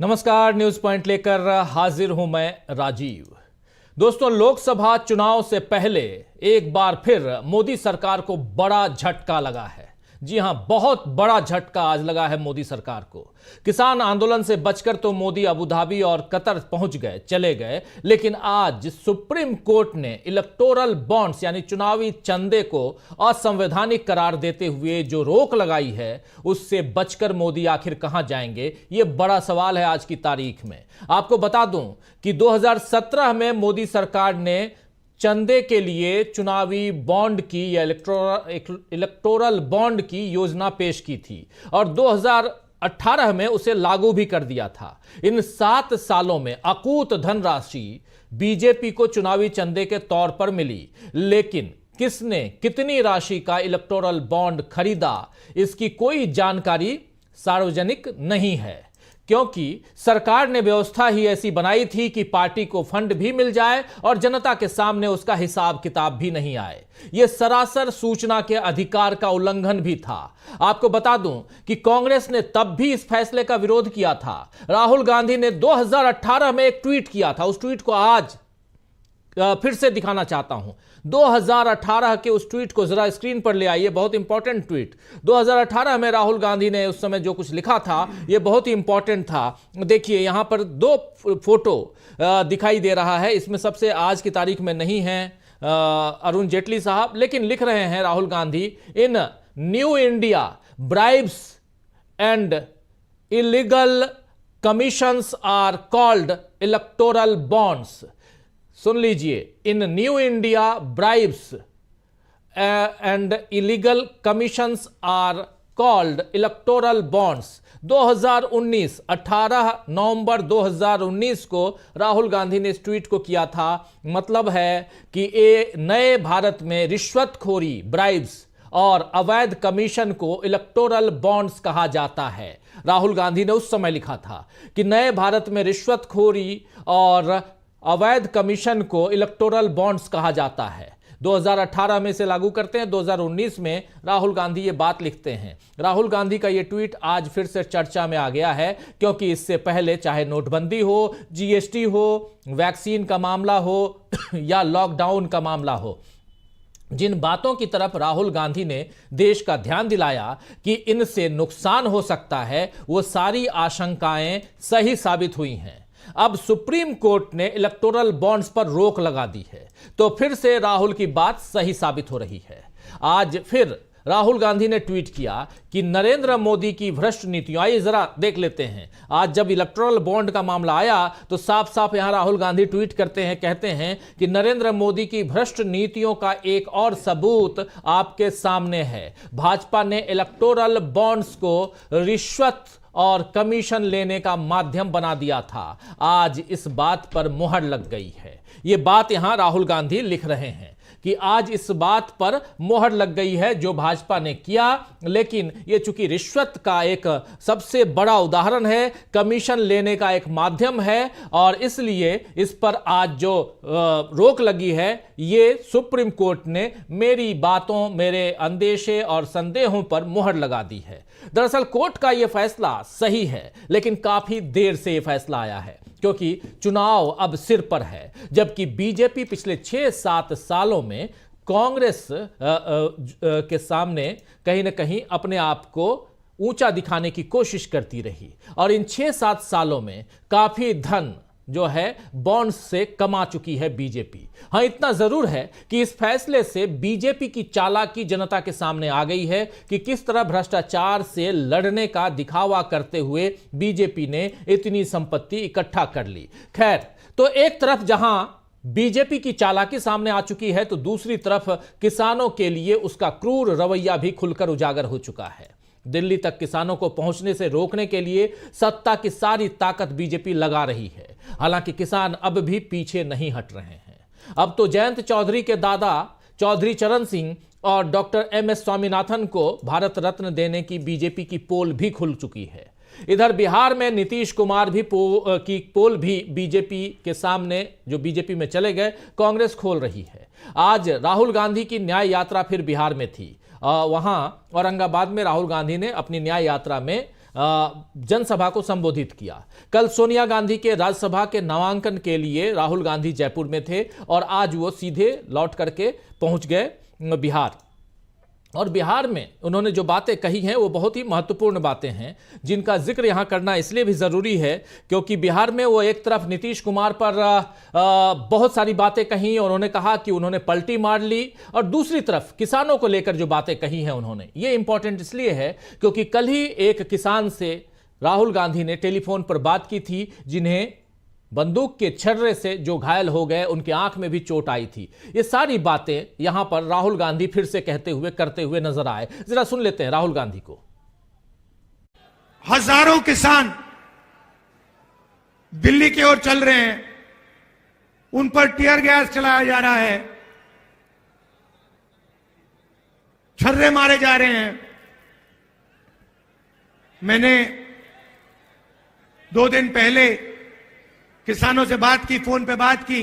नमस्कार, news point लेकर हाजिर हूं मैं राजीव। दोस्तों, लोकसभा चुनाव से पहले एक बार फिर मोदी सरकार को बड़ा झटका लगा है। जी हां, बहुत बड़ा झटका आज लगा है मोदी सरकार को। किसान आंदोलन से बचकर तो मोदी अबू धाबी और कतर पहुंच गए, चले गए, लेकिन आज सुप्रीम कोर्ट ने इलेक्टोरल बॉन्ड्स यानी चुनावी चंदे को असंवैधानिक करार देते हुए जो रोक लगाई है, उससे बचकर मोदी आखिर कहां जाएंगे, यह बड़ा सवाल है आज की तारीख में। आपको बता दूं कि 2017 में मोदी सरकार ने चंदे के लिए चुनावी बॉन्ड की या इलेक्टोरल बॉन्ड की योजना पेश की थी और 2018 में उसे लागू भी कर दिया था। इन 7 सालों में अकूत धनराशि बीजेपी को चुनावी चंदे के तौर पर मिली, लेकिन किसने कितनी राशि का इलेक्टोरल बॉन्ड खरीदा, इसकी कोई जानकारी सार्वजनिक नहीं है, क्योंकि सरकार ने व्यवस्था ही ऐसी बनाई थी कि पार्टी को फंड भी मिल जाए और जनता के सामने उसका हिसाब किताब भी नहीं आए। यह सरासर सूचना के अधिकार का उल्लंघन भी था। आपको बता दूं कि कांग्रेस ने तब भी इस फैसले का विरोध किया था। राहुल गांधी ने 2018 में एक ट्वीट किया था, उस ट्वीट को आज फिर से दिखाना चाहता हूं। 2018 के उस ट्वीट को जरा स्क्रीन पर ले आइए, बहुत इंपॉर्टेंट ट्वीट। 2018 में राहुल गांधी ने उस समय जो कुछ लिखा था, यह बहुत ही इंपॉर्टेंट था। देखिए, यहां पर 2 फोटो दिखाई दे रहा है। इसमें सबसे आज की तारीख में नहीं है अरुण जेटली साहब, लेकिन लिख रहे हैं Rahul Gandhi, in new India bribes and illegal commissions are called electoral bonds. सुन लीजिए, in new India bribes and illegal commissions are called electoral bonds. 2019 18 नवंबर 2019 को राहुल गांधी ने इस ट्वीट को किया था। मतलब है कि ये नए भारत में रिश्वतखोरी, ब्राइब्स और अवैध कमीशन को इलेक्टोरल बॉन्ड्स कहा जाता है। राहुल गांधी ने उस समय लिखा था कि नए भारत में रिश्वतखोरी और अवैध कमीशन को इलेक्टोरल बॉन्ड्स कहा जाता है। 2018 में से लागू करते हैं, 2019 में राहुल गांधी ये बात लिखते हैं। राहुल गांधी का ये ट्वीट आज फिर से चर्चा में आ गया है, क्योंकि इससे पहले चाहे नोटबंदी हो, जीएसटी हो, वैक्सीन का मामला हो या लॉकडाउन का मामला हो, जिन बातों की तरफ राहुल गांधी ने देश का ध्यान दिलाया कि इनसे नुकसान हो सकता है, वो सारी आशंकाएं सही साबित हुई हैं। अब सुप्रीम कोर्ट ने इलेक्टोरल बॉन्ड्स पर रोक लगा दी है, तो फिर से राहुल की बात सही साबित हो रही है। आज फिर राहुल गांधी ने ट्वीट किया कि नरेंद्र मोदी की भ्रष्ट नीतियों, आइए जरा देख लेते हैं। आज जब इलेक्टोरल बॉन्ड का मामला आया तो साफ साफ यहां राहुल गांधी ट्वीट करते हैं, कहते हैं कि नरेंद्र मोदी की भ्रष्ट नीतियों का एक और सबूत आपके सामने है। भाजपा ने इलेक्टोरल बॉन्ड्स को रिश्वत और कमीशन लेने का माध्यम बना दिया था। आज इस बात पर मुहर लग गई है। यह बात यहां राहुल गांधी लिख रहे हैं कि आज इस बात पर मोहर लग गई है जो भाजपा ने किया, लेकिन यह चूंकि रिश्वत का एक सबसे बड़ा उदाहरण है, कमीशन लेने का एक माध्यम है, और इसलिए इस पर आज जो रोक लगी है, ये सुप्रीम कोर्ट ने मेरी बातों, मेरे अंदेशे और संदेहों पर मोहर लगा दी है। दरअसल कोर्ट का यह फैसला सही है, लेकिन काफी देर से यह फैसला आया है, क्योंकि चुनाव अब सिर पर है। जबकि बीजेपी पिछले 6-7 सालों में कांग्रेस के सामने कहीं ना कहीं अपने आप को ऊंचा दिखाने की कोशिश करती रही, और इन 6-7 सालों में काफी धन जो है बॉन्ड्स से कमा चुकी है बीजेपी। हां, इतना जरूर है कि इस फैसले से बीजेपी की चालाकी जनता के सामने आ गई है कि किस तरह भ्रष्टाचार से लड़ने का दिखावा करते हुए बीजेपी ने इतनी संपत्ति इकट्ठा कर ली। खैर, तो एक तरफ जहां बीजेपी की चालाकी सामने आ चुकी है, तो दूसरी तरफ किसानों के लिए उसका क्रूर रवैया भी खुलकर उजागर हो चुका है। दिल्ली तक किसानों को पहुंचने से रोकने के लिए सत्ता की सारी ताकत बीजेपी लगा रही है। हालांकि किसान अब भी पीछे नहीं हट रहे हैं। अब तो जयंत चौधरी के दादा चौधरी चरण सिंह और डॉक्टर MS स्वामीनाथन को भारत रत्न देने की बीजेपी की पोल भी खुल चुकी है। इधर बिहार में नीतीश कुमार की पोल भी बीजेपी के सामने, जो बीजेपी में चले गए, कांग्रेस खोल रही है। आज राहुल गांधी की न्याय यात्रा फिर बिहार में थी। वहां औरंगाबाद में राहुल गांधी ने अपनी न्याय यात्रा में जनसभा को संबोधित किया। कल सोनिया गांधी के राज्यसभा के नामांकन के लिए राहुल गांधी जयपुर में थे और आज वो सीधे लौट करके पहुंच गए बिहार। और बिहार में उन्होंने जो बातें कही हैं वो बहुत ही महत्वपूर्ण बातें हैं, जिनका जिक्र यहाँ करना इसलिए भी ज़रूरी है क्योंकि बिहार में वो एक तरफ नीतीश कुमार पर बहुत सारी बातें कही और उन्होंने कहा कि उन्होंने पलटी मार ली, और दूसरी तरफ किसानों को लेकर जो बातें कही हैं उन्होंने, ये इंपॉर्टेंट इसलिए है क्योंकि कल ही एक किसान से राहुल गांधी ने टेलीफोन पर बात की थी, जिन्हें बंदूक के छर्रे से जो घायल हो गए, उनकी आंख में भी चोट आई थी। ये सारी बातें यहां पर राहुल गांधी फिर से करते हुए नजर आए। जरा सुन लेते हैं राहुल गांधी को। हजारों किसान दिल्ली की ओर चल रहे हैं, उन पर टीयर गैस चलाया जा रहा है, छर्रे मारे जा रहे हैं। मैंने 2 दिन पहले किसानों से बात की, फोन पे बात की।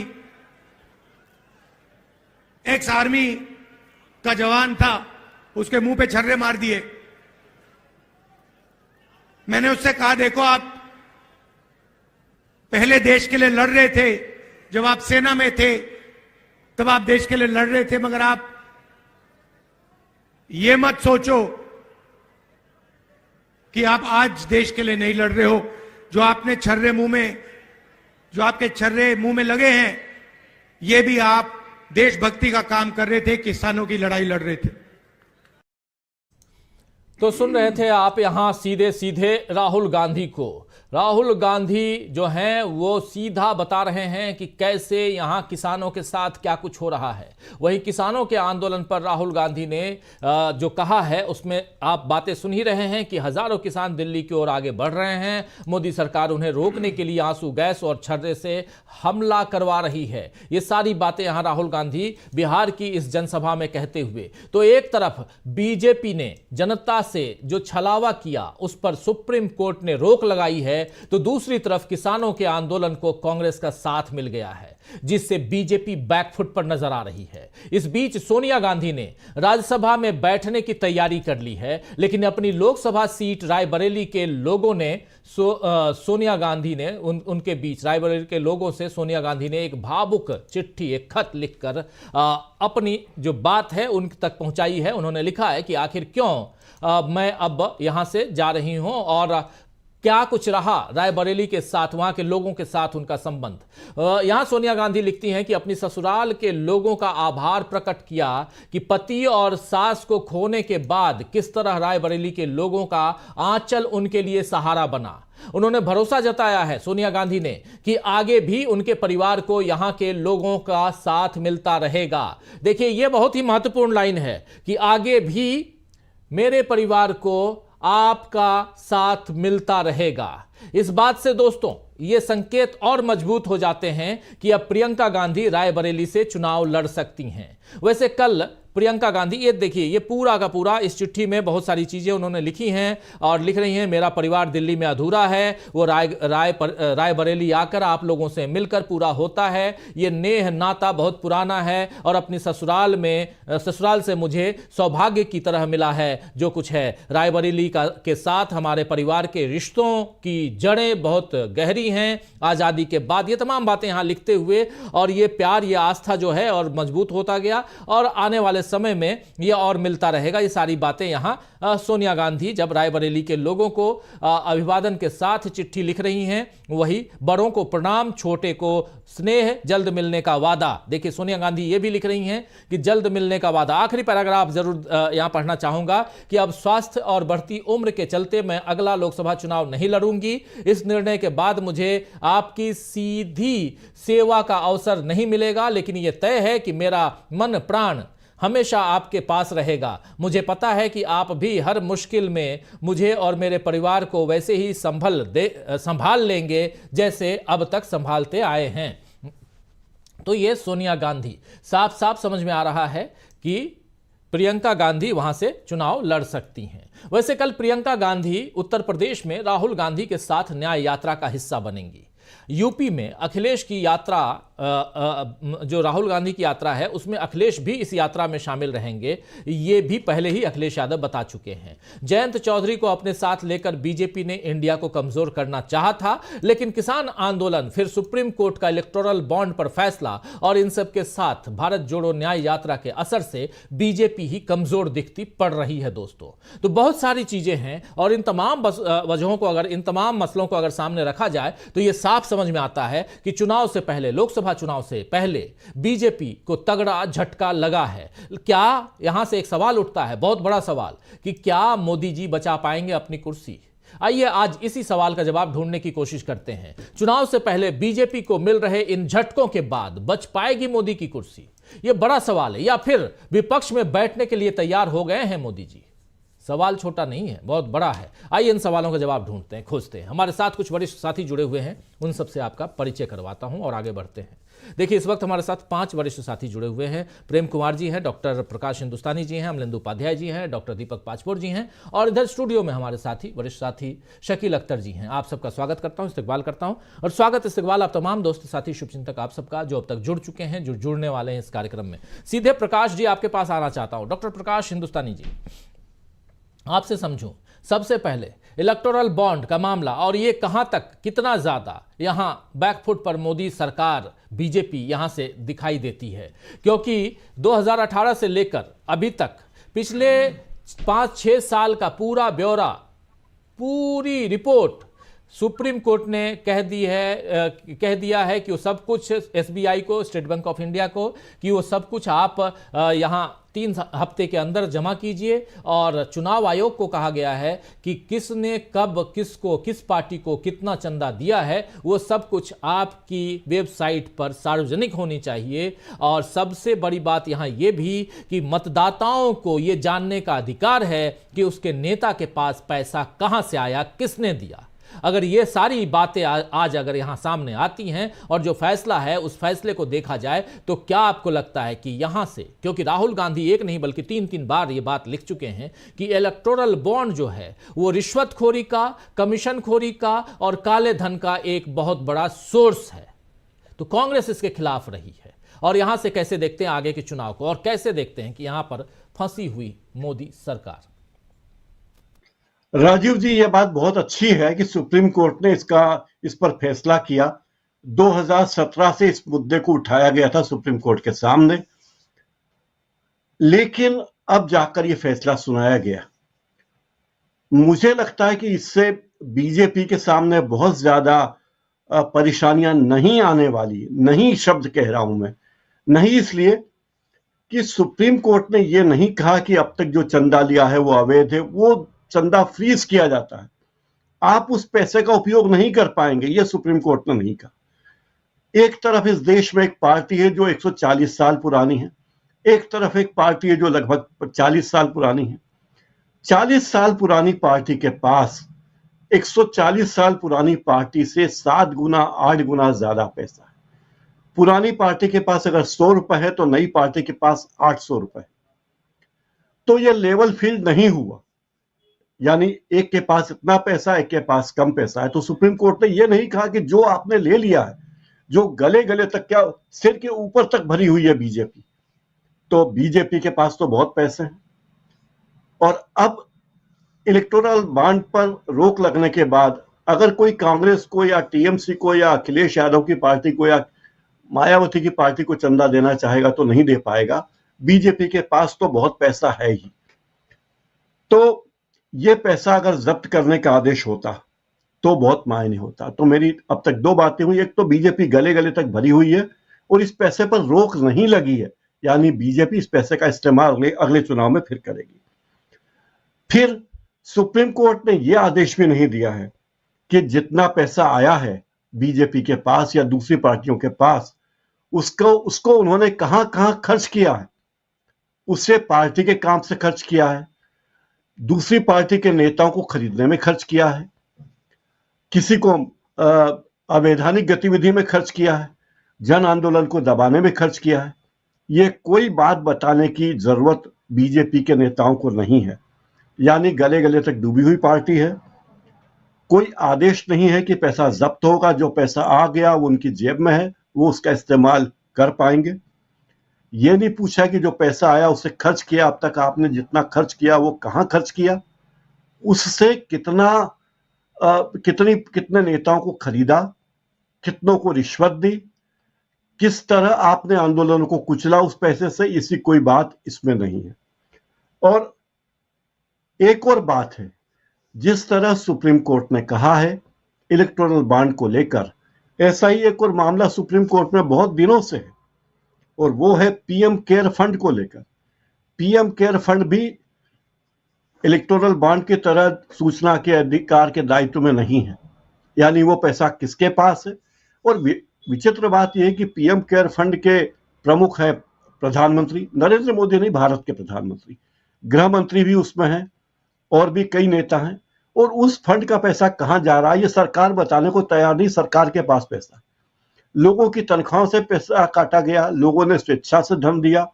एक्स आर्मी का जवान था, उसके मुंह पे छर्रे मार दिए। मैंने उससे कहा, देखो आप पहले देश के लिए लड़ रहे थे, जब आप सेना में थे तब आप देश के लिए लड़ रहे थे, मगर आप ये मत सोचो कि आप आज देश के लिए नहीं लड़ रहे हो। जो आपके छर्रे मुंह में लगे हैं, ये भी आप देशभक्ति का काम कर रहे थे, किसानों की लड़ाई लड़ रहे थे। तो सुन रहे थे आप यहां सीधे सीधे राहुल गांधी को। राहुल गांधी जो हैं वो सीधा बता रहे हैं कि कैसे यहां किसानों के साथ क्या कुछ हो रहा है। वहीं किसानों के आंदोलन पर राहुल गांधी ने जो कहा है उसमें आप बातें सुन ही रहे हैं कि हजारों किसान दिल्ली की ओर आगे बढ़ रहे हैं, मोदी सरकार उन्हें रोकने के लिए आंसू गैस और छर्रे से हमला करवा रही है। ये सारी बातें यहां राहुल गांधी बिहार की इस जनसभा में कहते हुए, तो एक तरफ बीजेपी ने जनता से जो छलावा किया उस पर सुप्रीम कोर्ट ने रोक लगाई है, तो दूसरी तरफ किसानों के आंदोलन को कांग्रेस का साथ मिल गया है, जिससे बीजेपी बैकफुट पर नजर आ रही है। इस बीच सोनिया गांधी ने राज्यसभा में बैठने की तैयारी कर ली है, लेकिन अपनी लोकसभा सीट रायबरेली के लोगों ने सोनिया गांधी ने उनके बीच रायबरेली के लोगों से सोनिया गांधी ने एक भावुक चिट्ठी, एक खत लिखकर अपनी जो बात है उन तक पहुंचाई है। उन्होंने लिखा है कि आखिर क्यों मैं अब यहां से जा रही हूं और क्या कुछ रहा रायबरेली के साथ, वहां के लोगों के साथ उनका संबंध। यहां सोनिया गांधी लिखती हैं कि अपनी ससुराल के लोगों का आभार प्रकट किया कि पति और सास को खोने के बाद किस तरह रायबरेली के लोगों का आंचल उनके लिए सहारा बना। उन्होंने भरोसा जताया है सोनिया गांधी ने कि आगे भी उनके परिवार को यहां के लोगों का साथ मिलता रहेगा। देखिए, यह बहुत ही महत्वपूर्ण लाइन है कि आगे भी मेरे परिवार को आपका साथ मिलता रहेगा। इस बात से दोस्तों ये संकेत और मजबूत हो जाते हैं कि अब प्रियंका गांधी रायबरेली से चुनाव लड़ सकती हैं। वैसे कल प्रियंका गांधी, ये देखिए, ये पूरा का पूरा इस चिट्ठी में बहुत सारी चीजें उन्होंने लिखी हैं और लिख रही हैं, मेरा परिवार दिल्ली में अधूरा है, वो रायबरेली आकर आप लोगों से मिलकर पूरा होता है। ये नेह नाता बहुत पुराना है और अपनी ससुराल से मुझे सौभाग्य की तरह मिला है जो कुछ है। रायबरेली के साथ हमारे परिवार के रिश्तों की जड़ें बहुत गहरी हैं आजादी के बाद। ये तमाम बातें यहां लिखते हुए, और ये प्यार, ये आस्था जो है और मजबूत होता गया और आने वाले समय में यह और मिलता रहेगा। ये सारी बातें यहां सोनिया गांधी जब रायबरेली के लोगों को अभिवादन के साथ चिट्ठी लिख रही हैं, वही बड़ों को प्रणाम, छोटे को स्नेह, जल्द मिलने का वादा। देखिए, सोनिया गांधी ये भी लिख रही हैं कि जल्द मिलने का वादा। आखिरी पैराग्राफ जरूर यहां पढ़ना चाहूंगा कि अब स्वास्थ्य और बढ़ती उम्र के चलते मैं अगला लोकसभा चुनाव नहीं लड़ूंगी। इस निर्णय के बाद मुझे आपकी सीधी सेवा का अवसर नहीं मिलेगा, लेकिन यह तय है कि मेरा मन प्राण हमेशा आपके पास रहेगा। मुझे पता है कि आप भी हर मुश्किल में मुझे और मेरे परिवार को वैसे ही संभाल लेंगे जैसे अब तक संभालते आए हैं। तो ये सोनिया गांधी, साफ साफ समझ में आ रहा है कि प्रियंका गांधी वहां से चुनाव लड़ सकती हैं। वैसे कल प्रियंका गांधी उत्तर प्रदेश में राहुल गांधी के साथ न्याय यात्रा का हिस्सा बनेंगी। यूपी में अखिलेश की यात्रा जो राहुल गांधी की यात्रा है उसमें अखिलेश भी इस यात्रा में शामिल रहेंगे, ये भी पहले ही अखिलेश यादव बता चुके हैं। जयंत चौधरी को अपने साथ लेकर बीजेपी ने इंडिया को कमजोर करना चाहा था, लेकिन किसान आंदोलन, फिर सुप्रीम कोर्ट का इलेक्टोरल बॉन्ड पर फैसला और इन सब के साथ भारत जोड़ो न्याय यात्रा के असर से बीजेपी ही कमजोर दिखती पड़ रही है दोस्तों। तो बहुत सारी चीजें हैं और इन तमाम वजहों को अगर, इन तमाम मसलों को अगर सामने रखा जाए तो यह साफ समझ में आता है कि चुनाव से पहले, लोकसभा चुनाव से पहले बीजेपी को तगड़ा झटका लगा है। क्या यहां से एक सवाल उठता है, बहुत बड़ा सवाल, कि क्या मोदी जी बचा पाएंगे अपनी कुर्सी? आइए आज इसी सवाल का जवाब ढूंढने की कोशिश करते हैं। चुनाव से पहले बीजेपी को मिल रहे इन झटकों के बाद बच पाएगी मोदी की कुर्सी? यह बड़ा सवाल है। या फिर विपक्ष में बैठने के लिए तैयार हो गए हैं मोदी जी? सवाल छोटा नहीं है, बहुत बड़ा है। आइए इन सवालों का जवाब ढूंढते हैं, खोजते हैं। हमारे साथ कुछ वरिष्ठ साथी जुड़े हुए हैं, उन सबसे आपका परिचय करवाता हूं और आगे बढ़ते हैं। देखिए, इस वक्त हमारे साथ 5 वरिष्ठ साथी जुड़े हुए हैं। प्रेम कुमार जी हैं, डॉक्टर प्रकाश हिंदुस्तानी जी हैं, अमलेंदु उपाध्याय जी हैं, डॉक्टर दीपक पाचपोर जी हैं और इधर स्टूडियो में हमारे साथी वरिष्ठ साथी शकील अख्तर जी हैं। आप सबका स्वागत करता हूं, इस्तकबाल करता हूं और स्वागत इस्तकबाल आप तमाम दोस्त साथी शुभचिंतक आप सबका जो अब तक जुड़ चुके हैं, जो जुड़ने वाले हैं इस कार्यक्रम में। सीधे प्रकाश जी आपके पास आना चाहता हूं। डॉक्टर प्रकाश हिंदुस्तानी जी, आपसे समझूं, सबसे पहले इलेक्टोरल बॉन्ड का मामला और ये कहां तक, कितना ज्यादा यहां बैकफुट पर मोदी सरकार, बीजेपी यहां से दिखाई देती है? क्योंकि 2018 से लेकर अभी तक पिछले 5-6 साल का पूरा ब्यौरा, पूरी रिपोर्ट सुप्रीम कोर्ट ने कह दिया है कि वो सब कुछ एसबीआई को, स्टेट बैंक ऑफ इंडिया को, कि वो सब कुछ आप यहां 3 हफ्ते के अंदर जमा कीजिए। और चुनाव आयोग को कहा गया है कि किसने कब किसको, किस पार्टी को कितना चंदा दिया है, वो सब कुछ आपकी वेबसाइट पर सार्वजनिक होनी चाहिए। और सबसे बड़ी बात यहां ये भी कि मतदाताओं को ये जानने का अधिकार है कि उसके नेता के पास पैसा कहां से आया, किसने दिया। अगर ये सारी बातें आज अगर यहां सामने आती हैं और जो फैसला है उस फैसले को देखा जाए तो क्या आपको लगता है कि यहां से, क्योंकि राहुल गांधी एक नहीं बल्कि 3 बार ये बात लिख चुके हैं कि इलेक्टोरल बॉन्ड जो है वो रिश्वतखोरी का, कमीशनखोरी का और काले धन का एक बहुत बड़ा सोर्स है, तो कांग्रेस इसके खिलाफ रही है। और यहां से कैसे देखते हैं आगे के चुनाव को और कैसे देखते हैं कि यहां पर फंसी हुई मोदी सरकार? राजीव जी, यह बात बहुत अच्छी है कि सुप्रीम कोर्ट ने इस पर फैसला किया। 2017 से इस मुद्दे को उठाया गया था सुप्रीम कोर्ट के सामने, लेकिन अब जाकर यह फैसला सुनाया गया। मुझे लगता है कि इससे बीजेपी के सामने बहुत ज्यादा परेशानियां नहीं आने वाली। नहीं शब्द कह रहा हूं मैं, नहीं इसलिए कि सुप्रीम कोर्ट ने यह नहीं कहा कि अब तक जो चंदा लिया है वो अवैध है, वो चंदा फ्रीज किया जाता है, आप उस पैसे का उपयोग नहीं कर पाएंगे, यह सुप्रीम कोर्ट ने नहीं कहा। एक तरफ इस देश में एक पार्टी है जो 140 साल पुरानी है, एक तरफ एक पार्टी है जो लगभग 40 साल पुरानी है। 40 साल पुरानी पार्टी के पास 140 साल पुरानी पार्टी से 7 गुना 8 गुना ज्यादा पैसा है। पुरानी पार्टी के पास अगर 100 रुपए है तो नई पार्टी के पास 800 रुपए। तो यह लेवल फील्ड नहीं हुआ, यानी एक के पास इतना पैसा, एक के पास कम पैसा है। तो सुप्रीम कोर्ट ने यह नहीं कहा कि जो आपने ले लिया है, जो गले गले तक, क्या सिर के ऊपर तक भरी हुई है बीजेपी, तो बीजेपी के पास तो बहुत पैसे हैं। और अब इलेक्टोरल बॉन्ड पर रोक लगने के बाद अगर कोई कांग्रेस को या टीएमसी को या अखिलेश यादव की पार्टी को या मायावती की पार्टी को चंदा देना चाहेगा तो नहीं दे पाएगा। बीजेपी के पास तो बहुत पैसा है ही। तो यह पैसा अगर जब्त करने का आदेश होता तो बहुत मायने होता। तो मेरी अब तक 2 बातें हुई। एक तो बीजेपी गले गले तक भरी हुई है और इस पैसे पर रोक नहीं लगी है, यानी बीजेपी इस पैसे का इस्तेमाल अगले चुनाव में फिर करेगी। फिर सुप्रीम कोर्ट ने यह आदेश भी नहीं दिया है कि जितना पैसा आया है बीजेपी के पास या दूसरी पार्टियों के पास, उसको उन्होंने कहां कहां खर्च किया है। उससे पार्टी के काम से खर्च किया है, दूसरी पार्टी के नेताओं को खरीदने में खर्च किया है, किसी को अवैधानिक गतिविधि में खर्च किया है, जन आंदोलन को दबाने में खर्च किया है। यह कोई बात बताने की जरूरत बीजेपी के नेताओं को नहीं है, यानी गले गले तक डूबी हुई पार्टी है। कोई आदेश नहीं है कि पैसा जब्त होगा, जो पैसा आ गया वो उनकी जेब में है, वो उसका इस्तेमाल कर पाएंगे। ये नहीं पूछा कि जो पैसा आया उसे खर्च किया, अब तक आपने जितना खर्च किया वो कहां खर्च किया, उससे कितने नेताओं को खरीदा, कितनों को रिश्वत दी, किस तरह आपने आंदोलनों को कुचला उस पैसे से, इसी कोई बात इसमें नहीं है। और एक और बात है, जिस तरह सुप्रीम कोर्ट ने कहा है इलेक्टोरल बॉन्ड को लेकर, ऐसा ही एक और मामला सुप्रीम कोर्ट में बहुत दिनों से है, और वो है पीएम केयर फंड को लेकर। पीएम केयर फंड भी इलेक्टोरल बॉन्ड की तरह सूचना के अधिकार के दायित्व में नहीं है, यानी वो पैसा किसके पास है। और विचित्र बात यह है कि पीएम केयर फंड के प्रमुख है प्रधानमंत्री नरेंद्र मोदी, नहीं भारत के प्रधानमंत्री, गृह मंत्री भी उसमें है और भी कई नेता हैं। और उस फंड का पैसा कहां जा रहा है ये सरकार बताने को तैयार नहीं। सरकार के पास पैसा, लोगों की तनख्वाहों से पैसा काटा गया, लोगों ने स्वेच्छा से धन दिया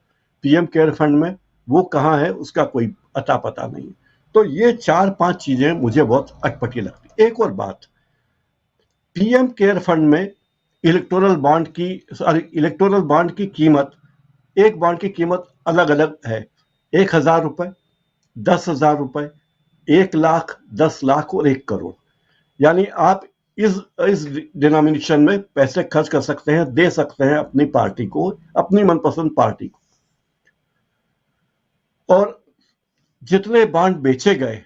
पीएम केयर फंड में, वो कहां है उसका कोई अता पता नहीं। तो ये 4-5 चीजें मुझे बहुत अटपटी लगती। एक और बात, पीएम केयर फंड में इलेक्टोरल बॉन्ड की कीमत, एक बॉन्ड की कीमत अलग अलग है, 1,000 रुपए, 10,000 रुपए, 1 लाख, 10 लाख और 1 करोड़। यानी आप इस डिनोमिनेशन में पैसे खर्च कर सकते हैं, दे सकते हैं अपनी पार्टी को, अपनी मनपसंद पार्टी को। और जितने बॉन्ड बेचे गए,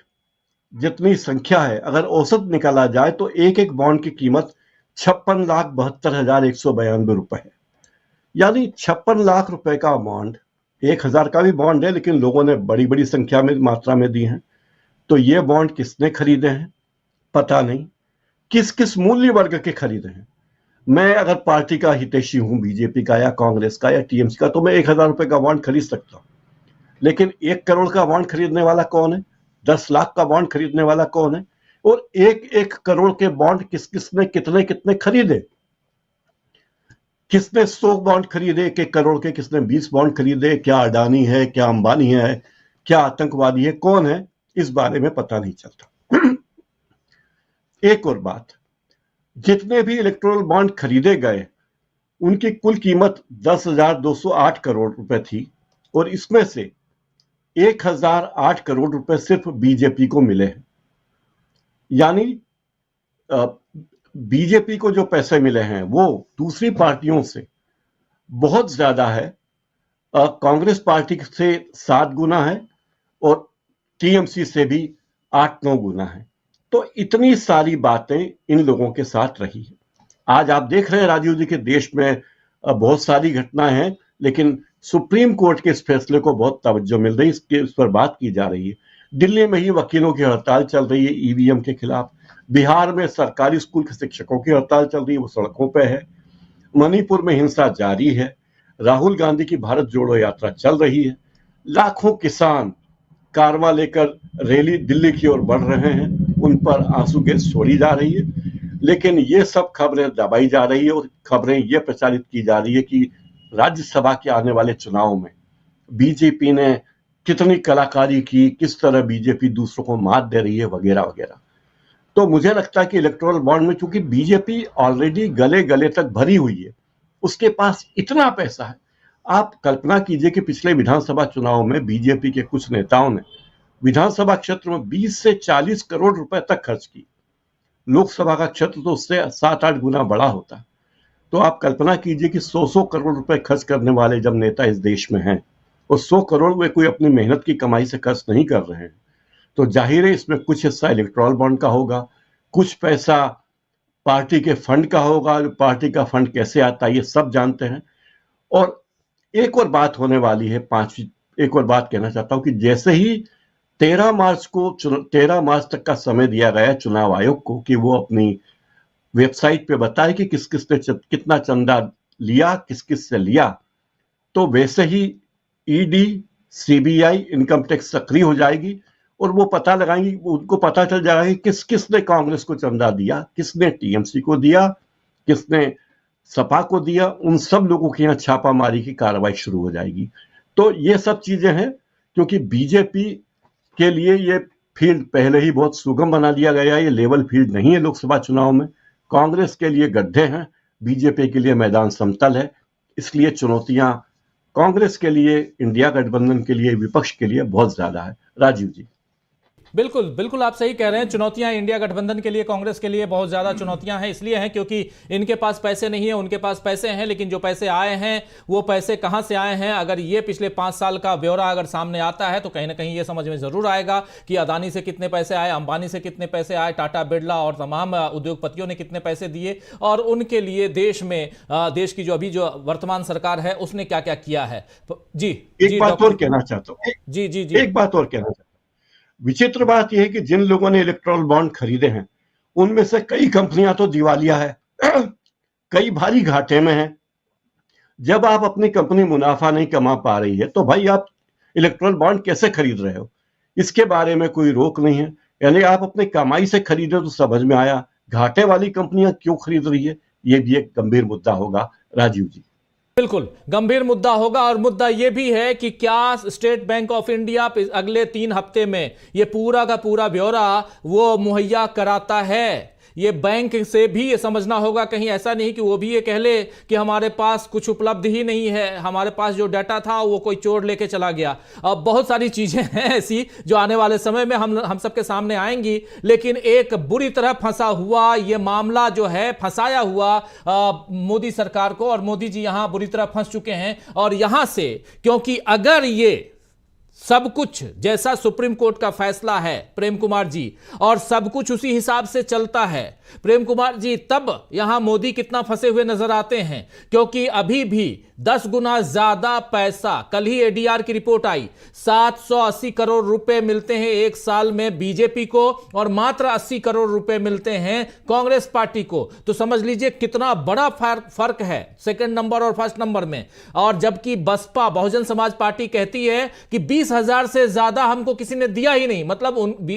जितनी संख्या है, अगर औसत निकाला जाए तो एक एक बॉन्ड की कीमत 56,72,192 रुपए है। यानी 56 लाख रुपए का बॉन्ड, 1,000 का भी बॉन्ड है लेकिन लोगों ने बड़ी बड़ी संख्या में, मात्रा में दी हैं। तो ये बॉन्ड किसने खरीदे हैं पता नहीं, किस किस मूल्य वर्ग के खरीदे हैं। मैं अगर पार्टी का हितैषी हूं, बीजेपी का या कांग्रेस का या टीएमसी का, तो मैं 1,000 रुपए का बॉन्ड खरीद सकता हूं। लेकिन 1 करोड़ का बॉन्ड खरीदने वाला कौन है, 10 लाख का बॉन्ड खरीदने वाला कौन है, और 1-1 करोड़ के बॉन्ड किस किसने कितने कितने खरीदे, किसने 100 बॉन्ड खरीदे 1-1 करोड़ के, किसने 20 बॉन्ड खरीदे, क्या अडानी है, क्या अंबानी है, क्या आतंकवादी है, कौन है, इस बारे में पता नहीं चलता। एक और बात, जितने भी इलेक्टोरल बॉन्ड खरीदे गए उनकी कुल कीमत 10,208 करोड़ रुपए थी, और इसमें से 1,008 करोड़ रुपए सिर्फ बीजेपी को मिले हैं। यानी बीजेपी को जो पैसे मिले हैं वो दूसरी पार्टियों से बहुत ज्यादा है। कांग्रेस पार्टी से 7 गुना है और टीएमसी से भी 8-9 गुना है। तो इतनी सारी बातें इन लोगों के साथ रही है। आज आप देख रहे हैं राजीव जी के देश में बहुत सारी घटनाएं हैं, लेकिन सुप्रीम कोर्ट के इस फैसले को बहुत तवज्जो मिल रही है, इस पर बात की जा रही है। दिल्ली में ही वकीलों की हड़ताल चल रही है ईवीएम के खिलाफ, बिहार में सरकारी स्कूल के शिक्षकों की हड़ताल चल रही है, वो सड़कों पे है, मणिपुर में हिंसा जारी है, राहुल गांधी की भारत जोड़ो यात्रा चल रही है, लाखों किसान कारवां लेकर रैली दिल्ली की ओर बढ़ रहे हैं, उन पर आंसू गैस छोड़ी जा रही है। लेकिन ये सब खबरें दबाई जा रही है और खबरें ये प्रचारित की जा रही है कि राज्यसभा के आने वाले चुनाव में बीजेपी ने कितनी कलाकारी की, किस तरह बीजेपी दूसरों को मात दे रही है, वगैरह वगैरह। तो मुझे लगता है कि इलेक्टोरल बॉन्ड में चूंकि बीजेपी ऑलरेडी गले गले तक भरी हुई है, उसके पास इतना पैसा है। आप कल्पना कीजिए कि पिछले विधानसभा चुनाव में बीजेपी के कुछ नेताओं ने विधानसभा क्षेत्र में 20 से 40 करोड़ रुपए तक खर्च की। लोकसभा का क्षेत्र तो उससे 7-8 गुना बड़ा होता है। तो आप कल्पना कीजिए कि 100 करोड़ रुपए खर्च करने वाले जब नेता इस देश में हैं, और 100 करोड़ वे कोई अपनी मेहनत की कमाई से खर्च नहीं कर रहे हैं, तो जाहिर है इसमें कुछ हिस्सा इलेक्टोरल बॉन्ड का होगा, कुछ पैसा पार्टी के फंड का होगा। पार्टी का फंड कैसे आता है ये सब जानते हैं। और एक और बात होने वाली है, एक और बात कहना चाहता हूं कि जैसे ही 13 मार्च तक का समय दिया गया चुनाव आयोग को कि वो अपनी वेबसाइट पे बताए कि किस किस ने कितना चंदा लिया, किस किस से लिया, तो वैसे ही ईडी, सीबीआई, इनकम टैक्स सक्रिय हो जाएगी और वो पता लगाएंगी, उनको पता चल जाएगा कि किस किस ने कांग्रेस को चंदा दिया, किसने टीएमसी को दिया, किसने सपा को दिया। उन सब लोगों के यहाँ छापामारी की कार्रवाई शुरू हो जाएगी। तो ये सब चीजें हैं, क्योंकि बीजेपी के लिए ये फील्ड पहले ही बहुत सुगम बना दिया गया है। ये लेवल फील्ड नहीं है लोकसभा चुनाव में। कांग्रेस के लिए गड्ढे हैं, बीजेपी के लिए मैदान समतल है। इसलिए चुनौतियां कांग्रेस के लिए, इंडिया गठबंधन के लिए, विपक्ष के लिए बहुत ज्यादा है। राजीव जी। बिल्कुल बिल्कुल आप सही कह रहे हैं। चुनौतियां इंडिया गठबंधन के लिए, कांग्रेस के लिए बहुत ज्यादा चुनौतियां हैं। इसलिए हैं क्योंकि इनके पास पैसे नहीं है, उनके पास पैसे हैं, लेकिन जो पैसे आए हैं वो पैसे कहां से आए हैं। अगर ये पिछले 5 साल का ब्यौरा अगर सामने आता है तो कहीं ना कहीं ये समझ में जरूर आएगा कि अदानी से कितने पैसे आए, अंबानी से कितने पैसे आए, टाटा बिरला और तमाम उद्योगपतियों ने कितने पैसे दिए, और उनके लिए देश में देश की जो अभी जो वर्तमान सरकार है उसने क्या क्या किया है। जी एक बात और कहना चाहता हूं। जी जी जी एक बात और कहना चाहता हूं। विचित्र बात यह है कि जिन लोगों ने इलेक्टोरल बॉन्ड खरीदे हैं उनमें से कई कंपनियां तो दिवालिया है, कई भारी घाटे में हैं। जब आप अपनी कंपनी मुनाफा नहीं कमा पा रही है तो भाई आप इलेक्टोरल बॉन्ड कैसे खरीद रहे हो? इसके बारे में कोई रोक नहीं है। यानी आप अपनी कमाई से खरीदे तो समझ में आया, घाटे वाली कंपनियां क्यों खरीद रही है, यह भी एक गंभीर मुद्दा होगा। राजीव जी। बिल्कुल गंभीर मुद्दा होगा। और मुद्दा यह भी है कि क्या स्टेट बैंक ऑफ इंडिया अगले 3 हफ्ते में यह पूरा का पूरा ब्यौरा वो मुहैया कराता है। ये बैंक से भी ये समझना होगा, कहीं ऐसा नहीं कि वो भी ये कह ले कि हमारे पास कुछ उपलब्ध ही नहीं है, हमारे पास जो डाटा था वो कोई चोर लेके चला गया। अब बहुत सारी चीजें हैं ऐसी जो आने वाले समय में हम सबके सामने आएंगी। लेकिन एक बुरी तरह फंसा हुआ ये मामला जो है, फंसाया हुआ मोदी सरकार को, और मोदी जी यहां बुरी तरह फंस चुके हैं। और यहां से, क्योंकि अगर ये सब कुछ जैसा सुप्रीम कोर्ट का फैसला है प्रेम कुमार जी, और सब कुछ उसी हिसाब से चलता है प्रेम कुमार जी, तब यहां मोदी कितना फंसे हुए नजर आते हैं। क्योंकि अभी भी 10 गुना ज्यादा पैसा, कल ही एडीआर की रिपोर्ट आई, 780 करोड़ रुपए मिलते हैं एक साल में बीजेपी को, और मात्र 80 करोड़ रुपए मिलते हैं कांग्रेस पार्टी को। तो समझ लीजिए कितना बड़ा फर्क है सेकंड नंबर और फर्स्ट नंबर में। और जबकि बसपा, बहुजन समाज पार्टी कहती है कि 20,000 से ज्यादा हमको किसी ने दिया ही नहीं, मतलब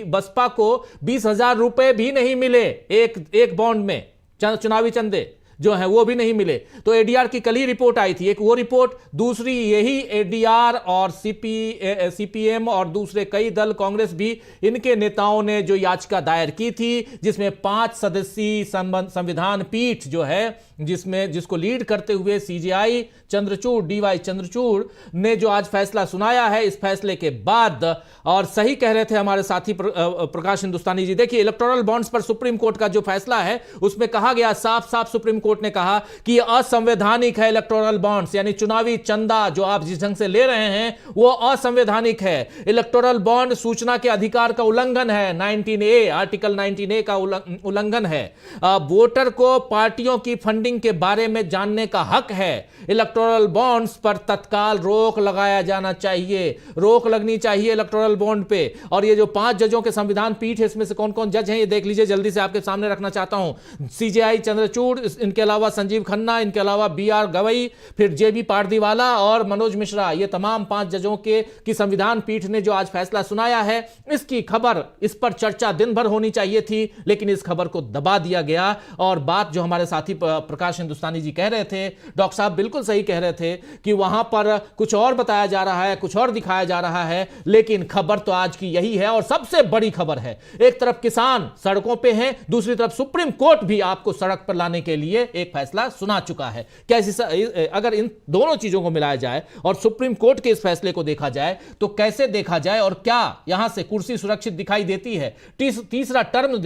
बसपा को 20,000 रुपए भी नहीं मिले एक बॉन्ड में, चुनावी चंदे जो है वो भी नहीं मिले। तो एडीआर की कल ही रिपोर्ट आई थी, एक वो रिपोर्ट, दूसरी यही एडीआर और सीपीएम और दूसरे कई दल, कांग्रेस भी, इनके नेताओं ने जो याचिका दायर की थी, जिसमें 5 सदस्यीय संविधान पीठ जो है, जिसको लीड करते हुए सीजेआई चंद्रचूड़, डीवाई चंद्रचूड़ ने जो आज फैसला सुनाया है, इस फैसले के बाद, और सही कह रहे थे हमारे साथी प्रकाश हिंदुस्तानी जी, देखिए इलेक्टोरल बॉन्ड्स पर सुप्रीम कोर्ट का जो फैसला है उसमें कहा गया, साफ साफ सुप्रीम कोर्ट ने कहा कि असंवैधानिक है इलेक्टोरल बॉन्ड्स, यानी चुनावी चंदा जो आप जिस ढंग से ले रहे हैं वो असंवैधानिक है। इलेक्टोरल बॉन्ड सूचना के अधिकार का उल्लंघन है, 19A, आर्टिकल 19A का उल्लंघन है। वोटर को पार्टियों की फंडिंग के बारे में जानने का हक है। इलेक्टोरल बॉन्ड्स पर तत्काल रोक लगाया जाना चाहिए, रोक लगनी चाहिए इलेक्टोरल बॉन्ड पे। और ये जो 5 जजों के संविधान पीठ है, इसमें से कौन कौन जज हैं ये देख लीजिए, जल्दी से आपके सामने रखना चाहता हूं। सीजेआई चंद्रचूड़, इनके अलावा संजीव खन्ना, इनके अलावा बीआर गवई, फिर जेबी पारदीवाला और मनोज मिश्रा, ये तमाम 5 जजों की संविधान पीठ ने जो आज फैसला सुनाया है, इसकी खबर, इस पर चर्चा दिन भर होनी चाहिए थी, लेकिन इस खबर को दबा दिया गया। और बात जो हमारे साथी प्रकाश हिंदुस्तानी जी कह रहे थे, डॉक्टर साहब बिल्कुल सही कह रहे थे कि वहां पर कुछ और बताया जा रहा है, कुछ और दिखाया जा रहा है, लेकिन खबर तो आज की यही है। और सबसे बड़ी खबर है, एक तरफ किसान सड़कों पे हैं, दूसरी तरफ सुप्रीम कोर्ट भी आपको सड़क पर लाने के लिए एक फैसला सुना चुका है। कैसे, अगर इन दोनों चीजों को मिलाया जाए और सुप्रीम कोर्ट के इस फैसले को देखा जाए तो कैसे देखा जाए, और क्या यहां से कुर्सी सुरक्षित दिखाई देती है, तीसरा टर्म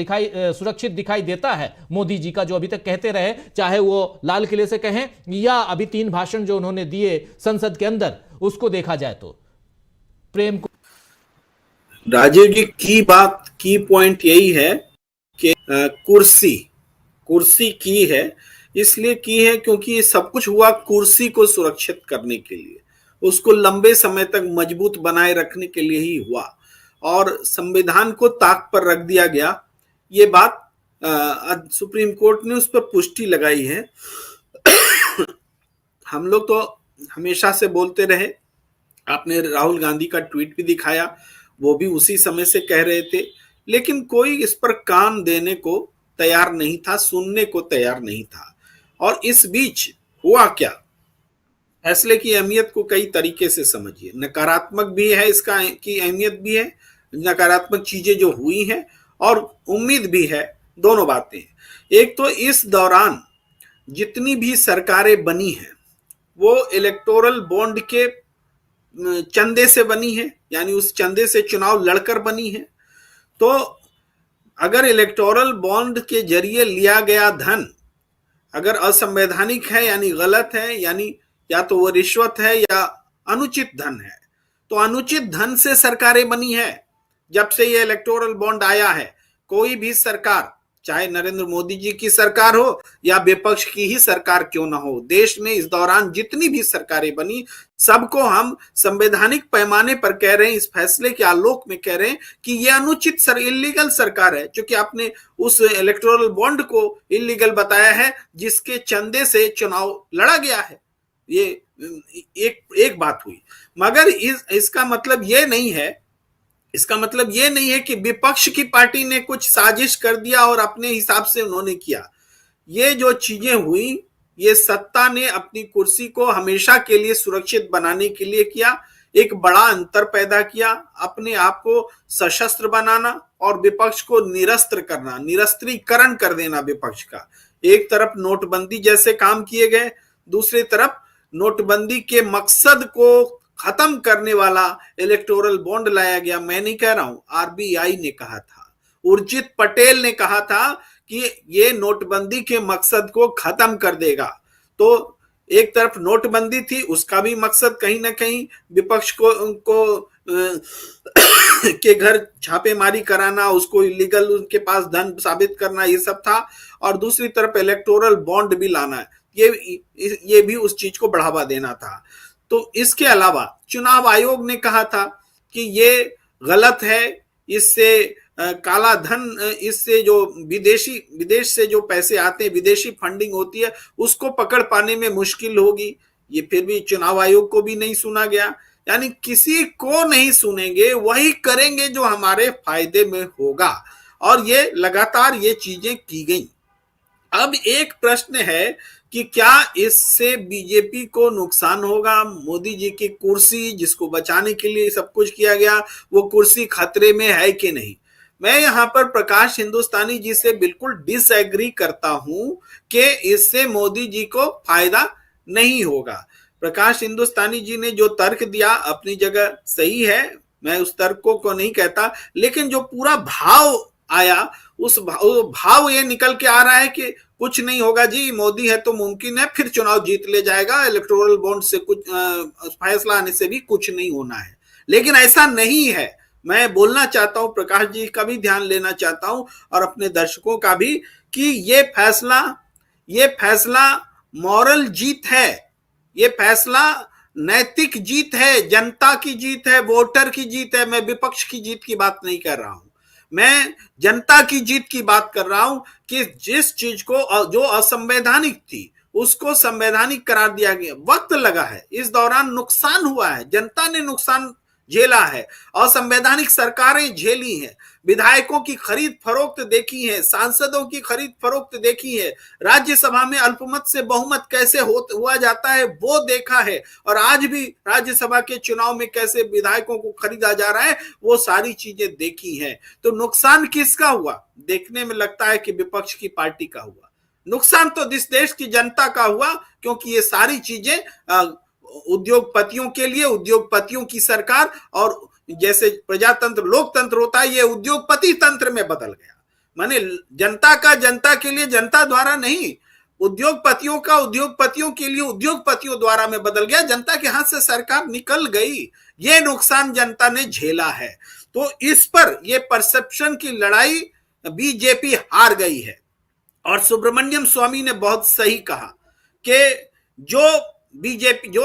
सुरक्षित दिखाई देता है मोदी जी का, जो अभी तक कहते रहे, चाहे वो लाल किले से कहें या अभी 3 भाषण जो उन्होंने दिए संसद के अंदर, उसको देखा जाए तो प्रेम को। राजीव जी की पॉइंट यही है कि कुर्सी की है, इसलिए की है क्योंकि ये सब कुछ हुआ कुर्सी को सुरक्षित करने के लिए, उसको लंबे समय तक मजबूत बनाए रखने के लिए ही हुआ, और संविधान को ताक पर रख दिया गया। ये बात सुप्रीम कोर्ट ने उस पर पुष्टि लगाई है। हम लोग तो हमेशा से बोलते रहे, आपने राहुल गांधी का ट्वीट भी दिखाया, वो भी उसी समय से कह रहे थे, लेकिन कोई इस पर कान देने को तैयार नहीं था, सुनने को तैयार नहीं था। और इस बीच हुआ क्या, फैसले की अहमियत को कई तरीके से समझिए। नकारात्मक भी है इसका की अहमियत भी है, नकारात्मक चीजें जो हुई हैं, और उम्मीद भी है, दोनों बातें हैं। एक तो इस दौरान जितनी भी सरकारें बनी हैं वो इलेक्टोरल बॉन्ड के चंदे से बनी है, यानी उस चंदे से चुनाव लड़कर बनी है। तो अगर इलेक्टोरल बॉन्ड के जरिए लिया गया धन अगर असंवैधानिक है यानी गलत है, यानी या तो वो रिश्वत है या अनुचित धन है, तो अनुचित धन से सरकारें बनी है। जब से ये इलेक्टोरल बॉन्ड आया है, कोई भी सरकार, चाहे नरेंद्र मोदी जी की सरकार हो या विपक्ष की ही सरकार क्यों ना हो, देश में इस दौरान जितनी भी सरकारें बनी, सबको हम संवैधानिक पैमाने पर कह रहे हैं, इस फैसले के आलोक में कह रहे हैं कि ये अनुचित इलीगल सरकार है, क्योंकि आपने उस इलेक्टोरल बॉन्ड को इलीगल बताया है जिसके चंदे से चुनाव लड़ा गया है। ये एक बात हुई, मगर इसका मतलब ये नहीं है कि विपक्ष की पार्टी ने कुछ साजिश कर दिया और अपने हिसाब से उन्होंने किया। ये जो चीजें हुई, ये सत्ता ने अपनी कुर्सी को हमेशा के लिए सुरक्षित बनाने के लिए किया, एक बड़ा अंतर पैदा किया, अपने आप को सशस्त्र बनाना और विपक्ष को निरस्त्र करना, निरस्त्रीकरण कर देना विपक्ष का। एक तरफ नोटबंदी जैसे काम किए गए, दूसरी तरफ नोटबंदी के मकसद को खत्म करने वाला इलेक्टोरल बॉन्ड लाया गया। मैं नहीं कह रहा हूं, आरबीआई ने कहा था, उर्जित पटेल ने कहा था कि ये नोटबंदी के मकसद को खत्म कर देगा। तो एक तरफ नोटबंदी थी, उसका भी मकसद कहीं ना कहीं विपक्ष को के घर छापेमारी कराना, उसको इलीगल उनके पास धन साबित करना, ये सब था। और दूसरी तरफ इलेक्टोरल बॉन्ड भी लाना, ये भी उस चीज को बढ़ावा देना था। तो इसके अलावा चुनाव आयोग ने कहा था कि ये गलत है, इससे काला धन, इससे जो विदेश से जो पैसे आते हैं, विदेशी फंडिंग होती है, उसको पकड़ पाने में मुश्किल होगी। ये फिर भी चुनाव आयोग को भी नहीं सुना गया, यानी किसी को नहीं सुनेंगे, वही करेंगे जो हमारे फायदे में होगा। और ये लगातार ये चीजें की गई। अब एक प्रश्न है कि क्या इससे बीजेपी को नुकसान होगा? मोदी जी की कुर्सी, जिसको बचाने के लिए सब कुछ किया गया, वो कुर्सी खतरे में है कि नहीं? मैं यहां पर प्रकाश हिंदुस्तानी जी से बिल्कुल डिसएग्री करता हूं कि इससे मोदी जी को फायदा नहीं होगा। प्रकाश हिंदुस्तानी जी ने जो तर्क दिया अपनी जगह सही है, मैं उस तर्क को नहीं कहता, लेकिन जो पूरा भाव आया, उस भाव ये निकल के आ रहा है कि कुछ नहीं होगा जी, मोदी है तो मुमकिन है फिर चुनाव जीत ले जाएगा, इलेक्टोरल बॉन्ड से कुछ फैसला आने से भी कुछ नहीं होना है। लेकिन ऐसा नहीं है। मैं बोलना चाहता हूं, प्रकाश जी का भी ध्यान लेना चाहता हूं और अपने दर्शकों का भी, कि ये फैसला मॉरल जीत है, ये फैसला नैतिक जीत है, जनता की जीत है, वोटर की जीत है। मैं विपक्ष की जीत की बात नहीं कर रहा हूं, मैं जनता की जीत की बात कर रहा हूं कि जिस चीज को जो असंवैधानिक थी उसको संवैधानिक करार दिया गया। वक्त लगा है, इस दौरान नुकसान हुआ है, जनता ने नुकसान झेला है, असंवैधानिक सरकारें झेली हैं, विधायकों की खरीद फरोख्त देखी है, सांसदों की खरीद फरोख्त देखी है, राज्यसभा में अल्पमत से बहुमत कैसे हुआ जाता है वो देखा है, और आज भी राज्यसभा के चुनाव में कैसे विधायकों को खरीदा जा रहा है वो सारी चीजें देखी हैं। तो नुकसान किसका हुआ? देखने में लगता है कि विपक्ष की पार्टी का हुआ। नुकसान तो इस देश की जनता का हुआ, क्योंकि ये सारी चीजें उद्योगपतियों के लिए, उद्योगपतियों की सरकार, और जैसे प्रजातंत्र लोकतंत्र होता है, ये उद्योगपति तंत्र में बदल गया। माने जनता का जनता के लिए, जनता द्वारा नहीं, उद्योगपतियों का उद्योगपतियों के लिए उद्योगपतियों द्वारा में बदल गया, जनता के हाथ से सरकार निकल गई। ये नुकसान जनता ने झेला है। तो इस पर ये परसेप्शन की लड़ाई बीजेपी हार गई है। और सुब्रमण्यम स्वामी ने बहुत सही कहा कि जो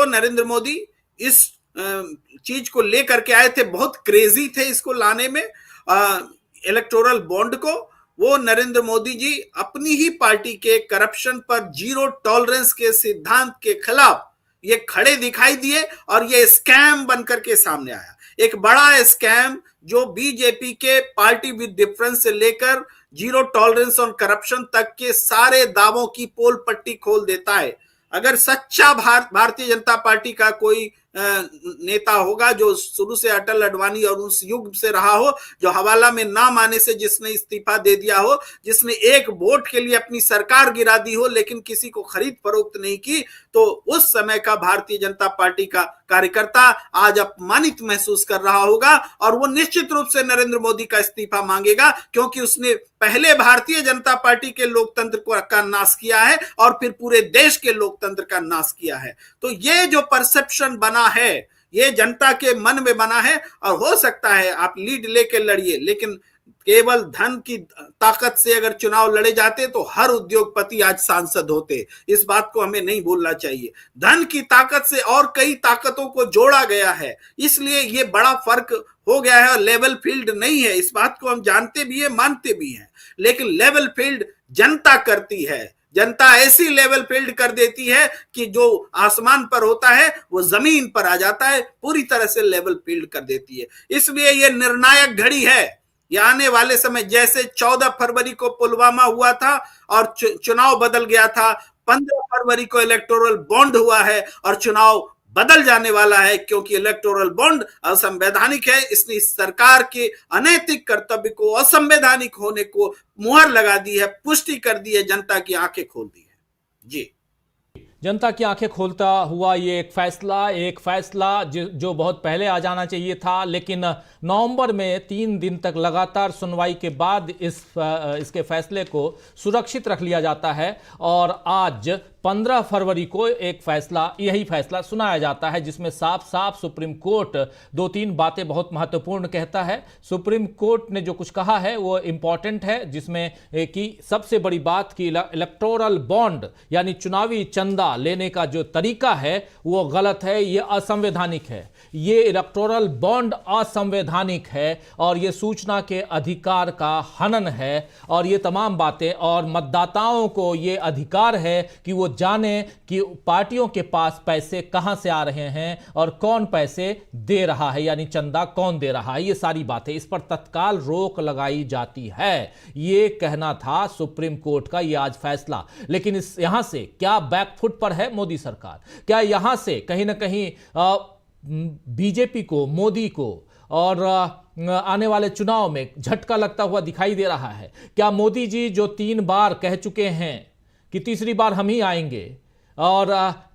नरेंद्र मोदी इस चीज को लेकर के आए थे, बहुत क्रेजी थे इसको लाने में, इलेक्टोरल बॉन्ड को, वो नरेंद्र मोदी जी अपनी ही पार्टी के करप्शन पर जीरो टॉलरेंस के सिद्धांत के खिलाफ ये खड़े दिखाई दिए, और ये स्कैम बनकर के सामने आया। एक बड़ा स्कैम जो बीजेपी के पार्टी विद डिफरेंस से लेकर जीरो टॉलरेंस ऑन करप्शन तक के सारे दावों की पोल पट्टी खोल देता है। अगर सच्चा भारतीय जनता पार्टी का कोई नेता होगा जो शुरू से अटल अडवाणी और उस युग से रहा हो, जो हवाला में नाम आने से जिसने इस्तीफा दे दिया हो, जिसने एक वोट के लिए अपनी सरकार गिरा दी हो लेकिन किसी को खरीद फरोख्त नहीं की, तो उस समय का भारतीय जनता पार्टी का कार्यकर्ता आज अपमानित महसूस कर रहा होगा और वो निश्चित रूप से नरेंद्र मोदी का इस्तीफा मांगेगा, क्योंकि उसने पहले भारतीय जनता पार्टी के लोकतंत्र का नाश किया है और फिर पूरे देश के लोकतंत्र का नाश किया है। तो ये जो परसेप्शन बना है, ये जनता के मन में बना है। और हो सकता है आप लीड लेके लड़िए, लेकिन केवल धन की ताकत से अगर चुनाव लड़े जाते तो हर उद्योगपति आज सांसद होते। इस बात को हमें नहीं भूलना चाहिए। धन की ताकत से और कई ताकतों को जोड़ा गया है, इसलिए ये बड़ा फर्क हो गया है और लेवल फील्ड नहीं है। इस बात को हम जानते भी है, मानते भी हैं, लेकिन लेवल फील्ड जनता करती है। जनता ऐसी लेवल फील्ड कर देती है कि जो आसमान पर होता है वो जमीन पर आ जाता है, पूरी तरह से लेवल फील्ड कर देती है। इसलिए ये निर्णायक घड़ी है। ये आने वाले समय, जैसे 14 फरवरी को पुलवामा हुआ था और चुनाव बदल गया था, 15 फरवरी को इलेक्टोरल बॉन्ड हुआ है और चुनाव बदल जाने वाला है, क्योंकि इलेक्टोरल बॉन्ड असंवैधानिक है। इसने इस सरकार के अनैतिक कर्तव्य को, असंवैधानिक होने को मुहर लगा दी है, पुष्टि कर दी है, जनता की आंखें खोल दी है। जी, जनता की आंखें खोलता हुआ ये एक फैसला जो बहुत पहले आ जाना चाहिए था, लेकिन नवंबर में 3 दिन तक लगातार सुनवाई के बाद इसके फैसले को सुरक्षित रख लिया जाता है और आज 15 फरवरी को यही फैसला सुनाया जाता है, जिसमें साफ साफ सुप्रीम कोर्ट 2-3 बातें बहुत महत्वपूर्ण कहता है। सुप्रीम कोर्ट ने जो कुछ कहा है वो इंपॉर्टेंट है, जिसमें कि सबसे बड़ी बात कि इलेक्टोरल बॉन्ड यानी चुनावी चंदा लेने का जो तरीका है वो गलत है, ये असंवैधानिक है। ये इलेक्टोरल बॉन्ड असंवैधानिक है और ये सूचना के अधिकार का हनन है और ये तमाम बातें, और मतदाताओं को ये अधिकार है कि वो जाने कि पार्टियों के पास पैसे कहां से आ रहे हैं और कौन पैसे दे रहा है, यानी चंदा कौन दे रहा है। ये सारी बातें, इस पर तत्काल रोक लगाई जाती है, ये कहना था सुप्रीम कोर्ट का ये आज फैसला। लेकिन यहां से क्या बैकफुट पर है मोदी सरकार? क्या यहां से कहीं ना कहीं बीजेपी को, मोदी को और आने वाले चुनाव में झटका लगता हुआ दिखाई दे रहा है? क्या मोदी जी जो 3 बार कह चुके हैं कि तीसरी बार हम ही आएंगे, और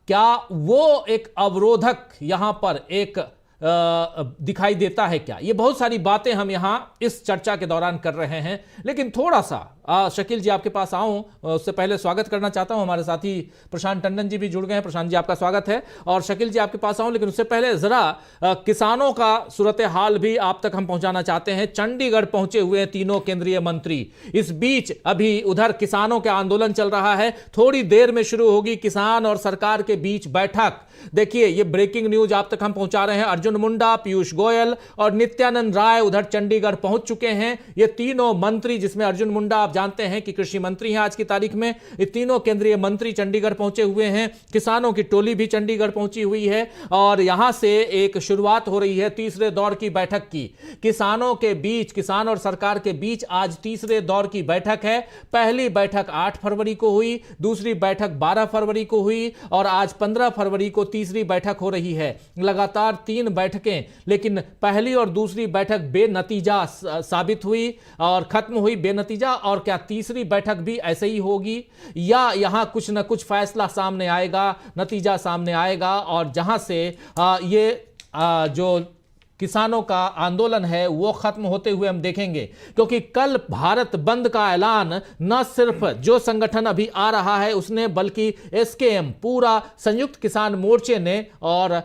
क्या वो एक अवरोधक यहां पर एक दिखाई देता है क्या? ये बहुत सारी बातें हम यहां इस चर्चा के दौरान कर रहे हैं। लेकिन थोड़ा सा शकील जी आपके पास आऊं, उससे पहले स्वागत करना चाहता हूं, हमारे साथी प्रशांत टंडन जी भी जुड़ गए हैं। प्रशांत जी आपका स्वागत है। और शकील जी आपके पास आऊं, लेकिन उससे पहले जरा किसानों का सूरत हाल भी आप तक हम पहुंचाना चाहते हैं। चंडीगढ़ पहुंचे हुए हैं तीनों केंद्रीय मंत्री। इस बीच अभी उधर किसानों के आंदोलन चल रहा है, थोड़ी देर में शुरू होगी किसान और सरकार के बीच बैठक। देखिए, ये ब्रेकिंग न्यूज आप तक हम पहुंचा रहे हैं। अर्जुन मुंडा, पीयूष गोयल और नित्यानंद राय उधर चंडीगढ़ पहुंच चुके हैं। ये तीनों मंत्री, जिसमें अर्जुन मुंडा आप जानते हैं कि कृषि मंत्री हैं आज की तारीख में, ये तीनों केंद्रीय मंत्री चंडीगढ़ पहुंचे हुए हैं। किसानों की टोली भी चंडीगढ़ पहुंची हुई है और यहां से एक शुरुआत हो रही है तीसरे दौर की बैठक की। किसानों के बीच, किसान और सरकार के बीच आज तीसरे दौर की बैठक है। पहली बैठक 8 फरवरी को हुई, दूसरी बैठक 12 फरवरी को हुई और आज 15 फरवरी को तीसरी बैठक हो रही है। लगातार 3 बैठकें, लेकिन पहली और दूसरी बैठक बेनतीजा साबित हुई और खत्म हुई बेनतीजा। और क्या तीसरी बैठक भी ऐसे ही होगी, या यहां कुछ न कुछ फैसला सामने आएगा, नतीजा सामने आएगा और जहां से ये जो किसानों का आंदोलन है वो खत्म होते हुए हम देखेंगे? क्योंकि कल भारत बंद का ऐलान न सिर्फ जो संगठन अभी आ रहा है उसने, बल्कि एसकेएम, पूरा संयुक्त किसान मोर्चे ने और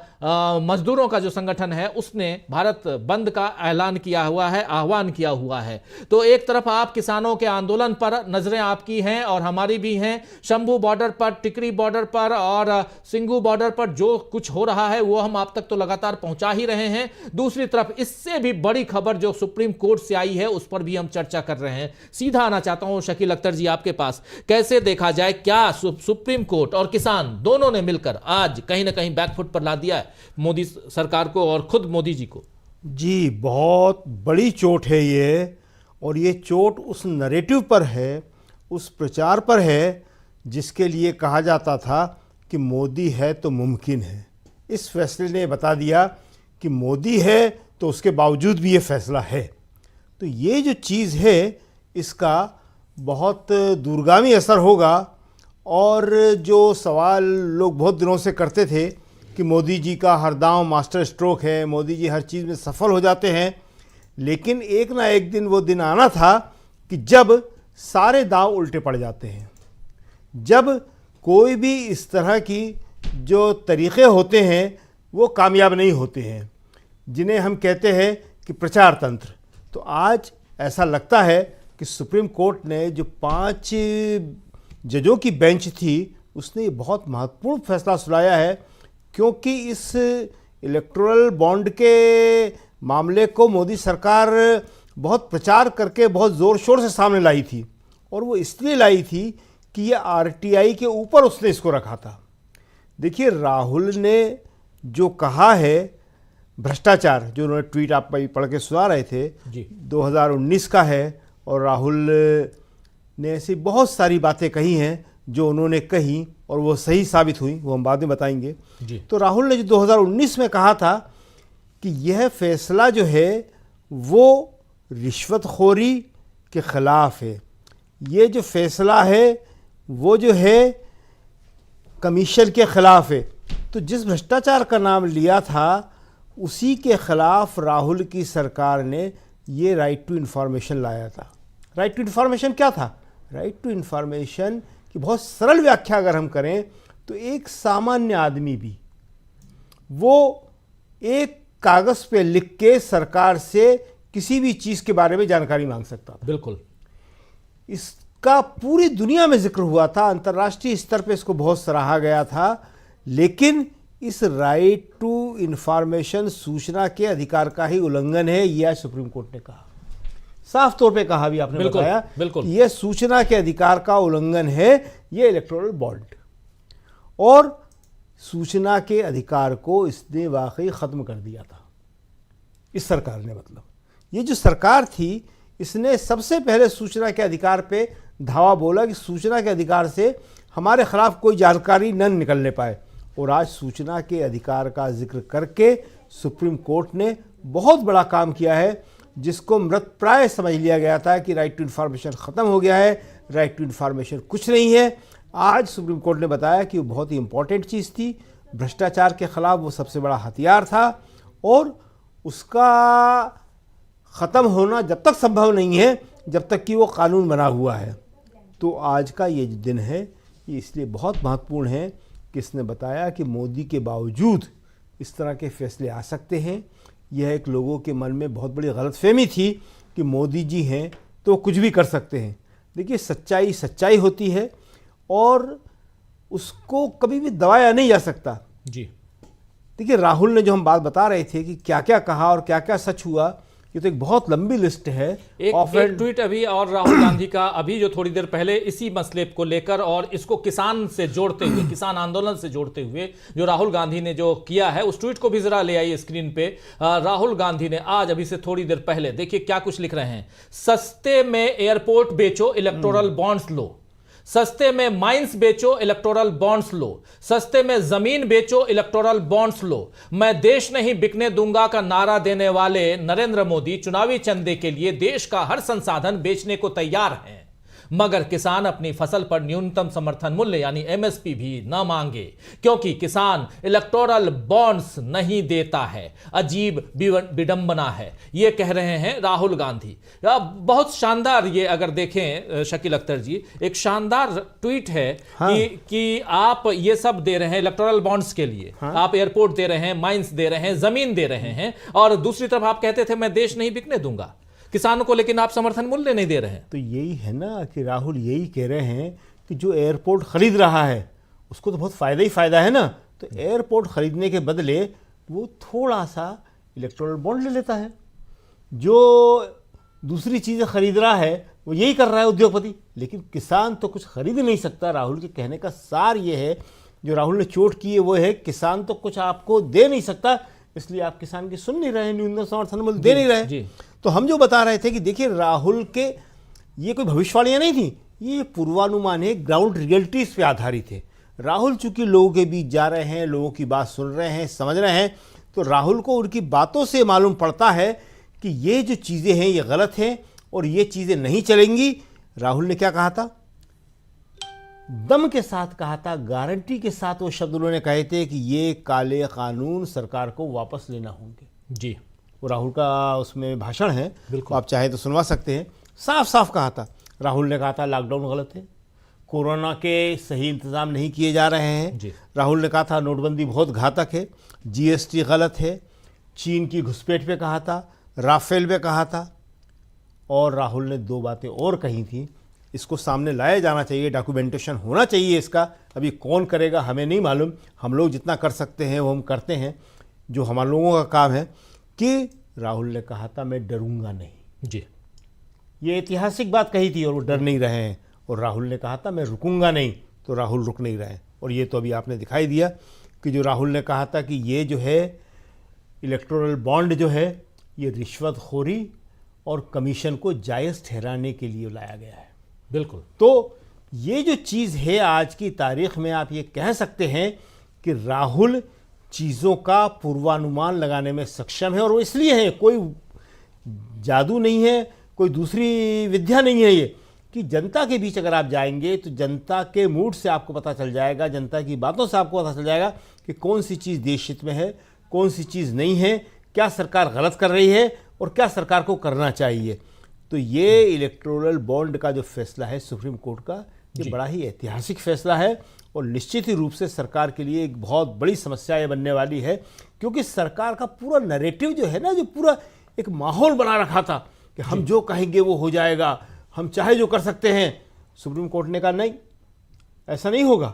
मजदूरों का जो संगठन है उसने भारत बंद का ऐलान किया हुआ है, आह्वान किया हुआ है। तो एक तरफ आप किसानों के आंदोलन पर नजरें आपकी हैं और हमारी भी हैं। शंभू बॉर्डर पर, टिकरी बॉर्डर पर और सिंगू बॉर्डर पर जो कुछ हो रहा है वो हम आप तक तो लगातार पहुंचा ही रहे हैं। दूसरी तरफ इससे भी बड़ी खबर जो सुप्रीम कोर्ट से आई है उस पर भी हम चर्चा कर रहे हैं। सीधा आना चाहता हूं शकील अख्तर जी आपके पास, कैसे देखा जाए, क्या सुप्रीम कोर्ट और किसान दोनों ने मिलकर आज कहीं ना कहीं बैकफुट पर ला दिया है मोदी सरकार को और खुद मोदी जी को? जी, बहुत बड़ी चोट है ये, और ये चोट उस नैरेटिव पर है, उस प्रचार पर है जिसके लिए कहा जाता था कि मोदी है तो मुमकिन है। इस फैसले ने बता दिया कि मोदी है तो उसके बावजूद भी ये फैसला है। तो ये जो चीज़ है इसका बहुत दूरगामी असर होगा। और जो सवाल लोग बहुत दिनों से करते थे कि मोदी जी का हर दांव मास्टर स्ट्रोक है, मोदी जी हर चीज़ में सफल हो जाते हैं, लेकिन एक ना एक दिन वो दिन आना था कि जब सारे दांव उल्टे पड़ जाते हैं, जब कोई भी इस तरह की जो तरीक़े होते हैं वो कामयाब नहीं होते हैं, जिन्हें हम कहते हैं कि प्रचार तंत्र। तो आज ऐसा लगता है कि सुप्रीम कोर्ट ने जो 5 जजों की बेंच थी उसने ये बहुत महत्वपूर्ण फैसला सुनाया है, क्योंकि इस इलेक्टोरल बॉन्ड के मामले को मोदी सरकार बहुत प्रचार करके बहुत ज़ोर शोर से सामने लाई थी, और वो इसलिए लाई थी कि ये आरटीआई के ऊपर उसने इसको रखा था। देखिए, राहुल ने जो कहा है भ्रष्टाचार, जो उन्होंने ट्वीट आप पढ़ के सुना रहे थे जी 2019 का है, और राहुल ने ऐसी बहुत सारी बातें कही हैं जो उन्होंने कही और वो सही साबित हुई, वो हम बाद में बताएंगे जी। तो राहुल ने जो 2019 में कहा था कि यह फैसला जो है वो रिश्वतखोरी के ख़िलाफ़ है, ये जो फैसला है वो जो है कमीशन के ख़िलाफ़ है। तो जिस भ्रष्टाचार का नाम लिया था उसी के ख़िलाफ़ राहुल की सरकार ने ये राइट टू इन्फॉर्मेशन लाया था। राइट टू इन्फॉर्मेशन क्या था? राइट टू इन्फॉर्मेशन की बहुत सरल व्याख्या अगर हम करें तो एक सामान्य आदमी भी वो एक कागज़ पे लिख के सरकार से किसी भी चीज़ के बारे में जानकारी मांग सकता था। बिल्कुल। इसका पूरी दुनिया में जिक्र हुआ था, अंतर्राष्ट्रीय स्तर पे इसको बहुत सराहा गया था, लेकिन इस राइट टू इन्फॉर्मेशन सूचना के अधिकार का ही उल्लंघन है, यह आज सुप्रीम कोर्ट ने कहा, साफ तौर पे कहा भी आपने बिल्कुल, बताया बिल्कुल। कि यह सूचना के अधिकार का उल्लंघन है, यह इलेक्टोरल बॉन्ड, और सूचना के अधिकार को इसने वाकई ख़त्म कर दिया था इस सरकार ने। मतलब ये जो सरकार थी इसने सबसे पहले सूचना के अधिकार पे धावा बोला कि सूचना के अधिकार से हमारे खिलाफ कोई जानकारी न निकलने पाए, और आज सूचना के अधिकार का जिक्र करके सुप्रीम कोर्ट ने बहुत बड़ा काम किया है, जिसको मृतप्राय समझ लिया गया था कि राइट टू इन्फॉर्मेशन ख़त्म हो गया है, राइट टू इन्फॉर्मेशन कुछ नहीं है। आज सुप्रीम कोर्ट ने बताया कि वो बहुत ही इम्पॉर्टेंट चीज़ थी, भ्रष्टाचार के ख़िलाफ़ वो सबसे बड़ा हथियार था, और उसका ख़त्म होना जब तक संभव नहीं है जब तक कि वो कानून बना हुआ है। तो आज का ये दिन है ये इसलिए बहुत महत्वपूर्ण है कि इसने बताया कि मोदी के बावजूद इस तरह के फैसले आ सकते हैं। यह एक लोगों के मन में बहुत बड़ी गलतफहमी थी कि मोदी जी हैं तो कुछ भी कर सकते हैं। देखिए, सच्चाई सच्चाई होती है और उसको कभी भी दबाया नहीं जा सकता। जी देखिए, राहुल ने जो हम बात बता रहे थे कि क्या क्या कहा और क्या क्या सच हुआ, ये तो एक बहुत लंबी लिस्ट है। एक ट्वीट अभी और राहुल गांधी का अभी जो थोड़ी देर पहले इसी मसले को लेकर और इसको किसान से जोड़ते हुए, किसान आंदोलन से जोड़ते हुए जो राहुल गांधी ने जो किया है, उस ट्वीट को भी जरा ले आइए स्क्रीन पे। राहुल गांधी ने आज अभी से थोड़ी देर पहले देखिए क्या कुछ लिख रहे हैं। सस्ते में एयरपोर्ट बेचो, इलेक्टोरल बॉन्ड्स लो। सस्ते में माइंस बेचो, इलेक्टोरल बॉन्ड्स लो। सस्ते में जमीन बेचो, इलेक्टोरल बॉन्ड्स लो। मैं देश नहीं बिकने दूंगा का नारा देने वाले नरेंद्र मोदी चुनावी चंदे के लिए देश का हर संसाधन बेचने को तैयार हैं, मगर किसान अपनी फसल पर न्यूनतम समर्थन मूल्य यानी एमएसपी भी न मांगे, क्योंकि किसान इलेक्टोरल बॉन्ड्स नहीं देता है। अजीब विडंबना है, ये कह रहे हैं राहुल गांधी। बहुत शानदार, ये अगर देखें शकील अख्तर जी, एक शानदार ट्वीट है। हाँ। कि आप ये सब दे रहे हैं इलेक्टोरल बॉन्ड्स के लिए। हाँ। आप एयरपोर्ट दे रहे हैं, माइंस दे रहे हैं, जमीन दे रहे हैं, और दूसरी तरफ आप कहते थे मैं देश नहीं बिकने दूंगा किसानों को, लेकिन आप समर्थन मूल्य नहीं दे रहे हैं। तो यही है ना कि राहुल यही कह रहे हैं कि जो एयरपोर्ट खरीद रहा है उसको तो बहुत फ़ायदा ही फ़ायदा है ना, तो एयरपोर्ट ख़रीदने के बदले वो थोड़ा सा इलेक्टोरल बॉन्ड ले लेता है। जो दूसरी चीज़ें खरीद रहा है वो यही कर रहा है उद्योगपति, लेकिन किसान तो कुछ खरीद ही नहीं सकता। राहुल के कहने का सार ये है, जो राहुल ने चोट की है वो है किसान तो कुछ आपको दे नहीं सकता, इसलिए आप किसान की सुन नहीं रहे, न्यूनतम समर्थन मूल्य दे नहीं रहे। जी। तो हम जो बता रहे थे कि देखिए, राहुल के ये कोई भविष्यवाणियाँ नहीं थी, ये पूर्वानुमान है, ग्राउंड रियलिटीज़ पे आधारित है। राहुल चूंकि लोगों के बीच जा रहे हैं, लोगों की बात सुन रहे हैं, समझ रहे हैं, तो राहुल को उनकी बातों से मालूम पड़ता है कि ये जो चीज़ें हैं ये गलत हैं और ये चीज़ें नहीं चलेंगी। राहुल ने क्या कहा था? दम के साथ कहा था, गारंटी के साथ वो शब्द उन्होंने कहे थे कि ये काले कानून सरकार को वापस लेना होंगे। जी, वो राहुल का उसमें भाषण है, बिल्कुल। आप चाहे तो सुनवा सकते हैं। साफ साफ कहा था, राहुल ने कहा था लॉकडाउन गलत है, कोरोना के सही इंतजाम नहीं किए जा रहे हैं। जी। राहुल ने कहा था नोटबंदी बहुत घातक है, जीएसटी गलत है, चीन की घुसपैठ पे कहा था, राफेल पे कहा था, और राहुल ने 2 बातें और कही थी। इसको सामने लाया जाना चाहिए, डॉक्यूमेंटेशन होना चाहिए इसका। अभी कौन करेगा हमें नहीं मालूम, हम लोग जितना कर सकते हैं वो हम करते हैं, जो हमारे लोगों का काम है। कि राहुल ने कहा था मैं डरूंगा नहीं। जी, ये ऐतिहासिक बात कही थी और वो डर नहीं रहे हैं। और राहुल ने कहा था मैं रुकूंगा नहीं, तो राहुल रुक नहीं रहे। और ये तो अभी आपने दिखाई दिया कि जो राहुल ने कहा था कि ये जो है इलेक्टोरल बॉन्ड जो है ये रिश्वतखोरी और कमीशन को जायज़ ठहराने के लिए लाया गया है। बिल्कुल। तो ये जो चीज़ है आज की तारीख में, आप ये कह सकते हैं कि राहुल चीज़ों का पूर्वानुमान लगाने में सक्षम है। और वो इसलिए है, कोई जादू नहीं है, कोई दूसरी विद्या नहीं है, ये कि जनता के बीच अगर आप जाएंगे तो जनता के मूड से आपको पता चल जाएगा, जनता की बातों से आपको पता चल जाएगा कि कौन सी चीज़ देश हित में है, कौन सी चीज़ नहीं है, क्या सरकार गलत कर रही है और क्या सरकार को करना चाहिए। तो ये इलेक्टोरल बॉन्ड का जो फैसला है सुप्रीम कोर्ट का, ये बड़ा ही ऐतिहासिक फैसला है और निश्चित ही रूप से सरकार के लिए एक बहुत बड़ी समस्या ये बनने वाली है। क्योंकि सरकार का पूरा नैरेटिव जो है ना, जो पूरा एक माहौल बना रखा था कि हम जो कहेंगे वो हो जाएगा, हम चाहे जो कर सकते हैं, सुप्रीम कोर्ट ने कहा नहीं, ऐसा नहीं होगा,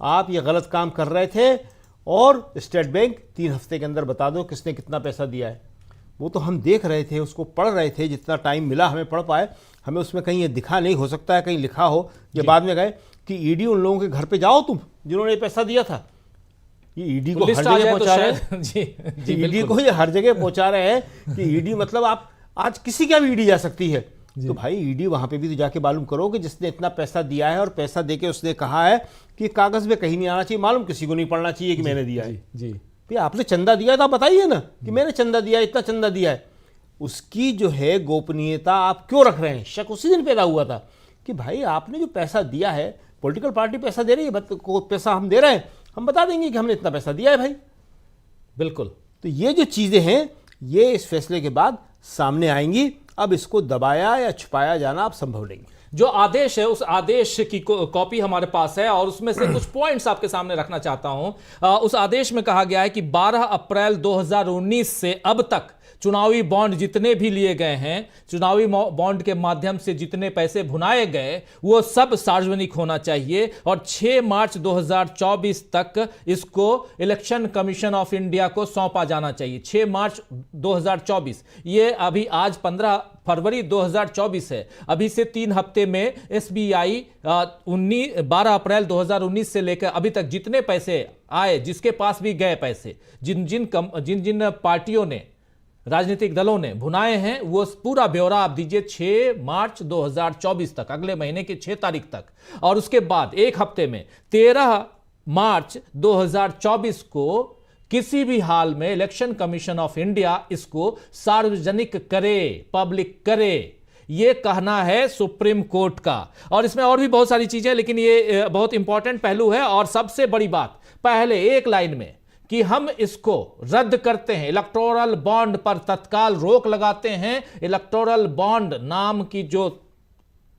आप ये गलत काम कर रहे थे और स्टेट बैंक 3 हफ्ते के अंदर बता दो किसने कितना पैसा दिया है। वो तो हम देख रहे थे, उसको पढ़ रहे थे, जितना टाइम मिला हमें पढ़ पाए, हमें उसमें कहीं ये दिखा नहीं, हो सकता है कहीं लिखा हो, ये बाद में गए कि ईडी उन लोगों के घर पे जाओ तुम जिन्होंने पैसा दिया था। ये ईडी को हर जगह पहुंचा रहे हैं। जी, ईडी को ये हर जगह पहुंचा रहे हैं कि ईडी मतलब आप आज किसी क्या भी ईडी जा सकती है। तो भाई ईडी वहां पे भी तो जाके मालूम करो कि जिसने इतना पैसा दिया है और पैसा देके उसने कहा है कि कागज में कहीं नहीं आना चाहिए, मालूम किसी को नहीं पढ़ना चाहिए कि मैंने दिया है। जी, भाई आपने चंदा दिया तो आप बताइए ना कि मैंने चंदा दिया, इतना चंदा दिया है। उसकी जो है गोपनीयता आप क्यों रख रहे हैं? शक उसी दिन पैदा हुआ था कि भाई आपने जो पैसा दिया है, पॉलिटिकल पार्टी पैसा दे रही है, पैसा हम दे रहे हैं, हम बता देंगे कि हमने इतना पैसा दिया है भाई। बिल्कुल। तो ये जो चीज़ें हैं ये इस फैसले के बाद सामने आएंगी। अब इसको दबाया या छुपाया जाना अब संभव नहीं। जो आदेश है उस आदेश की कॉपी हमारे पास है और उसमें से कुछ पॉइंट्स आपके सामने रखना चाहता हूं। उस आदेश में कहा गया है कि 12 अप्रैल 2019 से अब तक चुनावी बॉन्ड जितने भी लिए गए हैं, चुनावी बॉन्ड के माध्यम से जितने पैसे भुनाए गए, वो सब सार्वजनिक होना चाहिए और 6 मार्च 2024 तक इसको इलेक्शन कमीशन ऑफ इंडिया को सौंपा जाना चाहिए। 6 मार्च 2024, ये अभी आज 15 फरवरी 2024 है। अभी से 3 हफ्ते में एसबीआई 12 अप्रैल 2019 से लेकर अभी तक जितने पैसे आए, जिसके पास भी गए पैसे, जिन जिन पार्टियों ने, राजनीतिक दलों ने भुनाए हैं, वो पूरा ब्यौरा आप दीजिए 6 मार्च 2024 तक, अगले महीने की 6 तारीख तक। और उसके बाद एक हफ्ते में 13 मार्च 2024 को किसी भी हाल में इलेक्शन कमीशन ऑफ इंडिया इसको सार्वजनिक करे, पब्लिक करे, ये कहना है सुप्रीम कोर्ट का। और इसमें और भी बहुत सारी चीजें, लेकिन ये बहुत इंपॉर्टेंट पहलू है। और सबसे बड़ी बात, पहले एक लाइन में कि हम इसको रद्द करते हैं, इलेक्टोरल बॉन्ड पर तत्काल रोक लगाते हैं। इलेक्टोरल बॉन्ड नाम की जो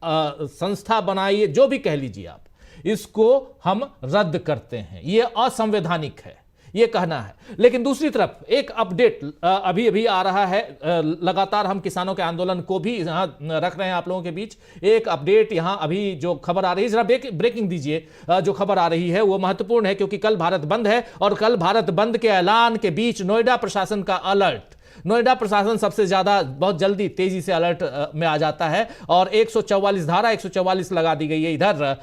संस्था बनाई है, जो भी कह लीजिए आप, इसको हम रद्द करते हैं, यह असंवैधानिक है, यह कहना है। लेकिन दूसरी तरफ एक अपडेट अभी अभी आ रहा है, लगातार हम किसानों के आंदोलन को भी यहां रख रहे हैं आप लोगों के बीच। एक अपडेट यहां अभी जो खबर आ रही है, जरा ब्रेकिंग दीजिए। जो खबर आ रही है वो महत्वपूर्ण है, क्योंकि कल भारत बंद है और कल भारत बंद के ऐलान के बीच नोएडा प्रशासन का अलर्ट। नोएडा प्रशासन सबसे ज्यादा बहुत जल्दी तेजी से अलर्ट में आ जाता है और 144 धारा 144 लगा दी गई है इधर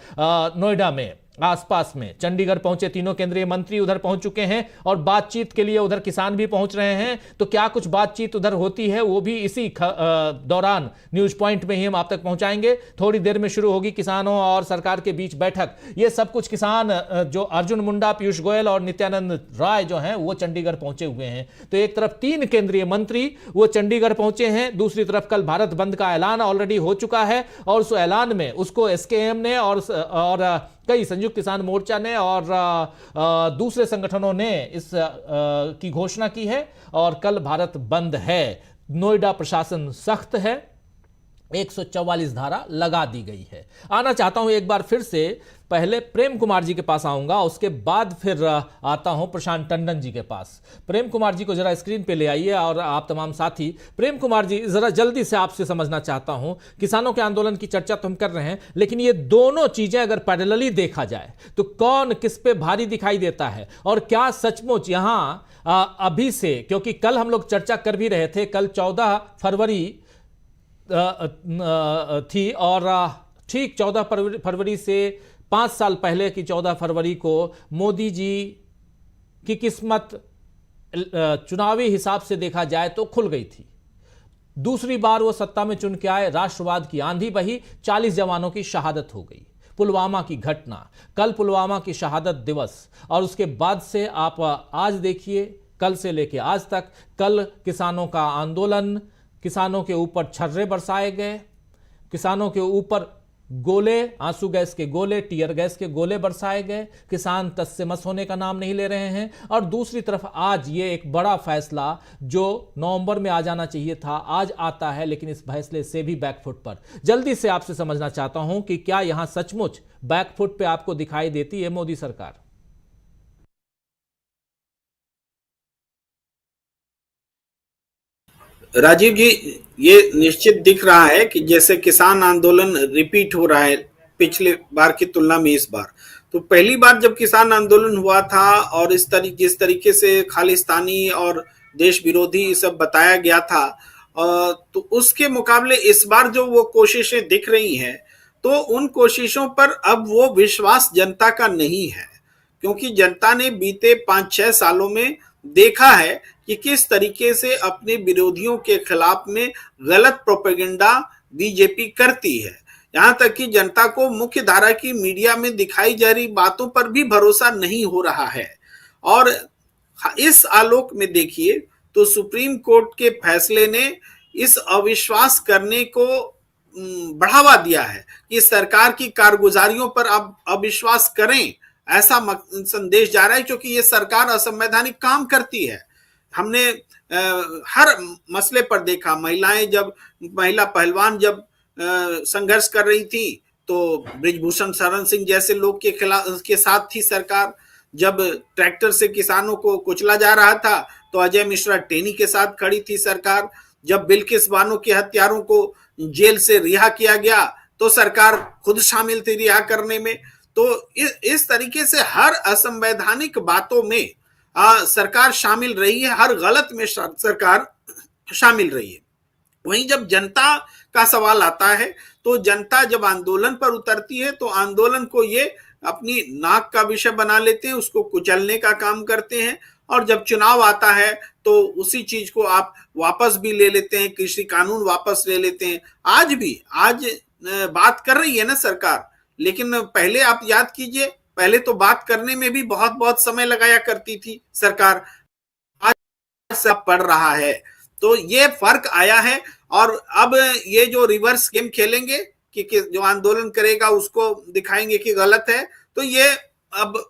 नोएडा में। आसपास में। चंडीगढ़ पहुंचे तीनों केंद्रीय मंत्री उधर पहुंच चुके हैं और बातचीत के लिए उधर किसान भी पहुंच रहे हैं। तो क्या कुछ बातचीत उधर होती है वो भी इसी दौरान न्यूज पॉइंट में ही हम आप तक पहुंचाएंगे। थोड़ी देर में शुरू होगी किसानों और सरकार के बीच बैठक। ये सब कुछ किसान जो अर्जुन मुंडा, पीयूष गोयल और नित्यानंद राय जो हैं वो चंडीगढ़ पहुंचे हुए हैं। तो एक तरफ 3 केंद्रीय मंत्री वो चंडीगढ़ पहुंचे हैं, दूसरी तरफ कल भारत बंद का ऐलान ऑलरेडी हो चुका है और उस ऐलान में उसको एसकेएम ने और कई संयुक्त किसान मोर्चा ने और दूसरे संगठनों ने इस की घोषणा की है और कल भारत बंद है। नोएडा प्रशासन सख्त है, 144 धारा लगा दी गई है। आना चाहता हूं एक बार फिर से, पहले प्रेम कुमार जी के पास आऊंगा, उसके बाद फिर आता हूं प्रशांत टंडन जी के पास। प्रेम कुमार जी को जरा स्क्रीन पे ले आइए और आप तमाम साथी। प्रेम कुमार जी, जरा जल्दी से आपसे समझना चाहता हूं, किसानों के आंदोलन की चर्चा तो हम कर रहे हैं, लेकिन ये दोनों चीजें अगर पैरेलली देखा जाए तो कौन किस पे भारी दिखाई देता है और क्या सचमुच यहां अभी से, क्योंकि कल हम लोग चर्चा कर भी रहे थे, कल 14 फरवरी थी और ठीक 14 फरवरी से 5 साल पहले की 14 फरवरी को मोदी जी की किस्मत चुनावी हिसाब से देखा जाए तो खुल गई थी। दूसरी बार वो सत्ता में चुन के आए, राष्ट्रवाद की आंधी बही, 40 जवानों की शहादत हो गई। पुलवामा की घटना, कल पुलवामा की शहादत दिवस, और उसके बाद से आप आज देखिए, कल से लेके आज तक, कल किसानों का आंदोलन, किसानों के ऊपर छर्रे बरसाए गए, किसानों के ऊपर गोले, आंसू गैस के गोले, टीयर गैस के गोले बरसाए गए। किसान तस से मस होने का नाम नहीं ले रहे हैं। और दूसरी तरफ आज ये एक बड़ा फैसला जो नवंबर में आ जाना चाहिए था, आज आता है, लेकिन इस फैसले से भी बैकफुट पर। जल्दी से आपसे समझना चाहता हूं कि क्या यहां सचमुच बैकफुट पे आपको दिखाई देती है मोदी सरकार? राजीव जी, ये निश्चित दिख रहा है कि जैसे किसान आंदोलन रिपीट हो रहा है पिछले बार की तुलना में इस बार। तो पहली बार जब किसान आंदोलन हुआ था और जिस तरीके से खालिस्तानी और देश विरोधी सब बताया गया था, तो उसके मुकाबले इस बार जो वो कोशिशें दिख रही हैं, तो उन कोशिशों पर अब वो विश्वास जनता का नहीं है, क्योंकि जनता ने बीते 5-6 सालों में देखा है कि किस तरीके से अपने विरोधियों के खिलाफ में गलत प्रोपेगेंडा बीजेपी करती है। यहां तक कि जनता को मुख्य धारा की मीडिया में दिखाई जा रही बातों पर भी भरोसा नहीं हो रहा है। और इस आलोक में देखिए तो सुप्रीम कोर्ट के फैसले ने इस अविश्वास करने को बढ़ावा दिया है कि सरकार की कारगुजारियों पर अब अविश्वास करें, ऐसा संदेश जा रहा है, क्योंकि ये सरकार असंवैधानिक काम करती है। हमने हर मसले पर देखा, महिला पहलवान जब संघर्ष कर रही थी तो बृजभूषण शरण सिंह जैसे लोग के साथ थी सरकार। जब ट्रैक्टर से किसानों को कुचला जा रहा था तो अजय मिश्रा टेनी के साथ खड़ी थी सरकार। जब बिल्किस बानो के हत्यारों को जेल से रिहा किया गया तो सरकार खुद शामिल थी रिहा करने में। तो इस तरीके से हर असंवैधानिक बातों में सरकार शामिल रही है, हर गलत में सरकार शामिल रही है। वहीं जब जनता का सवाल आता है तो जनता जब आंदोलन पर उतरती है तो आंदोलन को ये अपनी नाक का विषय बना लेते हैं, उसको कुचलने का काम करते हैं। और जब चुनाव आता है तो उसी चीज को आप वापस भी ले लेते हैं, कृषि कानून वापस ले लेते हैं। आज बात कर रही है ना सरकार, लेकिन पहले आप याद कीजिए, पहले तो बात करने में भी बहुत बहुत समय लगाया करती थी सरकार, आज सब पड़ रहा है। तो ये फर्क आया है। और अब ये जो रिवर्स गेम खेलेंगे कि जो आंदोलन करेगा उसको दिखाएंगे कि गलत है, तो ये अब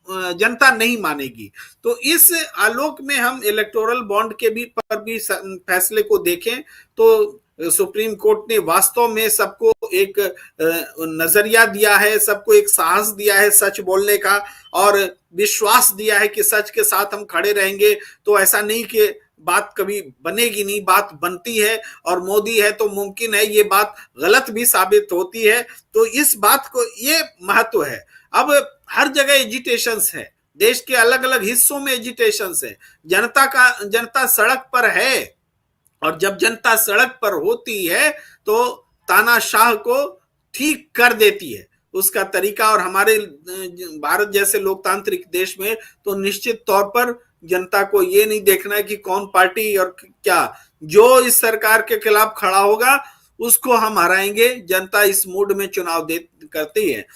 जनता नहीं मानेगी। तो इस आलोक में हम इलेक्टोरल बॉन्ड के पर भी फैसले को देखें तो सुप्रीम कोर्ट ने वास्तव में सबको एक नजरिया दिया है, सबको एक साहस दिया है सच बोलने का, और विश्वास दिया है कि सच के साथ हम खड़े रहेंगे। तो ऐसा नहीं कि बात कभी बनेगी नहीं, बात बनती है, और मोदी है तो मुमकिन है ये बात गलत भी साबित होती है। तो इस बात को ये महत्व है। अब हर जगह एजिटेशंस है, देश के अलग अलग हिस्सों में एजिटेशंस है, जनता सड़क पर है। और जब जनता सड़क पर होती है तो तानाशाह को ठीक कर देती है, उसका तरीका, और हमारे भारत जैसे लोकतांत्रिक देश में तो निश्चित तौर पर जनता को ये नहीं देखना है कि कौन पार्टी और क्या, जो इस सरकार के खिलाफ खड़ा होगा उसको हम हराएंगे। जनता इस मूड में चुनाव करती है।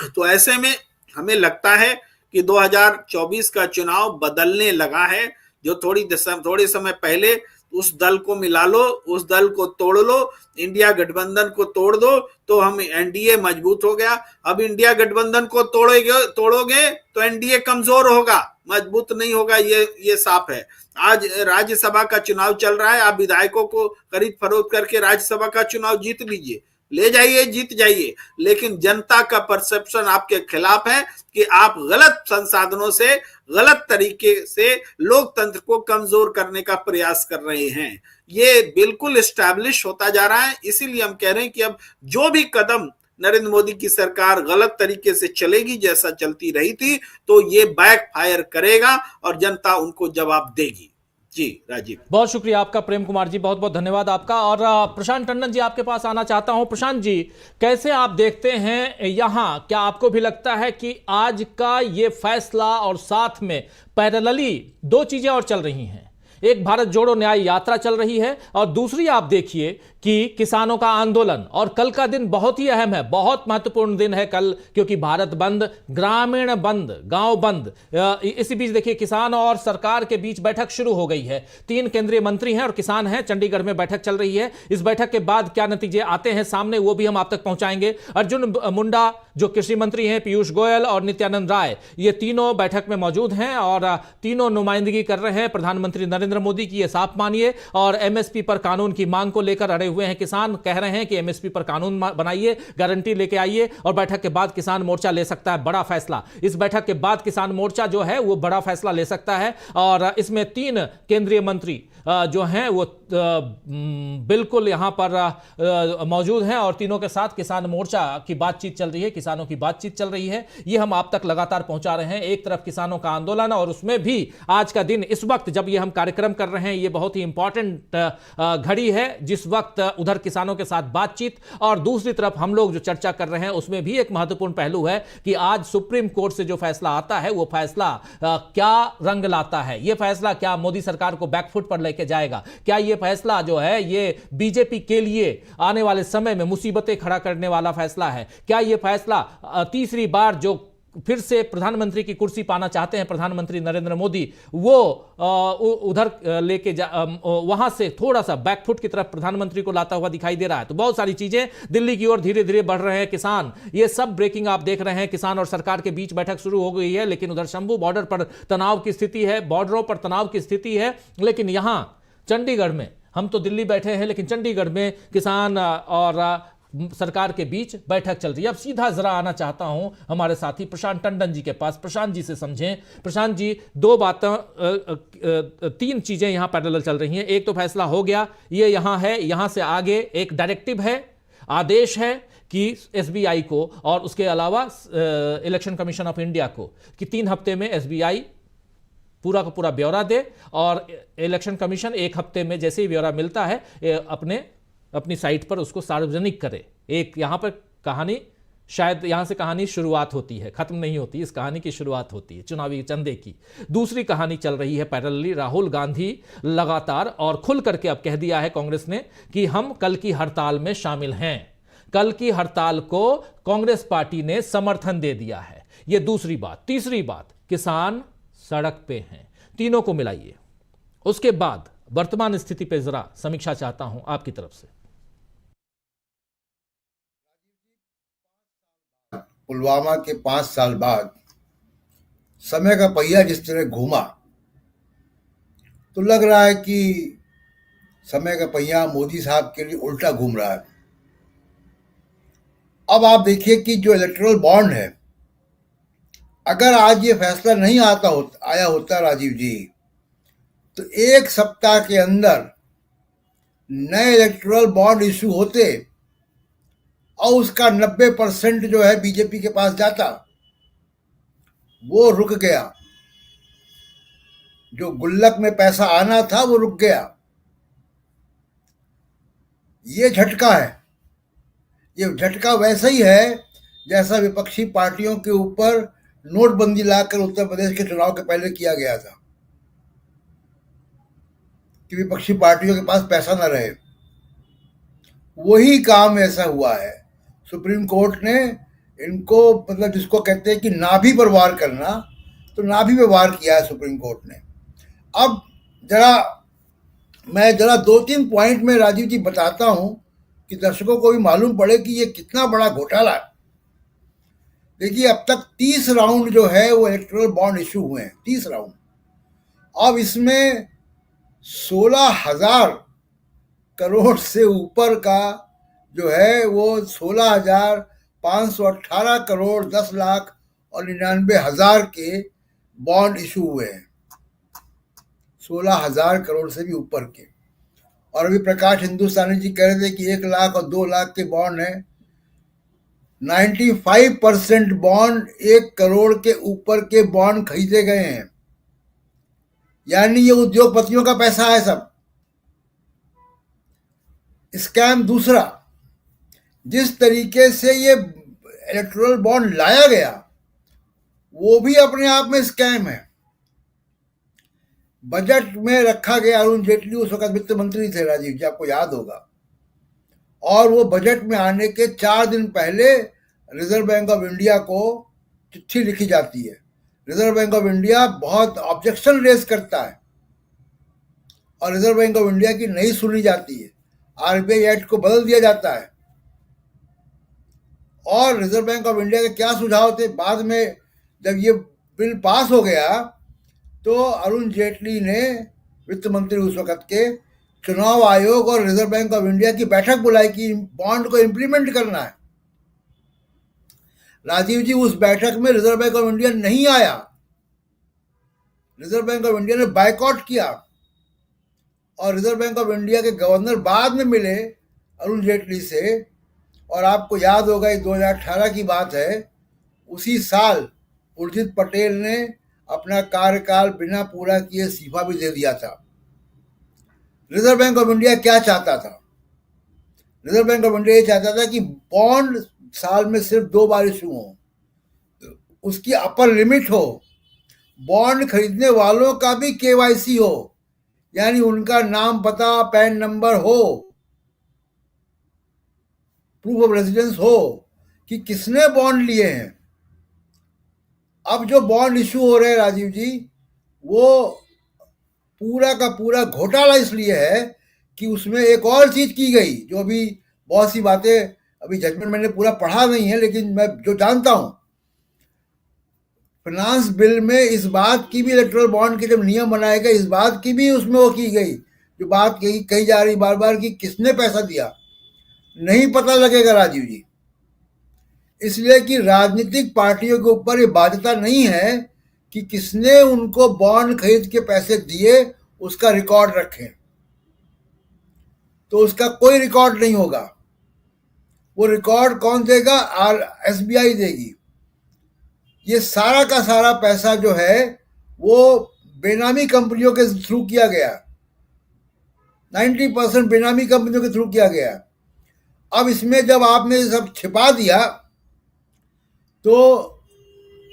तो ऐसे में हमें लगता है कि 2024 का चुनाव बदलने लगा है। जो थोड़ी समय पहले उस दल को मिला लो, उस दल को तोड़ लो, इंडिया गठबंधन को तोड़ दो तो हम एनडीए मजबूत हो गया। अब इंडिया गठबंधन को तोड़ोगे तो एनडीए कमजोर होगा, मजबूत नहीं होगा, ये साफ है। आज राज्यसभा का चुनाव चल रहा है, आप विधायकों को खरीद फरोख्त करके राज्यसभा का चुनाव जीत लीजिए, ले जाइए, जीत जाइए, लेकिन जनता का परसेप्शन आपके खिलाफ है कि आप गलत संसाधनों से, गलत तरीके से लोकतंत्र को कमजोर करने का प्रयास कर रहे हैं। ये बिल्कुल एस्टैब्लिश होता जा रहा है। इसीलिए हम कह रहे हैं कि अब जो भी कदम नरेंद्र मोदी की सरकार गलत तरीके से चलेगी, जैसा चलती रही थी, तो ये बैक फायर करेगा और जनता उनको जवाब देगी। जी राजीव, बहुत शुक्रिया आपका। प्रेम कुमार जी, बहुत बहुत धन्यवाद आपका। और प्रशांत टंडन जी, आपके पास आना चाहता हूं। प्रशांत जी, कैसे आप देखते हैं यहां, क्या आपको भी लगता है कि आज का ये फैसला और साथ में पैरेलली दो चीजें और चल रही हैं? एक भारत जोड़ो न्याय यात्रा चल रही है और दूसरी आप देखिए कि किसानों का आंदोलन। और कल का दिन बहुत ही अहम है, बहुत महत्वपूर्ण दिन है कल, क्योंकि भारत बंद, ग्रामीण बंद, गांव बंद। इसी बीच देखिए किसान और सरकार के बीच बैठक शुरू हो गई है। 3 केंद्रीय मंत्री हैं और किसान हैं, चंडीगढ़ में बैठक चल रही है। इस बैठक के बाद क्या नतीजे आते हैं सामने, वो भी हम आप तक पहुंचाएंगे। अर्जुन मुंडा जो कृषि मंत्री हैं, पीयूष गोयल और नित्यानंद राय, ये तीनों बैठक में मौजूद हैं और तीनों नुमाइंदगी कर रहे हैं प्रधानमंत्री नरेंद्र मोदी की, ये साफ मानिए। और एमएसपी पर कानून की मांग को लेकर अड़े हुए हैं किसान, कह रहे हैं कि एमएसपी पर कानून बनाइए, गारंटी लेके आइए। और बैठक के बाद किसान मोर्चा ले सकता है बड़ा फैसला। इस बैठक के बाद किसान मोर्चा जो है वो बड़ा फैसला ले सकता है। और इसमें 3 केंद्रीय मंत्री जो हैं वो बिल्कुल यहां पर मौजूद हैं और तीनों के साथ किसान मोर्चा की बातचीत चल रही है, किसानों की बातचीत चल रही है। ये हम आप तक लगातार पहुंचा रहे हैं। एक तरफ किसानों का आंदोलन और उसमें भी आज का दिन, इस वक्त जब ये हम कार्यक्रम कर रहे हैं, ये बहुत ही इंपॉर्टेंट घड़ी है, जिस वक्त उधर किसानों के साथ बातचीत और दूसरी तरफ हम लोग जो चर्चा कर रहे हैं उसमें भी एक महत्वपूर्ण पहलू है कि आज सुप्रीम कोर्ट से जो फैसला आता है वो फैसला क्या रंग लाता है। ये फैसला क्या मोदी सरकार को बैकफुट पर लेके जाएगा? क्या ये फैसला जो है ये बीजेपी के लिए आने वाले समय में मुसीबतें खड़ा करने वाला फैसला है? क्या ये फैसला तीसरी बार जो फिर से प्रधानमंत्री की कुर्सी पाना चाहते हैं प्रधानमंत्री नरेंद्र मोदी, वो उधर लेके वहां से थोड़ा सा बैकफुट की तरफ प्रधानमंत्री को लाता हुआ दिखाई दे रहा है? तो बहुत सारी चीजें दिल्ली की ओर धीरे धीरे बढ़ रहे हैं किसान। ये सब ब्रेकिंग आप देख रहे हैं। किसान और सरकार के बीच बैठक शुरू हो गई है, लेकिन उधर शंभू बॉर्डर पर तनाव की स्थिति है, बॉर्डरों पर तनाव की स्थिति है। लेकिन यहां चंडीगढ़ में, हम तो दिल्ली बैठे हैं, लेकिन चंडीगढ़ में किसान और सरकार के बीच बैठक चल रही है। अब सीधा जरा आना चाहता हूं हमारे साथी प्रशांत टंडन जी के पास। प्रशांत जी से समझें। प्रशांत जी, 2 बातें, 3 चीजें यहां पैरेलल चल रही हैं। एक तो फैसला हो गया, ये यहां है, यहां से आगे एक डायरेक्टिव है, आदेश है कि एसबीआई को और उसके अलावा इलेक्शन कमीशन ऑफ इंडिया को कि 3 हफ्ते में एसबीआई पूरा का पूरा ब्यौरा दे और इलेक्शन कमीशन 1 हफ्ते में जैसे ही ब्यौरा मिलता है अपनी साइट पर उसको सार्वजनिक करे। एक यहां पर कहानी, शायद यहां से कहानी शुरुआत होती है, खत्म नहीं होती, इस कहानी की शुरुआत होती है चुनावी चंदे की। दूसरी कहानी चल रही है पैरेलली, राहुल गांधी लगातार और खुल करके अब कह दिया है कांग्रेस ने कि हम कल की हड़ताल में शामिल हैं। कल की हड़ताल को कांग्रेस पार्टी ने समर्थन दे दिया है। यह दूसरी बात। तीसरी बात, किसान सड़क पे हैं। तीनों को मिलाइए। उसके बाद वर्तमान स्थिति पे जरा समीक्षा चाहता हूं आपकी तरफ से। पुलवामा के 5 साल बाद समय का पहिया जिस तरह घूमा, तो लग रहा है कि समय का पहिया मोदी साहब के लिए उल्टा घूम रहा है। अब आप देखिए कि जो इलेक्टोरल बॉन्ड है, अगर आज ये फैसला नहीं आया होता राजीव जी, तो 1 सप्ताह के अंदर नए इलेक्टोरल बॉन्ड इशू होते और उसका 90% जो है बीजेपी के पास जाता। वो रुक गया। जो गुल्लक में पैसा आना था वो रुक गया। ये झटका है। ये झटका वैसा ही है जैसा विपक्षी पार्टियों के ऊपर नोटबंदी लाकर उत्तर प्रदेश के चुनाव के पहले किया गया था कि विपक्षी पार्टियों के पास पैसा न रहे। वही काम ऐसा हुआ है। सुप्रीम कोर्ट ने इनको, मतलब जिसको कहते हैं कि नाभि पर वार करना, तो नाभि पर वार किया है सुप्रीम कोर्ट ने। अब मैं जरा 2-3 पॉइंट में राजीव जी बताता हूं कि दर्शकों को भी मालूम पड़े कि ये कितना बड़ा घोटाला है। देखिए, अब तक 30 राउंड जो है वो इलेक्टोरल बॉन्ड इशू हुए हैं, 30 राउंड। अब इसमें 16,000 करोड़ से ऊपर का जो है वो 16,518 करोड़ 10 लाख और 99,000 के बॉन्ड इशू हुए हैं, 16,000 करोड़ से भी ऊपर के। और अभी प्रकाश हिंदुस्तानी जी कह रहे थे कि 1 लाख और 2 लाख के बॉन्ड हैं। 95% बॉन्ड 1 करोड़ के ऊपर के बॉन्ड खरीदे गए हैं, यानी ये उद्योगपतियों का पैसा है सब। स्कैम दूसरा, जिस तरीके से ये इलेक्टोरल बॉन्ड लाया गया वो भी अपने आप में स्कैम है। बजट में रखा गया, अरुण जेटली उस वक्त वित्त मंत्री थे राजीव जी, आपको याद होगा, और वो बजट में आने के 4 दिन पहले रिजर्व बैंक ऑफ इंडिया को चिट्ठी लिखी जाती है। रिजर्व बैंक ऑफ इंडिया बहुत ऑब्जेक्शन रेज करता है और रिजर्व बैंक ऑफ इंडिया की नहीं सुनी जाती है। आरबीआई एक्ट को बदल दिया जाता है। और रिजर्व बैंक ऑफ इंडिया के क्या सुझाव थे, बाद में जब ये बिल पास हो गया तो अरुण जेटली ने, वित्त मंत्री उस वक्त के, चुनाव आयोग और रिजर्व बैंक ऑफ इंडिया की बैठक बुलाई कि बॉन्ड को इंप्लीमेंट करना है। राजीव जी, उस बैठक में रिजर्व बैंक ऑफ इंडिया नहीं आया। रिजर्व बैंक ऑफ इंडिया ने बायकॉट किया और रिजर्व बैंक ऑफ इंडिया के गवर्नर बाद में मिले अरुण जेटली से, और आपको याद होगा ये 2018 की बात है। उसी साल उर्जित पटेल ने अपना कार्यकाल बिना पूरा किए इस्तीफा भी दे दिया था। रिजर्व बैंक ऑफ इंडिया क्या चाहता था? रिजर्व बैंक ऑफ इंडिया ये चाहता था कि बॉन्ड साल में सिर्फ 2 बार इशू हो, उसकी अपर लिमिट हो, बॉन्ड खरीदने वालों का भी केवाईसी हो, यानी उनका नाम, पता, पैन नंबर हो, प्रूफ ऑफ रेजिडेंस हो कि किसने बॉन्ड लिए हैं। अब जो बॉन्ड इशू हो रहे हैं राजीव जी, वो पूरा का पूरा घोटाला इसलिए है कि उसमें एक और चीज की गई, जो अभी बहुत सी बातें, अभी जजमेंट मैंने पूरा पढ़ा नहीं है, लेकिन मैं जो जानता हूं, फाइनेंस बिल में इस बात की भी, इलेक्टोरल बॉन्ड के जब नियम बनाए गए, इस बात की भी उसमें वो की गई, जो बात कही जा रही बार बार कि किसने पैसा दिया, नहीं पता लगेगा राजीव जी। इसलिए कि राजनीतिक पार्टियों के ऊपर ये बाध्यता नहीं है कि किसने उनको बॉन्ड खरीद के पैसे दिए उसका रिकॉर्ड रखें, तो उसका कोई रिकॉर्ड नहीं होगा। वो रिकॉर्ड कौन देगा? एसबीआई देगी। ये सारा का सारा पैसा जो है वो बेनामी कंपनियों के थ्रू किया गया, 90% बेनामी कंपनियों के थ्रू किया गया। अब इसमें जब आपने सब छिपा दिया तो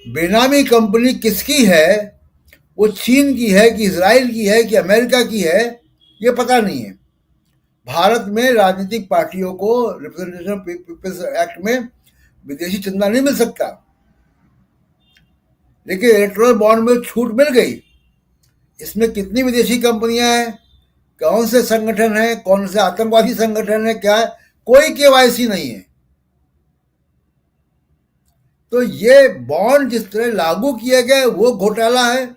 बेनामी कंपनी किसकी है, वो चीन की है कि इजराइल की है कि अमेरिका की है, ये पता नहीं है। भारत में राजनीतिक पार्टियों को रिप्रेजेंटेशन पीपल्स एक्ट में विदेशी चंदा नहीं मिल सकता, लेकिन इलेक्टोरल बॉन्ड में छूट मिल गई। इसमें कितनी विदेशी कंपनियां हैं, कौन से संगठन है, कौन से आतंकवादी संगठन है, क्या है, कोई केवाईसी नहीं है। तो ये बॉन्ड जिस तरह लागू किए गए वो घोटाला है,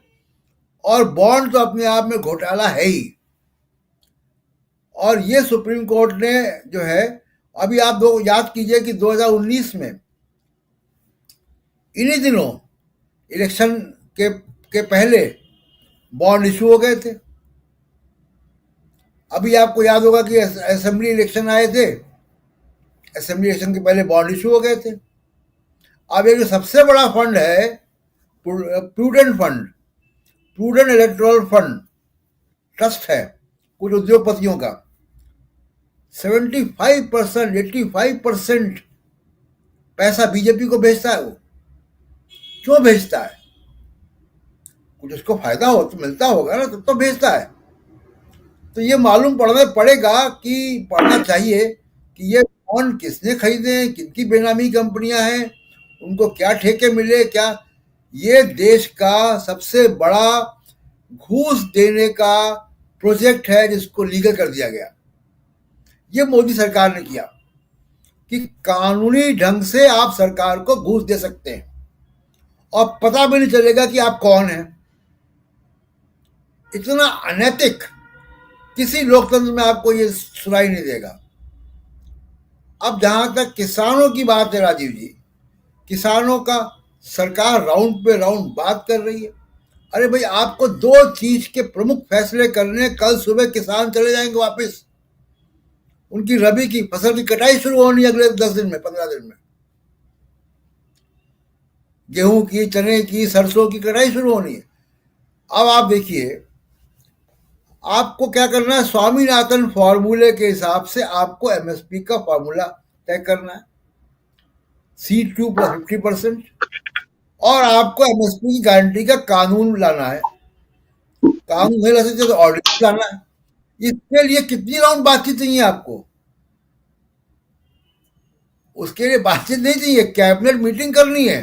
और बॉन्ड तो अपने आप में घोटाला है ही। और ये सुप्रीम कोर्ट ने जो है, अभी आप याद कीजिए कि 2019 में इन्हीं दिनों इलेक्शन के पहले बॉन्ड इशू हो गए थे। अभी आपको याद होगा कि असेंबली इलेक्शन आए थे, असेंबली इलेक्शन के पहले बॉन्ड इशू हो गए थे। अब एक जो सबसे बड़ा फंड है प्रूडेंट इलेक्टोरल फंड ट्रस्ट है कुछ उद्योगपतियों का, 75% 85% पैसा बीजेपी को भेजता है? वो क्यों भेजता है? कुछ उसको फायदा हो तो मिलता होगा ना, तब तो भेजता है। तो ये मालूम पड़ना चाहिए कि ये बॉन्ड किसने खरीदे, किनकी बेनामी कंपनियां हैं, उनको क्या ठेके मिले, क्या ये देश का सबसे बड़ा घूस देने का प्रोजेक्ट है जिसको लीगल कर दिया गया। ये मोदी सरकार ने किया कि कानूनी ढंग से आप सरकार को घूस दे सकते हैं और पता भी नहीं चलेगा कि आप कौन हैं। इतना अनैतिक किसी लोकतंत्र में आपको ये सुनाई नहीं देगा। अब जहां तक किसानों की बात है राजीव जी, किसानों का सरकार राउंड पे राउंड बात कर रही है। अरे भाई, आपको 2 चीज के प्रमुख फैसले करने। कल सुबह किसान चले जाएंगे वापस, उनकी रबी की फसल की कटाई शुरू होनी है अगले 10 दिन में, 15 दिन में। गेहूं की, चने की, सरसों की कटाई शुरू होनी है। अब आप देखिए, आपको क्या करना है, स्वामीनाथन फॉर्मूले के हिसाब से आपको एमएसपी का फॉर्मूला तय करना है, C2 + 50%, और आपको एमएसपी की गारंटी का कानून लाना है। कानून नहीं ला सकते तो ऑर्डिनेंस लाना है। इसके लिए कितनी राउंड बातचीत चाहिए आपको? उसके लिए बातचीत नहीं चाहिए, कैबिनेट मीटिंग करनी है,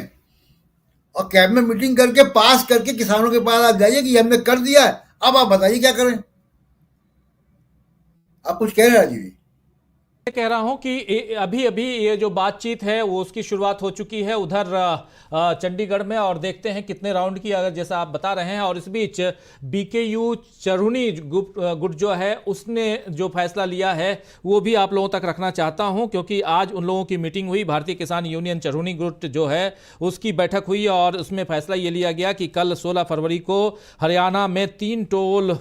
और कैबिनेट मीटिंग करके पास करके किसानों के पास आप जाइए कि हमने कर दिया है, अब आप बताइए क्या करें। आप कुछ कह रहे हैं राजीव जी? मैं कह रहा हूं कि अभी अभी ये जो बातचीत है वो उसकी शुरुआत हो चुकी है उधर चंडीगढ़ में, और देखते हैं कितने राउंड की, अगर जैसा आप बता रहे हैं। और इस बीच बीकेयू चरहुनी गुट जो है उसने जो फैसला लिया है वो भी आप लोगों तक रखना चाहता हूं, क्योंकि आज उन लोगों की मीटिंग हुई, भारतीय किसान यूनियन चरहुनी गुट जो है उसकी बैठक हुई, और उसमें फैसला ये लिया गया कि कल 16 फरवरी को हरियाणा में 3 टोल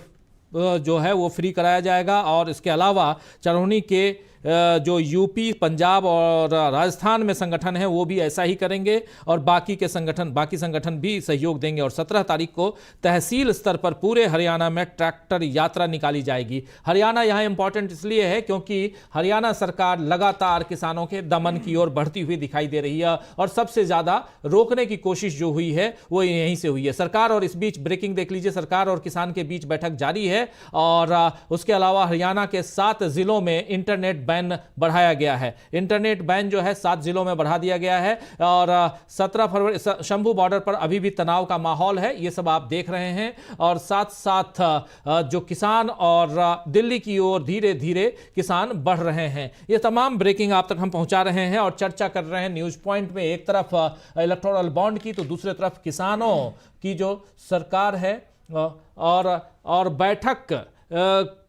जो है वो फ्री कराया जाएगा। और इसके अलावा चरहुनी के जो यूपी, पंजाब और राजस्थान में संगठन है वो भी ऐसा ही करेंगे, और बाकी संगठन भी सहयोग देंगे। और 17 तारीख को तहसील स्तर पर पूरे हरियाणा में ट्रैक्टर यात्रा निकाली जाएगी। हरियाणा यहाँ इंपॉर्टेंट इसलिए है क्योंकि हरियाणा सरकार लगातार किसानों के दमन की ओर बढ़ती हुई दिखाई दे रही है, और सबसे ज़्यादा रोकने की कोशिश जो हुई है वो यहीं से हुई है सरकार। और इस बीच ब्रेकिंग देख लीजिए, सरकार और किसान के बीच बैठक जारी है, और उसके अलावा हरियाणा के 7 जिलों में इंटरनेट बैन बढ़ाया गया है। इंटरनेट बैन जो है 7 जिलों में बढ़ा दिया गया है, और 17 फरवरी शंभू बॉर्डर पर अभी भी तनाव का माहौल है, ये सब आप देख रहे हैं। और साथ साथ जो किसान और दिल्ली की ओर धीरे धीरे किसान बढ़ रहे हैं। ये तमाम ब्रेकिंग आप तक हम पहुंचा रहे हैं और चर्चा कर रहे हैं न्यूज पॉइंट में। एक तरफ इलेक्टोरल बॉन्ड की, तो दूसरी तरफ किसानों की जो सरकार है, और बैठक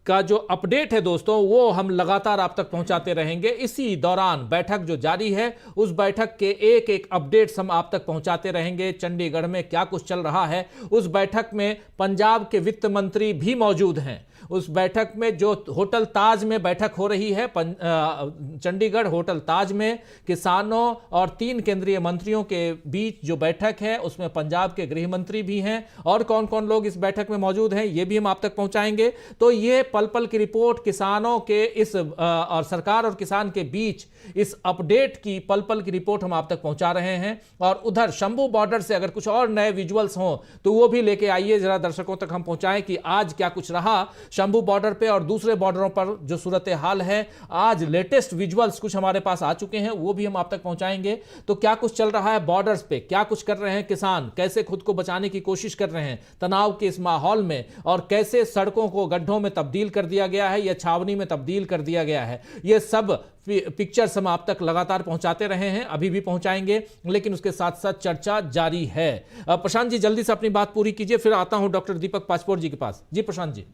का जो अपडेट है दोस्तों वो हम लगातार आप तक पहुंचाते रहेंगे। इसी दौरान बैठक जो जारी है उस बैठक के एक एक अपडेट्स हम आप तक पहुंचाते रहेंगे। चंडीगढ़ में क्या कुछ चल रहा है, उस बैठक में पंजाब के वित्त मंत्री भी मौजूद हैं। उस बैठक में जो होटल ताज में बैठक हो रही है, चंडीगढ़ होटल ताज में किसानों और 3 केंद्रीय मंत्रियों के बीच जो बैठक है उसमें पंजाब के गृह मंत्री भी हैं, और कौन कौन लोग इस बैठक में मौजूद हैं ये भी हम आप तक पहुंचाएंगे। तो ये पल पल की रिपोर्ट किसानों के इस और सरकार और किसान के बीच इस अपडेट की पल पल की रिपोर्ट हम आप तक पहुंचा रहे हैं। और उधर शंभू बॉर्डर से अगर कुछ और नए विजुअल्स हों तो वो भी लेके आइए, जरा दर्शकों तक हम पहुंचाएं कि आज क्या कुछ रहा शंभू बॉर्डर पे और दूसरे बॉर्डरों पर जो सूरत हाल है। आज लेटेस्ट विजुअल्स कुछ हमारे पास आ चुके हैं, वो भी हम आप तक पहुंचाएंगे। तो क्या कुछ चल रहा है बॉर्डर्स पे, क्या कुछ कर रहे हैं किसान, कैसे खुद को बचाने की कोशिश कर रहे हैं तनाव के इस माहौल में, और कैसे सड़कों को गड्ढों में तब्दील कर दिया गया है या छावनी में तब्दील कर दिया गया है, ये सब पिक्चर्स हम आप तक लगातार पहुंचाते रहे हैं, अभी भी पहुंचाएंगे, लेकिन उसके साथ साथ चर्चा जारी है। प्रशांत जी जल्दी से अपनी बात पूरी कीजिए, फिर आता हूं डॉक्टर दीपक पासपोर्ट जी के पास। जी प्रशांत जी।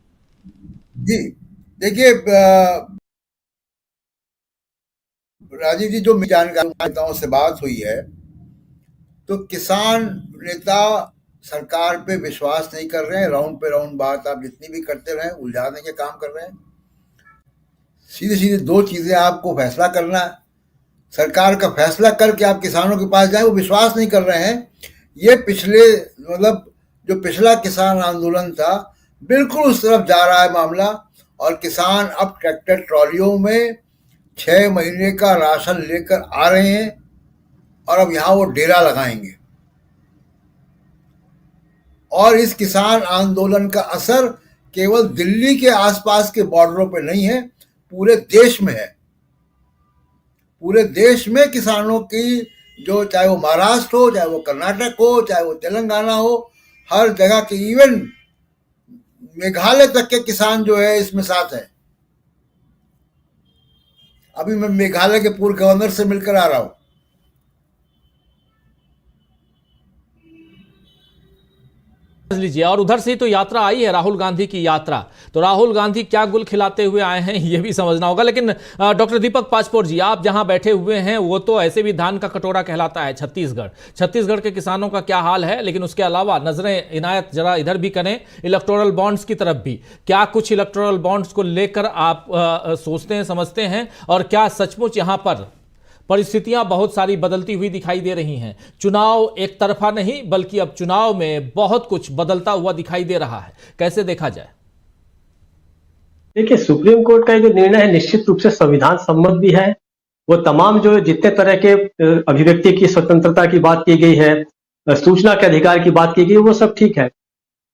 जी देखिए राजीव जी, जो जानकारों से बात हुई है तो किसान नेता सरकार पे विश्वास नहीं कर रहे हैं। राउंड पे राउंड बात आप जितनी भी करते रहे उलझाने के काम कर रहे हैं। सीधे सीधे 2 चीजें आपको फैसला करना है, सरकार का फैसला करके आप किसानों के पास जाए, वो विश्वास नहीं कर रहे हैं। ये जो पिछला किसान आंदोलन था बिल्कुल उस तरफ जा रहा है मामला, और किसान अब ट्रैक्टर ट्रॉलियों में 6 महीने का राशन लेकर आ रहे हैं, और अब यहां वो डेरा लगाएंगे। और इस किसान आंदोलन का असर केवल दिल्ली के आसपास के बॉर्डरों पे नहीं है, पूरे देश में है। पूरे देश में किसानों की जो, चाहे वो महाराष्ट्र हो, चाहे वो कर्नाटक हो, चाहे वो तेलंगाना हो, हर जगह के, इवन मेघालय तक के किसान जो है इसमें साथ है। अभी मैं मेघालय के पूर्व गवर्नर से मिलकर आ रहा हूं। लीजिए, और उधर से ही तो यात्रा आई है, राहुल गांधी की यात्रा। तो राहुल गांधी क्या गुल खिलाते हुए आए हैं ये भी समझना होगा। लेकिन डॉक्टर दीपक पासपोर्ट जी, आप जहां बैठे हुए हैं वो तो ऐसे भी धान का कटोरा कहलाता है छत्तीसगढ़ के किसानों का क्या हाल है। लेकिन उसके अलावा नजरें इनायत जरा इधर भी करें, इलेक्टोरल बॉन्ड्स की तरफ भी। क्या कुछ इलेक्टोरल बॉन्ड्स को लेकर आप सोचते हैं, समझते हैं, और क्या सचमुच यहां पर परिस्थितियां बहुत सारी बदलती हुई दिखाई दे रही हैं? चुनाव एक तरफा नहीं, बल्कि अब चुनाव में बहुत कुछ बदलता हुआ दिखाई दे रहा है। कैसे देखा जाए? देखिए, सुप्रीम कोर्ट का ये जो निर्णय है निश्चित रूप से संविधान सम्मत भी है। वो तमाम जो जितने तरह के अभिव्यक्ति की स्वतंत्रता की बात की गई है, सूचना के अधिकार की बात की गई, वो सब ठीक है।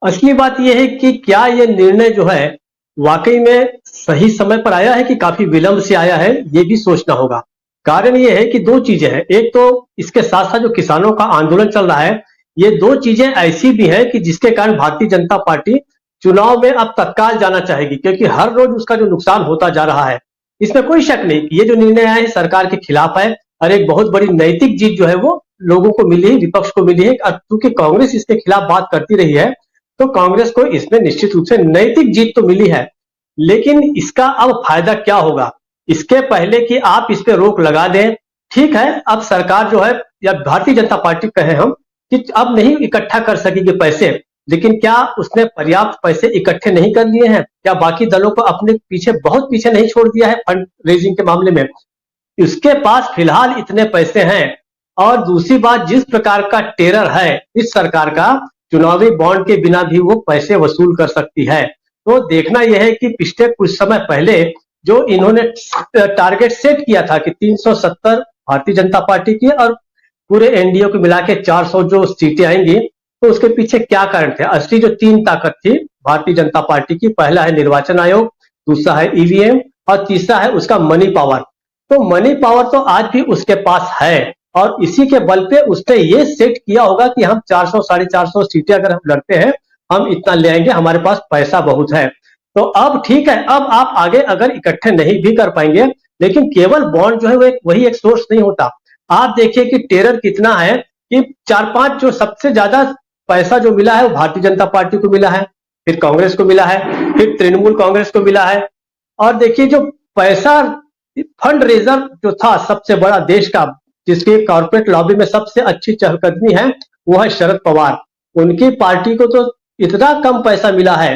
असली बात यह है कि क्या ये निर्णय जो है वाकई में सही समय पर आया है कि काफी विलंब से आया है, ये भी सोचना होगा। कारण ये है कि दो चीजें हैं। एक तो इसके साथ साथ जो किसानों का आंदोलन चल रहा है, ये दो चीजें ऐसी भी हैं कि जिसके कारण भारतीय जनता पार्टी चुनाव में अब तत्काल जाना चाहेगी, क्योंकि हर रोज उसका जो नुकसान होता जा रहा है, इसमें कोई शक नहीं कि ये जो निर्णय आया है सरकार के खिलाफ है, और एक बहुत बड़ी नैतिक जीत जो है वो लोगों को मिली है, विपक्ष को मिली है। क्योंकि कांग्रेस इसके खिलाफ बात करती रही है, तो कांग्रेस को इसमें निश्चित रूप से नैतिक जीत तो मिली है। लेकिन इसका अब फायदा क्या होगा? इसके पहले कि आप इस पे रोक लगा दें, ठीक है, अब सरकार जो है या भारतीय जनता पार्टी कहे हम कि अब नहीं इकट्ठा कर सकेगी पैसे, लेकिन क्या उसने पर्याप्त पैसे इकट्ठे नहीं कर लिए हैं? क्या बाकी दलों को अपने पीछे बहुत पीछे नहीं छोड़ दिया है फंड रेजिंग के मामले में? उसके पास फिलहाल इतने पैसे हैं। और दूसरी बात, जिस प्रकार का टेरर है इस सरकार का, चुनावी बॉन्ड के बिना भी वो पैसे वसूल कर सकती है। तो देखना यह है कि पिछले कुछ समय पहले जो इन्होंने टारगेट सेट किया था कि 370 भारतीय जनता पार्टी की और पूरे एनडीए को मिला के 400 जो सीटें आएंगी, तो उसके पीछे क्या कारण थे? असली जो तीन ताकत थी भारतीय जनता पार्टी की, पहला है निर्वाचन आयोग, दूसरा है ईवीएम, और तीसरा है उसका मनी पावर। तो मनी पावर तो आज भी उसके पास है, और इसी के बल पे उसने ये सेट किया होगा कि हम 400 450 सीटें अगर हम लड़ते हैं, हम इतना ले आएंगे, हमारे पास पैसा बहुत है। तो अब ठीक है, अब आप आगे अगर इकट्ठे नहीं भी कर पाएंगे, लेकिन केवल बॉन्ड जो है वही एक सोर्स नहीं होता। आप देखिए कि टेरर कितना है कि 4-5 जो सबसे ज्यादा पैसा जो मिला है वो भारतीय जनता पार्टी को मिला है, फिर कांग्रेस को मिला है, फिर तृणमूल कांग्रेस को मिला है। और देखिए जो पैसा फंड रेजर जो था सबसे बड़ा देश का, जिसकी कॉर्पोरेट लॉबी में सबसे अच्छी चहलकदमी है, वो है शरद पवार। उनकी पार्टी को तो इतना कम पैसा मिला है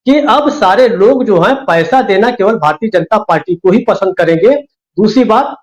कि अब सारे लोग जो हैं पैसा देना केवल भारतीय जनता पार्टी को ही पसंद करेंगे। दूसरी बात,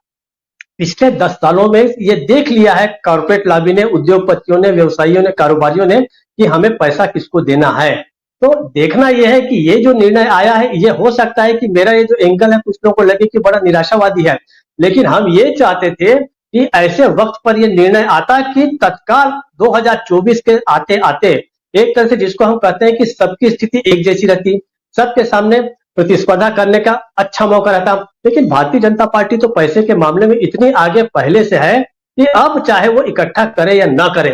पिछले 10 सालों में ये देख लिया है कॉर्पोरेट लॉबी ने, उद्योगपतियों ने, व्यवसायियों ने, कारोबारियों ने, कि हमें पैसा किसको देना है। तो देखना यह है कि ये जो निर्णय आया है, ये हो सकता है कि मेरा ये जो एंगल है कुछ लोगों को लगे कि बड़ा निराशावादी है, लेकिन हम ये चाहते थे कि ऐसे वक्त पर यह निर्णय आता कि तत्काल 2024 के आते आते एक तरह से, जिसको हम कहते हैं कि सबकी स्थिति एक जैसी रहती, सबके सामने प्रतिस्पर्धा करने का अच्छा मौका रहता। लेकिन भारतीय जनता पार्टी तो पैसे के मामले में इतनी आगे पहले से है कि अब चाहे वो इकट्ठा करे या ना करे,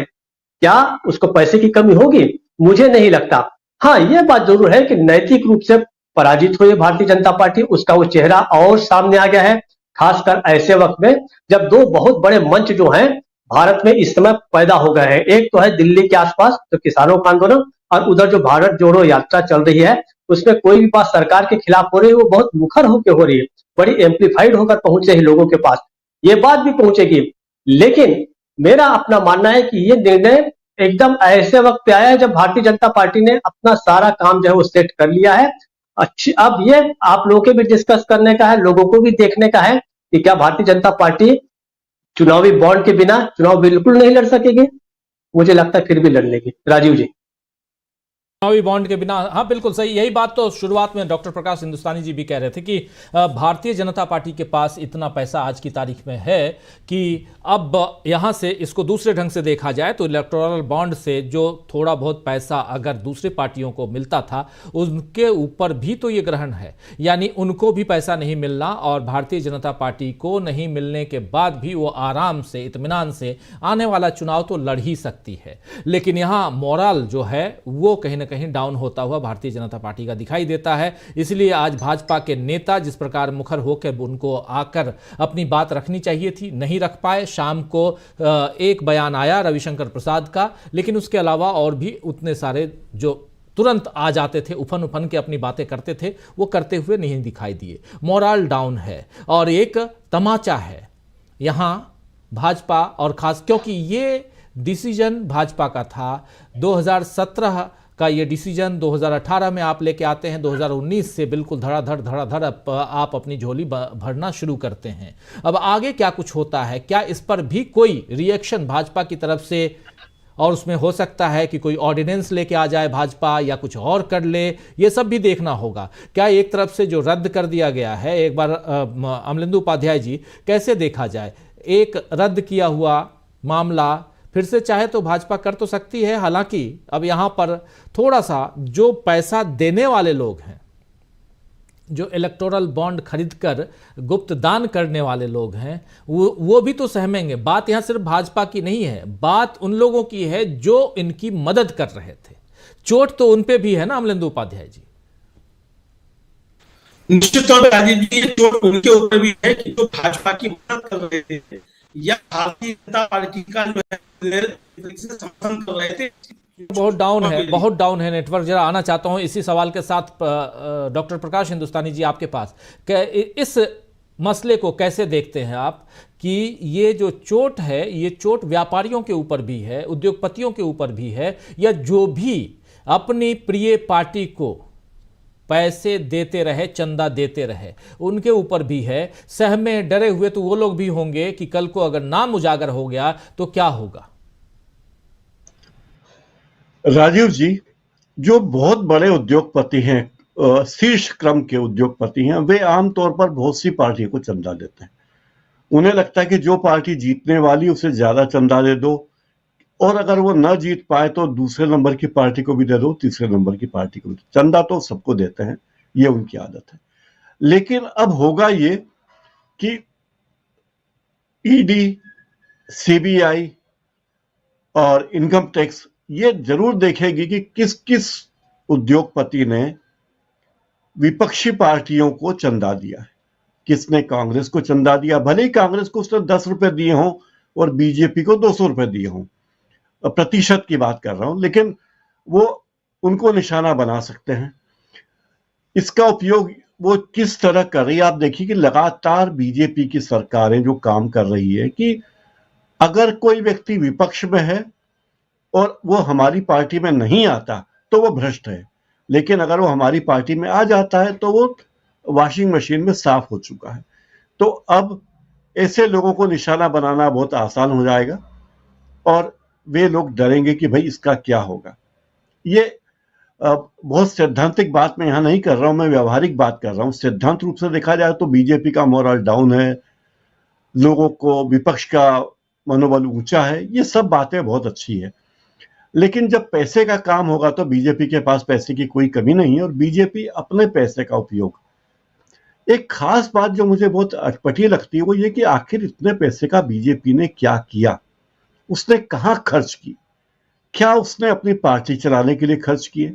क्या उसको पैसे की कमी होगी? मुझे नहीं लगता। हाँ, ये बात जरूर है कि नैतिक रूप से पराजित हुई भारतीय जनता पार्टी, उसका वो चेहरा और सामने आ गया है, खासकर ऐसे वक्त में जब दो बहुत बड़े मंच जो हैं भारत में इस समय पैदा हो गए हैं। एक तो है दिल्ली के आसपास जो किसानों का आंदोलन, और उधर जो भारत जोड़ो यात्रा चल रही है, उसमें कोई भी बात सरकार के खिलाफ हो रही है वो बहुत मुखर होकर हो रही है, बड़ी एम्पलीफाइड होकर पहुंच रही है लोगों के पास। ये बात भी पहुंचेगी। लेकिन मेरा अपना मानना है कि ये निर्णय एकदम ऐसे वक्त पे आया है जब भारतीय जनता पार्टी ने अपना सारा काम जो है वो सेट कर लिया है। अच्छी, अब ये आप लोगों के भी डिस्कस करने का है, लोगों को भी देखने का है कि क्या भारतीय जनता पार्टी चुनावी बॉन्ड के बिना चुनाव बिल्कुल नहीं लड़ सकेगी। मुझे लगता है फिर भी लड़ लेगी। राजीव जी। चुनावी बॉन्ड के बिना, हाँ बिल्कुल सही, यही बात तो शुरुआत में डॉक्टर प्रकाश हिंदुस्तानी जी भी कह रहे थे कि भारतीय जनता पार्टी के पास इतना पैसा आज की तारीख में है कि अब यहाँ से इसको दूसरे ढंग से देखा जाए तो इलेक्टोरल बॉन्ड से जो थोड़ा बहुत पैसा अगर दूसरी पार्टियों को मिलता था उनके ऊपर भी तो ये ग्रहण है, यानी उनको भी पैसा नहीं मिलना और भारतीय जनता पार्टी को नहीं मिलने के बाद भी वो आराम से इत्मीनान से आने वाला चुनाव तो लड़ ही सकती है। लेकिन यहाँ मोरल जो है वो कहीं ना कहीं डाउन होता हुआ भारतीय जनता पार्टी का दिखाई देता है। इसलिए आज भाजपा के नेता जिस प्रकार मुखर होकर उनको आकर अपनी बात रखनी चाहिए थी, नहीं रख पाए। शाम को एक बयान आया रविशंकर प्रसाद का, लेकिन उसके अलावा और भी उतने सारे जो तुरंत आ जाते थे, उफन उफन के अपनी बातें करते थे, वो करते हुए नहीं दिखाई दिए। मोरल डाउन है और एक तमाचा है यहाँ भाजपा, और खास क्योंकि ये डिसीजन भाजपा का था। 2017 का ये डिसीजन 2018 में आप लेके आते हैं, 2019 से बिल्कुल धड़ाधड़ आप अपनी झोली भरना शुरू करते हैं। अब आगे क्या कुछ होता है, क्या इस पर भी कोई रिएक्शन भाजपा की तरफ से, और उसमें हो सकता है कि कोई ऑर्डिनेंस लेके आ जाए भाजपा या कुछ और कर ले, ये सब भी देखना होगा। क्या एक तरफ से जो रद्द कर दिया गया है, एक बार अमलेंदु उपाध्याय जी कैसे देखा जाए, एक रद्द किया हुआ मामला फिर से चाहे तो भाजपा कर तो सकती है। हालांकि अब यहां पर थोड़ा सा जो पैसा देने वाले लोग हैं, जो इलेक्टोरल बॉन्ड खरीदकर गुप्त दान करने वाले लोग हैं, वो भी तो सहमेंगे। बात यहां सिर्फ भाजपा की नहीं है, बात उन लोगों की है जो इनकी मदद कर रहे थे। चोट तो उन पे भी है ना अमलेंदु उपाध्याय जी? निश्चित तौर पर राजीव जी, चोट उनके ऊपर भी है कि जो भाजपा की मदद कर रहे थे या भारतीय जनता पार्टी का जो है समर्थन कर रहे थे। बहुत डाउन है नेटवर्क। जरा आना चाहता हूं इसी सवाल के साथ डॉक्टर प्रकाश हिंदुस्तानी जी आपके पास, इस मसले को कैसे देखते हैं आप कि ये जो चोट है, ये चोट व्यापारियों के ऊपर भी है, उद्योगपतियों के ऊपर भी है, या जो भी अपनी प्रिय पार्टी को पैसे देते रहे, चंदा देते रहे, उनके ऊपर भी है। सहमे डरे हुए तो वो लोग भी होंगे कि कल को अगर नाम उजागर हो गया तो क्या होगा। राजीव जी, जो बहुत बड़े उद्योगपति हैं, शीर्ष क्रम के उद्योगपति हैं, वे आमतौर पर बहुत सी पार्टियों को चंदा देते हैं। उन्हें लगता है कि जो पार्टी जीतने वाली उसे ज्यादा चंदा दे दो, और अगर वो न जीत पाए तो दूसरे नंबर की पार्टी को भी दे दो, तीसरे नंबर की पार्टी को भी। चंदा तो सबको देते हैं, ये उनकी आदत है। लेकिन अब होगा ये कि ईडी, सीबीआई और इनकम टैक्स ये जरूर देखेगी कि किस किस उद्योगपति ने विपक्षी पार्टियों को चंदा दिया है। किसने कांग्रेस को चंदा दिया, भले ही कांग्रेस को उसने 10 रुपए दिए हों और बीजेपी को 200 रुपए दिए हों, प्रतिशत की बात कर रहा हूं, लेकिन वो उनको निशाना बना सकते हैं। इसका उपयोग वो किस तरह कर रही है, आप देखिए कि लगातार बीजेपी की सरकारें जो काम कर रही है कि अगर कोई व्यक्ति विपक्ष में है और वो हमारी पार्टी में नहीं आता तो वो भ्रष्ट है, लेकिन अगर वो हमारी पार्टी में आ जाता है तो वो वॉशिंग मशीन में साफ हो चुका है। तो अब ऐसे लोगों को निशाना बनाना बहुत आसान हो जाएगा और वे लोग डरेंगे कि भाई इसका क्या होगा। ये बहुत सैद्धांतिक बात मैं यहां नहीं कर रहा हूं, मैं व्यवहारिक बात कर रहा हूं। सिद्धांत रूप से देखा जाए तो बीजेपी का मोरल डाउन है, लोगों को विपक्ष का मनोबल ऊंचा है, ये सब बातें बहुत अच्छी है। लेकिन जब पैसे का काम होगा तो बीजेपी के पास पैसे की कोई कमी नहीं है और बीजेपी अपने पैसे का उपयोग, एक खास बात जो मुझे बहुत अटपटी लगती है वो ये कि आखिर इतने पैसे का बीजेपी ने क्या किया, उसने कहां खर्च की। क्या उसने अपनी पार्टी चलाने के लिए खर्च किए,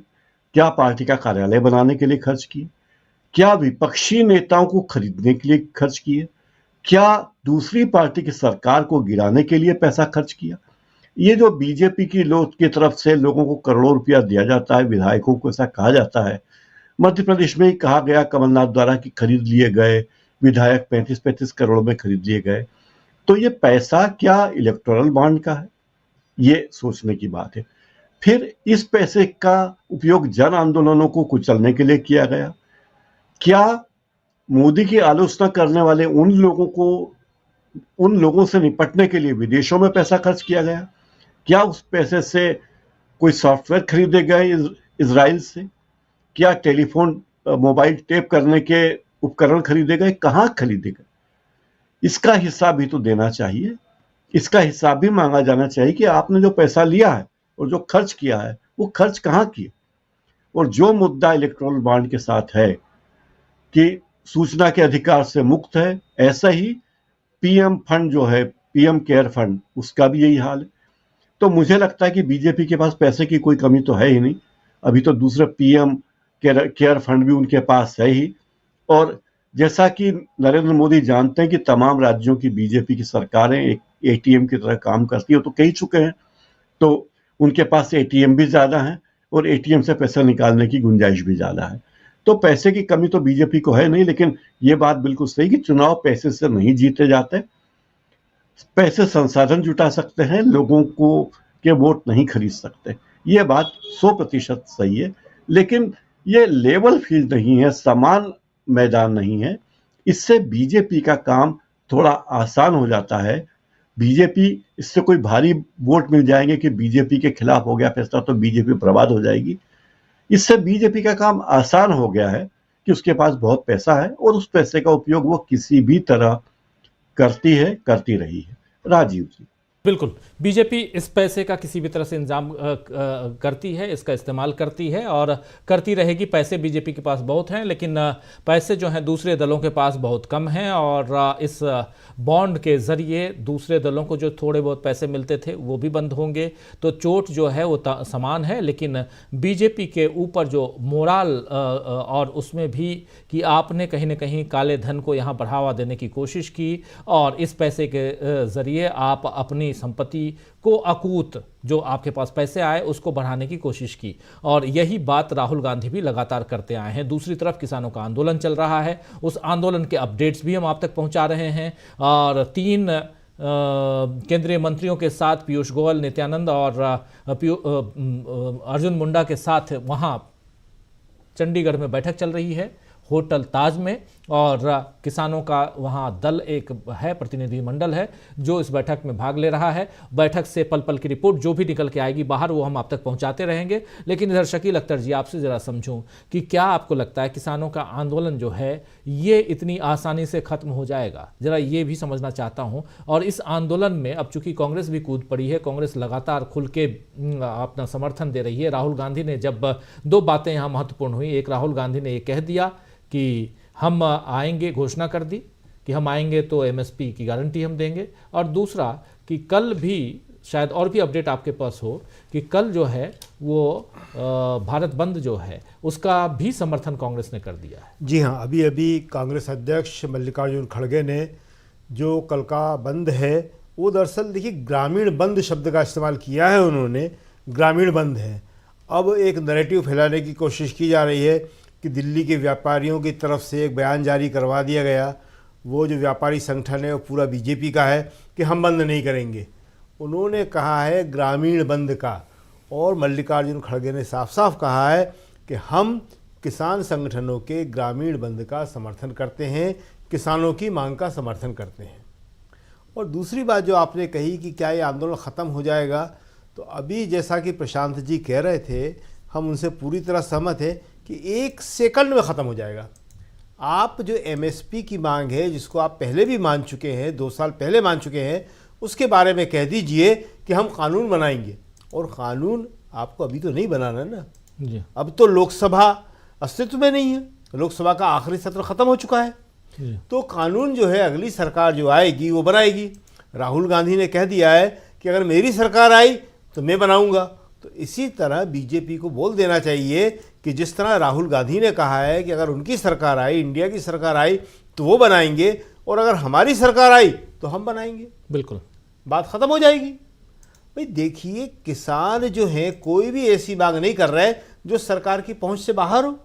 क्या पार्टी का कार्यालय बनाने के लिए खर्च किए, क्या विपक्षी नेताओं को खरीदने के लिए खर्च किए, क्या दूसरी पार्टी की सरकार को गिराने के लिए पैसा खर्च किया। ये जो बीजेपी की लोग की तरफ से लोगों को करोड़ों रुपया दिया जाता है, विधायकों को ऐसा कहा जाता है, मध्य प्रदेश में ही कहा गया कमलनाथ द्वारा कि खरीद लिए गए विधायक 35-35 करोड़ में खरीद लिए गए, तो ये पैसा क्या इलेक्टोरल बॉन्ड का है, ये सोचने की बात है। फिर इस पैसे का उपयोग जन आंदोलनों को कुचलने के लिए किया गया। क्या मोदी की आलोचना करने वाले उन लोगों से निपटने के लिए विदेशों में पैसा खर्च किया गया? क्या उस पैसे से कोई सॉफ्टवेयर खरीदे गए इजराइल से? क्या टेलीफोन मोबाइल टेप करने के उपकरण खरीदेगा? कहाँ खरीदेगा? इसका हिसाब भी तो देना चाहिए। इसका हिसाब भी मांगा जाना चाहिए कि आपने जो पैसा लिया है और जो खर्च किया है वो खर्च कहाँ किए। और जो मुद्दा इलेक्टोरल बॉन्ड के साथ है कि सूचना के अधिकार से मुक्त है, ऐसा ही पीएम फंड जो है, पीएम केयर फंड, उसका भी यही हाल है। तो मुझे लगता है कि बीजेपी के पास पैसे की कोई कमी तो है ही नहीं। अभी तो दूसरे पीएम केयर फंड भी उनके पास है ही। और जैसा कि नरेंद्र मोदी जानते हैं कि तमाम राज्यों की बीजेपी की सरकारें एक एटीएम की तरह काम करती है, तो कह चुके हैं, तो उनके पास एटीएम भी ज्यादा है और एटीएम से पैसा निकालने की गुंजाइश भी ज्यादा है। तो पैसे की कमी तो बीजेपी को है नहीं, लेकिन ये बात बिल्कुल सही कि चुनाव पैसे से नहीं जीते जाते। पैसे संसाधन जुटा सकते हैं, लोगों को के वोट नहीं खरीद सकते। ये बात 100% सही है, लेकिन ये लेवल फील्ड नहीं है, समान मैदान नहीं है। इससे बीजेपी का काम थोड़ा आसान हो जाता है। बीजेपी, इससे कोई भारी वोट मिल जाएंगे कि बीजेपी के खिलाफ हो गया फैसला तो बीजेपी बर्बाद हो जाएगी। इससे बीजेपी का काम आसान हो गया है कि उसके पास बहुत पैसा है और उस पैसे का उपयोग वो किसी भी तरह करती रही है। राजीव जी। बिल्कुल, बीजेपी इस पैसे का किसी भी तरह से इंतजाम करती है, इसका इस्तेमाल करती है और करती रहेगी। पैसे बीजेपी के पास बहुत हैं, लेकिन पैसे जो हैं दूसरे दलों के पास बहुत कम हैं और इस बॉन्ड के ज़रिए दूसरे दलों को जो थोड़े बहुत पैसे मिलते थे वो भी बंद होंगे। तो चोट जो है वो समान है, लेकिन बीजेपी के ऊपर जो मोराल और उसमें भी कि आपने कहीं ना कहीं काले धन को यहाँ बढ़ावा देने की कोशिश की और इस पैसे के ज़रिए आप अपनी संपत्ति को अकूत जो आपके पास पैसे आए उसको बढ़ाने की कोशिश की। और यही बात राहुल गांधी भी लगातार करते आए हैं। दूसरी तरफ किसानों का आंदोलन चल रहा है, उस आंदोलन के अपडेट्स भी हम आप तक पहुंचा रहे हैं। और 3 केंद्रीय मंत्रियों के साथ पीयूष गोयल, नित्यानंद और अर्जुन मुंडा के साथ वहां चंडीगढ़ में बैठक चल रही है होटल ताज में, और किसानों का वहाँ दल एक है, प्रतिनिधि मंडल है जो इस बैठक में भाग ले रहा है। बैठक से पल पल की रिपोर्ट जो भी निकल के आएगी बाहर वो हम आप तक पहुँचाते रहेंगे। लेकिन इधर शकील अख्तर जी, आपसे ज़रा समझूं कि क्या आपको लगता है किसानों का आंदोलन जो है ये इतनी आसानी से ख़त्म हो जाएगा? ज़रा ये भी समझना चाहता हूँ। और इस आंदोलन में अब चूँकि कांग्रेस भी कूद पड़ी है, कांग्रेस लगातार खुल के अपना समर्थन दे रही है। राहुल गांधी ने जब 2 बातें यहाँ महत्वपूर्ण हुई, एक राहुल गांधी ने ये कह दिया कि हम आएंगे, घोषणा कर दी कि हम आएंगे तो एमएसपी की गारंटी हम देंगे, और दूसरा कि कल भी शायद और भी अपडेट आपके पास हो कि कल जो है वो भारत बंद जो है उसका भी समर्थन कांग्रेस ने कर दिया है। जी हाँ, अभी अभी कांग्रेस अध्यक्ष मल्लिकार्जुन खड़गे ने जो कल का बंद है वो दरअसल देखिए ग्रामीण बंद शब्द का इस्तेमाल किया है उन्होंने, ग्रामीण बंद है। अब एक नैरेटिव फैलाने की कोशिश की जा रही है कि दिल्ली के व्यापारियों की तरफ से एक बयान जारी करवा दिया गया, वो जो व्यापारी संगठन है वो पूरा बीजेपी का है, कि हम बंद नहीं करेंगे। उन्होंने कहा है ग्रामीण बंद का, और मल्लिकार्जुन खड़गे ने साफ साफ कहा है कि हम किसान संगठनों के ग्रामीण बंद का समर्थन करते हैं, किसानों की मांग का समर्थन करते हैं। और दूसरी बात जो आपने कही कि क्या ये आंदोलन ख़त्म हो जाएगा, तो अभी जैसा कि प्रशांत जी कह रहे थे, हम उनसे पूरी तरह सहमत हैं कि 1 सेकंड में ख़त्म हो जाएगा। आप जो एमएसपी की मांग है, जिसको आप पहले भी मान चुके हैं, 2 साल पहले मान चुके हैं, उसके बारे में कह दीजिए कि हम कानून बनाएंगे। और कानून आपको अभी तो नहीं बनाना ना जी। अब तो लोकसभा अस्तित्व में नहीं है, लोकसभा का आखिरी सत्र ख़त्म हो चुका है, तो कानून जो है अगली सरकार जो आएगी वो बनाएगी। राहुल गांधी ने कह दिया है कि अगर मेरी सरकार आई तो मैं बनाऊंगा। तो इसी तरह बीजेपी को बोल देना चाहिए कि जिस तरह राहुल गांधी ने कहा है कि अगर उनकी सरकार आई, इंडिया की सरकार आई तो वो बनाएंगे, और अगर हमारी सरकार आई तो हम बनाएंगे। बिल्कुल, बात ख़त्म हो जाएगी। भाई देखिए, किसान जो है कोई भी ऐसी मांग नहीं कर रहे जो सरकार की पहुंच से बाहर हो।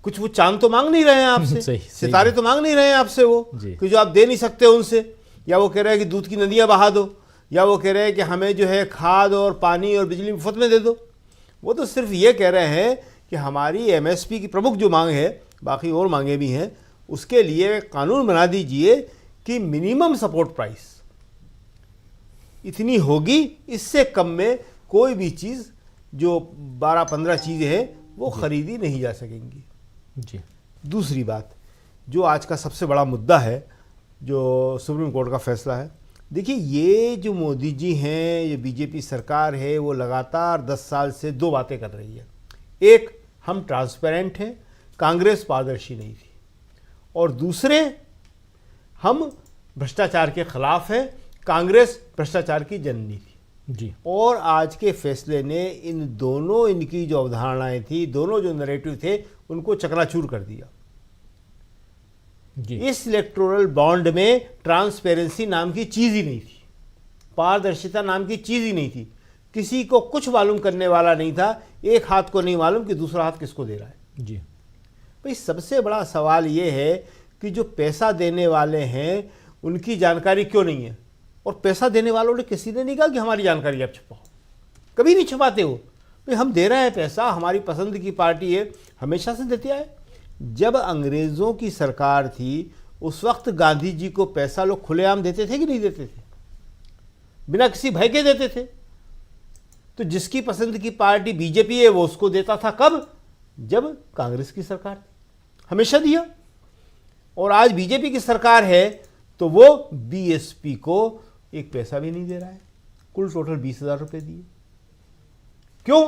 कुछ वो चांद तो मांग नहीं रहे हैं आपसे, सितारे तो मांग नहीं रहे हैं आपसे वो कि जो आप दे नहीं सकते उनसे, या वो कह रहे हैं कि दूध की नदियां बहा दो, या वो कह रहे हैं कि हमें जो है खाद और पानी और बिजली मुफ्त में दे दो। वो तो सिर्फ ये कह रहे हैं कि हमारी एमएसपी की प्रमुख जो मांग है, बाकी और मांगे भी हैं, उसके लिए कानून बना दीजिए कि मिनिमम सपोर्ट प्राइस इतनी होगी, इससे कम में कोई भी चीज़ जो 12-15 चीज़ें हैं वो खरीदी नहीं जा सकेंगी। जी। दूसरी बात, जो आज का सबसे बड़ा मुद्दा है, जो सुप्रीम कोर्ट का फैसला है, देखिए ये जो मोदी जी हैं, ये बीजेपी सरकार है, वो लगातार 10 साल से दो बातें कर रही है। एक, हम ट्रांसपेरेंट हैं, कांग्रेस पारदर्शी नहीं थी, और दूसरे, हम भ्रष्टाचार के खिलाफ हैं, कांग्रेस भ्रष्टाचार की जननी थी। जी। और आज के फैसले ने इन दोनों, इनकी जो अवधारणाएं थी, दोनों जो नैरेटिव थे, उनको चकनाचूर कर दिया। जी। इस इलेक्टोरल बॉन्ड में ट्रांसपेरेंसी नाम की चीज ही नहीं थी, पारदर्शिता नाम की चीज ही नहीं थी, किसी को कुछ मालूम करने वाला नहीं था, एक हाथ को नहीं मालूम कि दूसरा हाथ किसको दे रहा है। जी। भाई सबसे बड़ा सवाल ये है कि जो पैसा देने वाले हैं उनकी जानकारी क्यों नहीं है, और पैसा देने वालों ने किसी ने नहीं कहा कि हमारी जानकारी आप छुपाओ, कभी नहीं छुपाते हो। भाई हम दे रहे हैं पैसा, हमारी पसंद की पार्टी है, हमेशा से देते आए। जब अंग्रेज़ों की सरकार थी उस वक्त गांधी जी को पैसा लोग खुलेआम देते थे कि नहीं देते थे, बिना किसी भय के देते थे। तो जिसकी पसंद की पार्टी बीजेपी है वो उसको देता था, कब? जब कांग्रेस की सरकार थी, हमेशा दिया। और आज बीजेपी की सरकार है तो वो बीएसपी को एक पैसा भी नहीं दे रहा है, कुल टोटल 20,000 रुपये दिए। क्यों?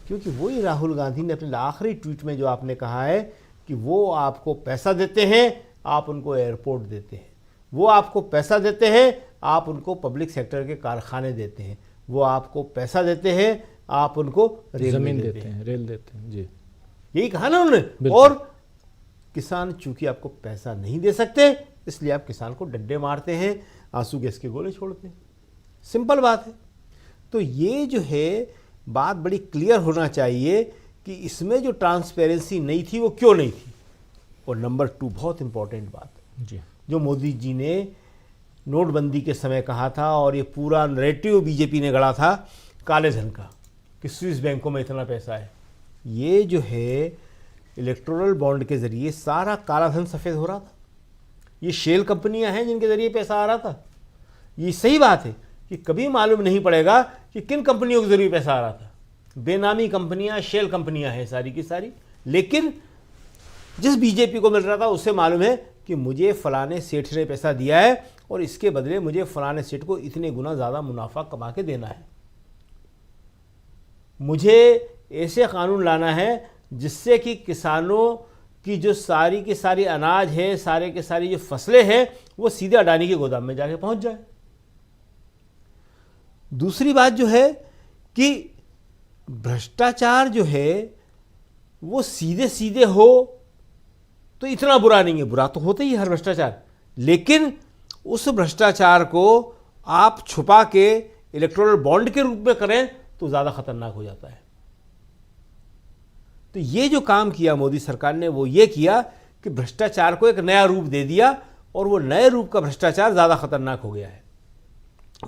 क्योंकि वही राहुल गांधी ने अपने आखिरी ट्वीट में जो आपने कहा है कि वो आपको पैसा देते हैं, आप उनको एयरपोर्ट देते हैं, वो आपको पैसा देते हैं, आप उनको पब्लिक सेक्टर के कारखाने देते हैं, वो आपको पैसा देते हैं, आप उनको जमीन देते हैं, रेल देते हैं। जी, यही कहा ना उन्होंने। और किसान चूंकि आपको पैसा नहीं दे सकते, इसलिए आप किसान को डंडे मारते हैं, आंसू गैस के गोले छोड़ते हैं। सिंपल बात है। तो ये जो है बात बड़ी क्लियर होना चाहिए कि इसमें जो ट्रांसपेरेंसी नहीं थी वो क्यों नहीं थी। और नंबर 2, बहुत इंपॉर्टेंट बात जी, जो मोदी जी ने नोटबंदी के समय कहा था, और ये पूरा नैरेटिव बीजेपी ने गढ़ा था काले धन का कि स्विस बैंकों में इतना पैसा है। ये जो है इलेक्टोरल बॉन्ड के ज़रिए सारा काला धन सफ़ेद हो रहा था। ये शेल कंपनियां हैं जिनके ज़रिए पैसा आ रहा था। ये सही बात है कि कभी मालूम नहीं पड़ेगा कि किन कंपनियों के ज़रिए पैसा आ रहा था। बेनामी कंपनियां, शेल कंपनियां हैं सारी की सारी। लेकिन जिस बीजेपी को मिल रहा था उससे मालूम है कि मुझे फलाने सेठ ने पैसा दिया है और इसके बदले मुझे फलाने सेठ को इतने गुना ज़्यादा मुनाफा कमा के देना है। मुझे ऐसे कानून लाना है जिससे कि किसानों की जो सारी की सारी अनाज है, सारे के सारी जो फसलें हैं, वो सीधे अडानी के गोदाम में जाके पहुंच जाए। दूसरी बात जो है कि भ्रष्टाचार जो है वो सीधे सीधे हो तो इतना बुरा नहीं है, बुरा तो होता ही है हर भ्रष्टाचार, लेकिन उस भ्रष्टाचार को आप छुपा के इलेक्टोरल बॉन्ड के रूप में करें तो ज़्यादा खतरनाक हो जाता है। तो ये जो काम किया मोदी सरकार ने वो ये किया कि भ्रष्टाचार को एक नया रूप दे दिया, और वो नए रूप का भ्रष्टाचार ज़्यादा खतरनाक हो गया है।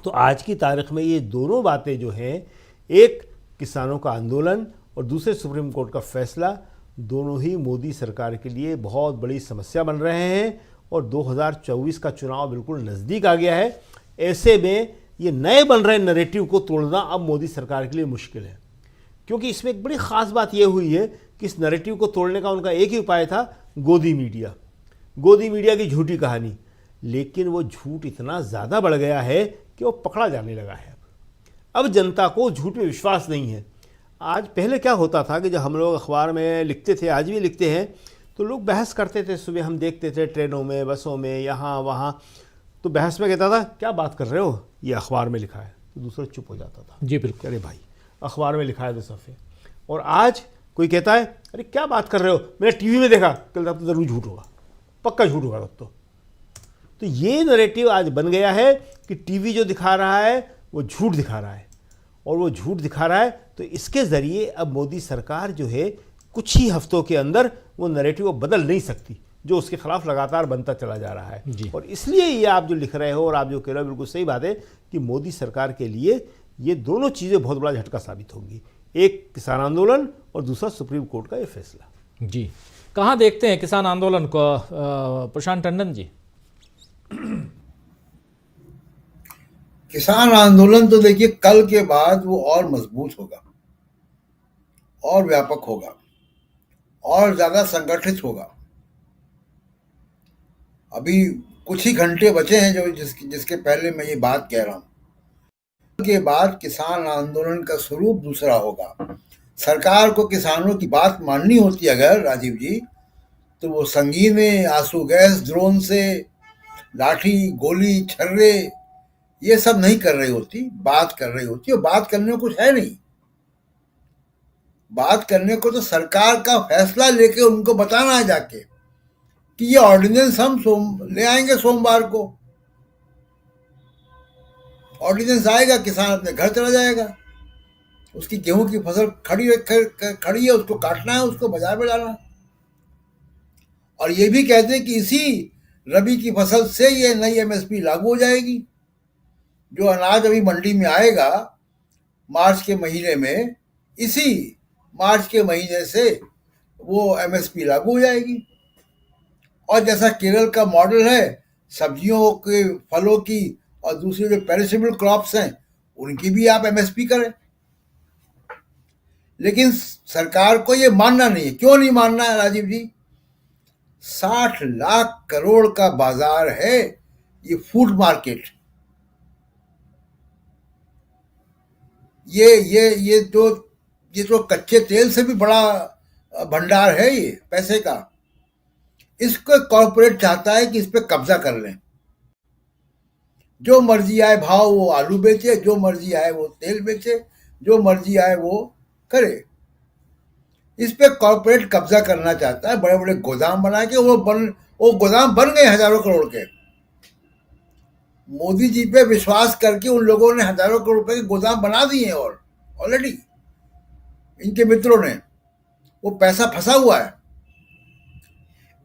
तो आज की तारीख में ये दोनों बातें जो हैं, एक किसानों का आंदोलन और दूसरे सुप्रीम कोर्ट का फैसला, दोनों ही मोदी सरकार के लिए बहुत बड़ी समस्या बन रहे हैं। और 2024 का चुनाव बिल्कुल नज़दीक आ गया है। ऐसे में ये नए बन रहे नैरेटिव को तोड़ना अब मोदी सरकार के लिए मुश्किल है, क्योंकि इसमें एक बड़ी ख़ास बात यह हुई है कि इस नैरेटिव को तोड़ने का उनका एक ही उपाय था, गोदी मीडिया, गोदी मीडिया की झूठी कहानी। लेकिन वो झूठ इतना ज़्यादा बढ़ गया है कि वो पकड़ा जाने लगा है। अब जनता को झूठ में विश्वास नहीं है। आज पहले क्या होता था कि जब हम लोग अखबार में लिखते थे, आज भी लिखते हैं, तो लोग बहस करते थे। सुबह हम देखते थे ट्रेनों में, बसों में, यहाँ वहाँ, तो बहस में कहता था क्या बात कर रहे हो, ये अखबार में लिखा है, तो दूसरा चुप हो जाता था। जी बिल्कुल, अरे भाई अखबार में लिखा है 2 सफ़े। और आज कोई कहता है अरे क्या बात कर रहे हो, मैंने टीवी में देखा, कल तब तो ज़रूर झूठ होगा, पक्का झूठ होगा तब तो ये नैरेटिव आज बन गया है कि टीवी जो दिखा रहा है वो झूठ दिखा रहा है, और वो झूठ दिखा रहा है। तो इसके ज़रिए अब मोदी सरकार जो है कुछ ही हफ्तों के अंदर वो नैरेटिव बदल नहीं सकती, जो उसके खिलाफ लगातार बनता चला जा रहा है। और इसलिए ये आप जो लिख रहे हो और आप जो कह रहे हो बिल्कुल सही बात है कि मोदी सरकार के लिए ये दोनों चीज़ें बहुत बड़ा झटका साबित होंगी, एक किसान आंदोलन और दूसरा सुप्रीम कोर्ट का ये फैसला। जी, कहाँ देखते हैं किसान आंदोलन को प्रशांत टंडन जी? किसान आंदोलन तो देखिए कल के बाद वो और मजबूत होगा। और व्यापक होगा और ज्यादा संगठित होगा। अभी कुछ ही घंटे बचे हैं जो जिसके पहले मैं ये बात कह रहा हूं। के बाद किसान आंदोलन का स्वरूप दूसरा होगा। सरकार को किसानों की बात माननी होती अगर राजीव जी, तो वो संगीन में आंसू गैस, ड्रोन से लाठी, गोली, छर्रे ये सब नहीं कर रही होती, बात कर रही होती। और बात करने को कुछ है नहीं। बात करने को तो सरकार का फैसला लेके उनको बताना है जाके कि ये ऑर्डिनेंस हम ले आएंगे सोमवार को। ऑर्डिनेंस आएगा, किसान अपने घर चला जाएगा। उसकी गेहूं की फसल खड़ी है, उसको काटना है, उसको बाजार में डालना है। और ये भी कहते हैं कि इसी रबी की फसल से ये नई एमएसपी लागू हो जाएगी। जो अनाज अभी मंडी में आएगा मार्च के महीने में, इसी मार्च के महीने से वो एमएसपी लागू हो जाएगी। और जैसा केरल का मॉडल है, सब्जियों के, फलों की और दूसरे जो पेरिशेबल क्रॉप्स हैं उनकी भी आप एमएसपी करें। लेकिन सरकार को ये मानना नहीं है। क्यों नहीं मानना है राजीव जी? 60 लाख करोड़ का बाजार है ये फूड मार्केट। ये तो कच्चे तेल से भी बड़ा भंडार है ये पैसे का। इसको कॉर्पोरेट चाहता है कि इस पे कब्जा कर लें। जो मर्जी आए भाव वो आलू बेचे, जो मर्जी आए वो तेल बेचे, जो मर्जी आए वो करे। इस पे कॉर्पोरेट कब्जा करना चाहता है। बड़े बड़े गोदाम बना के वो गोदाम बन गए हजारों करोड़ के। मोदी जी पे विश्वास करके उन लोगों ने हजारों करोड़ रुपए के गोदाम बना दिए हैं। और ऑलरेडी इनके मित्रों ने, वो पैसा फंसा हुआ है।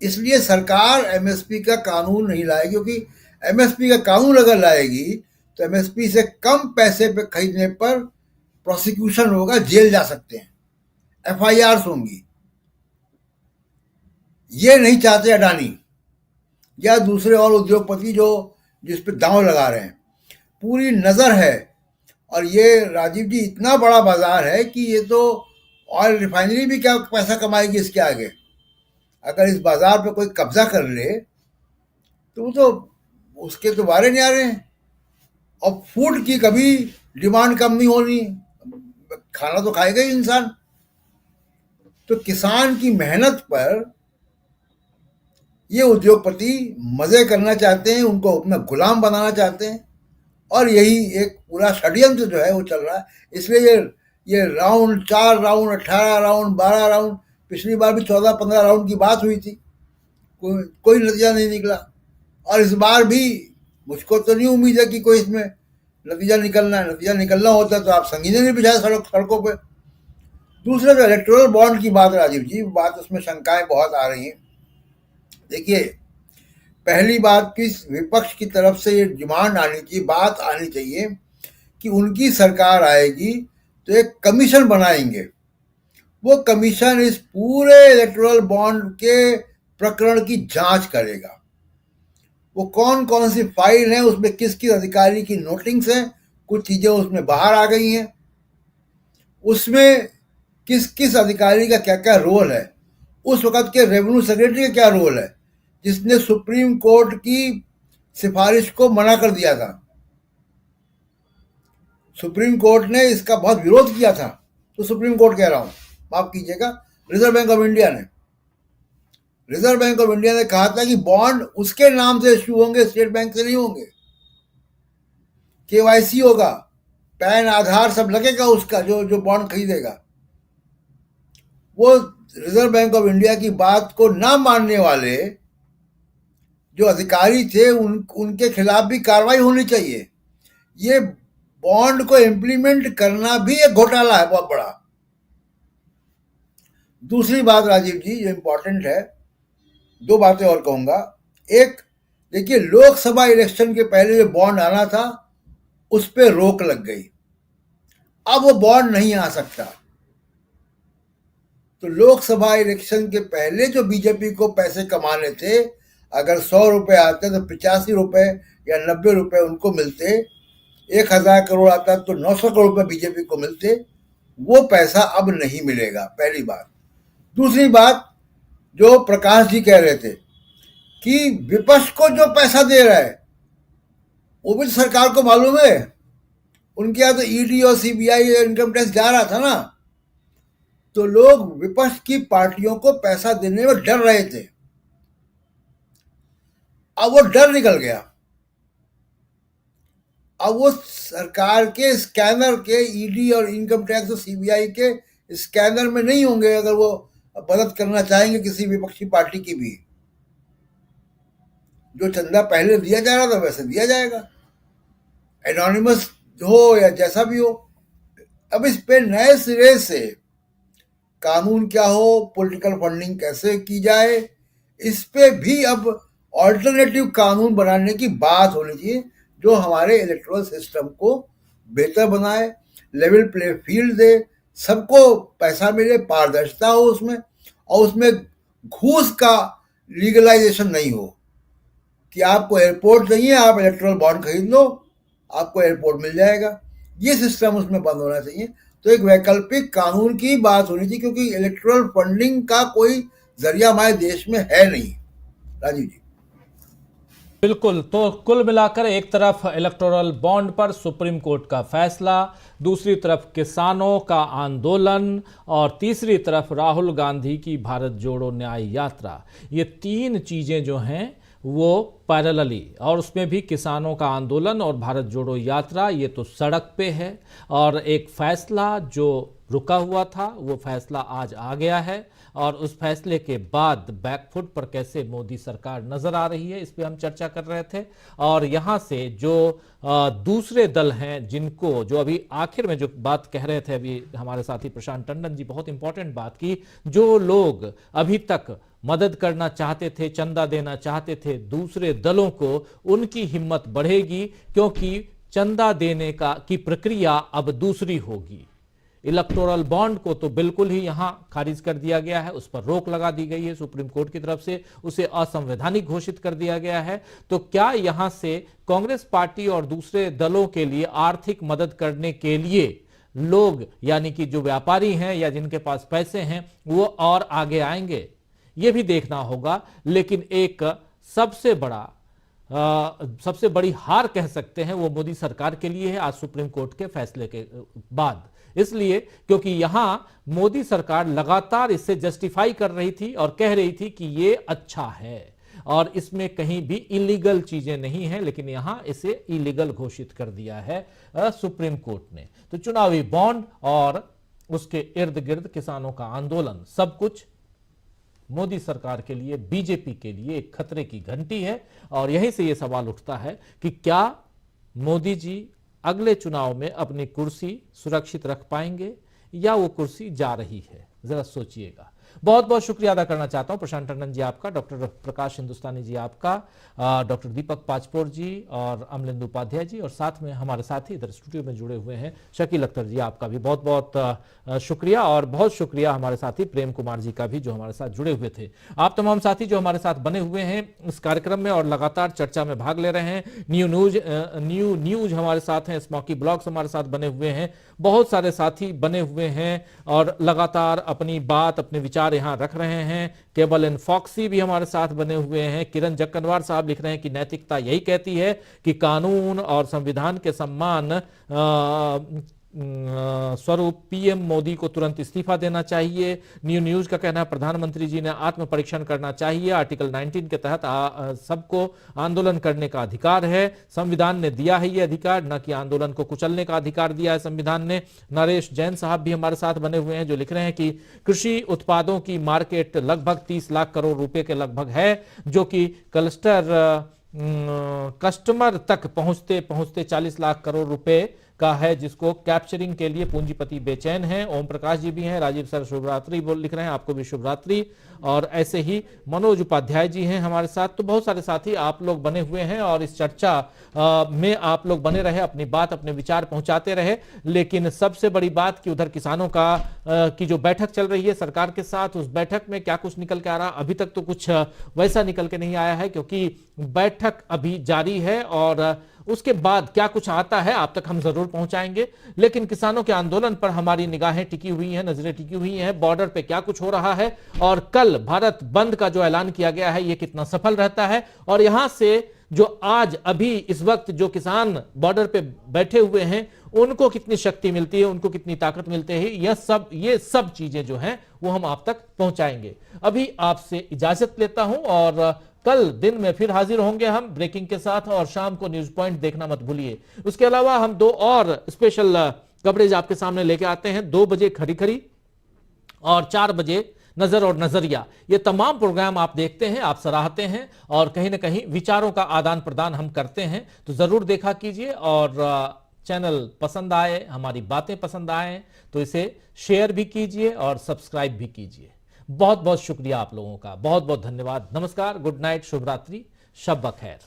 इसलिए सरकार एमएसपी का कानून नहीं लाएगी, क्योंकि एमएसपी का कानून अगर लाएगी तो एमएसपी से कम पैसे पे खरीदने पर प्रोसिक्यूशन होगा, जेल जा सकते हैं, एफआईआर होंगी। ये नहीं चाहते अडानी या दूसरे और उद्योगपति जो जिस पे दांव लगा रहे हैं। पूरी नजर है। और ये राजीव जी इतना बड़ा बाजार है कि ये तो ऑयल रिफाइनरी भी क्या पैसा कमाएगी इसके आगे। अगर इस बाजार पे कोई कब्जा कर ले तो वो तो उसके तो बारे नहीं आ रहे हैं। और फूड की कभी डिमांड कम नहीं होनी, खाना तो खाएगा ही इंसान। तो किसान की मेहनत पर ये उद्योगपति मजे करना चाहते हैं, उनको अपना गुलाम बनाना चाहते हैं। और यही एक पूरा षड्यंत्र जो है वो चल रहा है। इसलिए ये राउंड 4 राउंड, 18 राउंड, 12 राउंड, पिछली बार भी 14-15 राउंड की बात हुई थी, कोई नतीजा नहीं निकला। और इस बार भी मुझको तो नहीं उम्मीद है कि कोई इसमें नतीजा निकलना है। नतीजा निकलना होता तो आप संगीने नहीं बिछाए सड़कों पे। दूसरा जो इलेक्टोरल बॉन्ड की बात राजीव जी, बात उसमें शंकाएं बहुत आ रही हैं। देखिए, पहली बात कि विपक्ष की तरफ से ये डिमांड आनी चाहिए, बात आनी चाहिए कि उनकी सरकार आएगी तो एक कमीशन बनाएंगे। वो कमीशन इस पूरे इलेक्टोरल बॉन्ड के प्रकरण की जांच करेगा। वो कौन कौन सी फाइल है, उसमें किस किस अधिकारी की नोटिंग्स हैं, कुछ चीजें उसमें बाहर आ गई हैं, उसमें किस किस अधिकारी का क्या क्या रोल है, उस वक्त के रेवेन्यू सेक्रेटरी का क्या रोल है जिसने सुप्रीम कोर्ट की सिफारिश को मना कर दिया था। सुप्रीम कोर्ट ने इसका बहुत विरोध किया था। तो सुप्रीम कोर्ट कह रहा हूं, माफ कीजिएगा, रिजर्व बैंक ऑफ इंडिया ने। रिजर्व बैंक ऑफ इंडिया ने कहा था कि बॉन्ड उसके नाम से इश्यू होंगे, स्टेट बैंक से नहीं होंगे। केवाईसी होगा, पैन, आधार सब लगेगा उसका, जो बॉन्ड खरीदेगा। वो रिजर्व बैंक ऑफ इंडिया की बात को ना मानने वाले जो अधिकारी थे उनके खिलाफ भी कार्रवाई होनी चाहिए। ये बॉन्ड को इम्प्लीमेंट करना भी एक घोटाला है बहुत बड़ा। दूसरी बात राजीव जी जो इंपॉर्टेंट है, 2 बातें और कहूंगा। एक, देखिए, लोकसभा इलेक्शन के पहले जो बॉन्ड आना था उस पर रोक लग गई। अब वो बॉन्ड नहीं आ सकता। तो लोकसभा इलेक्शन के पहले जो बीजेपी को पैसे कमाने थे, अगर 100 रुपए आते तो 85 रुपए या 90 रुपए उनको मिलते। 1000 करोड़ आता तो 900 करोड़ रुपए बीजेपी को मिलते। वो पैसा अब नहीं मिलेगा, पहली बात। दूसरी बात, जो प्रकाश जी कह रहे थे कि विपक्ष को जो पैसा दे रहा है वो भी तो सरकार को मालूम है। उनके यहाँ तो ईडी और सीबीआई इनकम टैक्स जा रहा था ना, तो लोग विपक्ष की पार्टियों को पैसा देने में डर रहे थे। अब वो डर निकल गया। अब वो सरकार के स्कैनर के, ईडी और इनकम टैक्स और सीबीआई के स्कैनर में नहीं होंगे अगर वो मदद करना चाहेंगे किसी विपक्षी पार्टी की भी। जो चंदा पहले दिया जा रहा था वैसे दिया जाएगा, एनोनिमस हो या जैसा भी हो। अब इस पे नए सिरे से कानून क्या हो, पॉलिटिकल फंडिंग कैसे की जाए, इस पे भी अब ऑल्टरनेटिव कानून बनाने की बात होनी चाहिए जो हमारे इलेक्टोरल सिस्टम को बेहतर बनाए, लेवल प्ले फील्ड दे, सबको पैसा मिले, पारदर्शिता हो उसमें, और उसमें घूस का लीगलाइजेशन नहीं हो कि आपको एयरपोर्ट चाहिए, आप इलेक्टोरल बॉन्ड खरीद लो, आपको एयरपोर्ट मिल जाएगा। ये सिस्टम उसमें बंद होना चाहिए। तो एक वैकल्पिक कानून की बात होनी चाहिए, क्योंकि इलेक्टोरल फंडिंग का कोई जरिया हमारे देश में है नहीं। राजीव जी। बिल्कुल। तो कुल मिलाकर एक तरफ इलेक्टोरल बॉन्ड पर सुप्रीम कोर्ट का फैसला, दूसरी तरफ किसानों का आंदोलन और तीसरी तरफ राहुल गांधी की भारत जोड़ो न्याय यात्रा, ये तीन चीजें जो हैं वो पैरेलली, और उसमें भी किसानों का आंदोलन और भारत जोड़ो यात्रा ये तो सड़क पे है, और एक फैसला जो रुका हुआ था वो फैसला आज आ गया है, और उस फैसले के बाद बैकफुट पर कैसे मोदी सरकार नजर आ रही है इस पे हम चर्चा कर रहे थे। और यहाँ से जो दूसरे दल हैं जिनको, जो अभी आखिर में जो बात कह रहे थे अभी हमारे साथी प्रशांत टंडन जी, बहुत इंपॉर्टेंट बात की, जो लोग अभी तक मदद करना चाहते थे, चंदा देना चाहते थे दूसरे दलों को, उनकी हिम्मत बढ़ेगी, क्योंकि चंदा देने की प्रक्रिया अब दूसरी होगी। इलेक्टोरल बॉन्ड को तो बिल्कुल ही यहां खारिज कर दिया गया है, उस पर रोक लगा दी गई है सुप्रीम कोर्ट की तरफ से, उसे असंवैधानिक घोषित कर दिया गया है। तो क्या यहां से कांग्रेस पार्टी और दूसरे दलों के लिए आर्थिक मदद करने के लिए लोग, यानी कि जो व्यापारी हैं या जिनके पास पैसे हैं, वो और आगे आएंगे? ये भी देखना होगा। लेकिन एक सबसे बड़ी हार कह सकते हैं वो मोदी सरकार के लिए है आज सुप्रीम कोर्ट के फैसले के बाद, इसलिए क्योंकि यहां मोदी सरकार लगातार इससे जस्टिफाई कर रही थी और कह रही थी कि ये अच्छा है और इसमें कहीं भी इलीगल चीजें नहीं है, लेकिन यहां इसे इलीगल घोषित कर दिया है सुप्रीम कोर्ट ने। तो चुनावी बॉन्ड और उसके इर्द गिर्द किसानों का आंदोलन, सब कुछ मोदी सरकार के लिए, बीजेपी के लिए एक खतरे की घंटी है। और यहीं से यह सवाल उठता है कि क्या मोदी जी अगले चुनाव में अपनी कुर्सी सुरक्षित रख पाएंगे या वो कुर्सी जा रही है? जरा सोचिएगा। बहुत बहुत शुक्रिया अदा करना चाहता हूं प्रशांत टंडन जी आपका, डॉक्टर प्रकाश हिंदुस्तानी जी आपका, डॉक्टर दीपक पाचपोर जी और अमलेंदु उपाध्याय जी, और साथ में हमारे साथी इधर स्टूडियो में जुड़े हुए हैं शकील अख्तर जी, आपका भी बहुत बहुत शुक्रिया। और बहुत शुक्रिया हमारे साथी प्रेम कुमार जी का भी, जो हमारे साथ जुड़े हुए थे। आप तमाम साथी जो हमारे साथ बने हुए हैं इस कार्यक्रम में और लगातार चर्चा में भाग ले रहे हैं, न्यू न्यूज हमारे साथ हैं, स्मॉकी ब्लॉग्स हमारे साथ बने हुए हैं, बहुत सारे साथी बने हुए हैं और लगातार अपनी बात, अपने विचार यहां रख रहे हैं। केबल एंड फॉक्सी भी हमारे साथ बने हुए हैं। किरण जक्कनवार साहब लिख रहे हैं कि नैतिकता यही कहती है कि कानून और संविधान के सम्मान स्वरूप पीएम मोदी को तुरंत इस्तीफा देना चाहिए। न्यू न्यूज का कहना है प्रधानमंत्री जी ने आत्म परीक्षण करना चाहिए। आर्टिकल 19 के तहत सबको आंदोलन करने का अधिकार है, संविधान ने दिया है ये अधिकार, न कि आंदोलन को कुचलने का अधिकार दिया है संविधान ने। नरेश जैन साहब भी हमारे साथ बने हुए हैं जो लिख रहे हैं कि कृषि उत्पादों की मार्केट लगभग 30 लाख करोड़ रुपए के लगभग है, जो कि कस्टमर तक पहुंचते पहुंचते 40 लाख करोड़ रुपए का है, जिसको कैप्चरिंग के लिए पूंजीपति बेचैन हैं। ओम प्रकाश जी भी हैं, राजीव सर शुभ रात्रि बोल लिख रहे हैं, आपको भी शुभ रात्रि। और ऐसे ही मनोज उपाध्याय जी हैं हमारे साथ। तो बहुत सारे साथी आप लोग बने हुए हैं और इस चर्चा में आप लोग बने रहे, अपनी बात अपने विचार पहुंचाते रहे। लेकिन सबसे बड़ी बात कि उधर किसानों की जो बैठक चल रही है सरकार के साथ, उस बैठक में क्या कुछ निकल के आ रहा, अभी तक तो कुछ वैसा निकल के नहीं आया है, क्योंकि बैठक अभी जारी है और उसके बाद क्या कुछ आता है आप तक हम जरूर पहुंचाएंगे। लेकिन किसानों के आंदोलन पर हमारी निगाहें टिकी हुई हैं, नजरें टिकी हुई हैं। बॉर्डर पे क्या कुछ हो रहा है और कल भारत बंद का जो ऐलान किया गया है ये कितना सफल रहता है, और यहां से जो आज अभी इस वक्त जो किसान बॉर्डर पे बैठे हुए हैं उनको कितनी शक्ति मिलती है, उनको कितनी ताकत मिलती है, ये सब चीजें जो हैं वो हम आप तक पहुंचाएंगे। अभी आपसे इजाजत लेता हूं और कल दिन में फिर हाजिर होंगे हम ब्रेकिंग के साथ, और शाम को न्यूज पॉइंट देखना मत भूलिए। उसके अलावा हम 2 और स्पेशल कवरेज आपके सामने लेके आते हैं। 2 बजे खरी खरी और 4 बजे नजर और नजरिया। ये तमाम प्रोग्राम आप देखते हैं, आप सराहते हैं और कहीं ना कहीं विचारों का आदान प्रदान हम करते हैं, तो जरूर देखा कीजिए। और चैनल पसंद आए, हमारी बातें पसंद आए तो इसे शेयर भी कीजिए और सब्सक्राइब भी कीजिए। बहुत बहुत शुक्रिया आप लोगों का, बहुत बहुत धन्यवाद। नमस्कार, गुड नाइट, शुभ रात्रि, शब बखैर।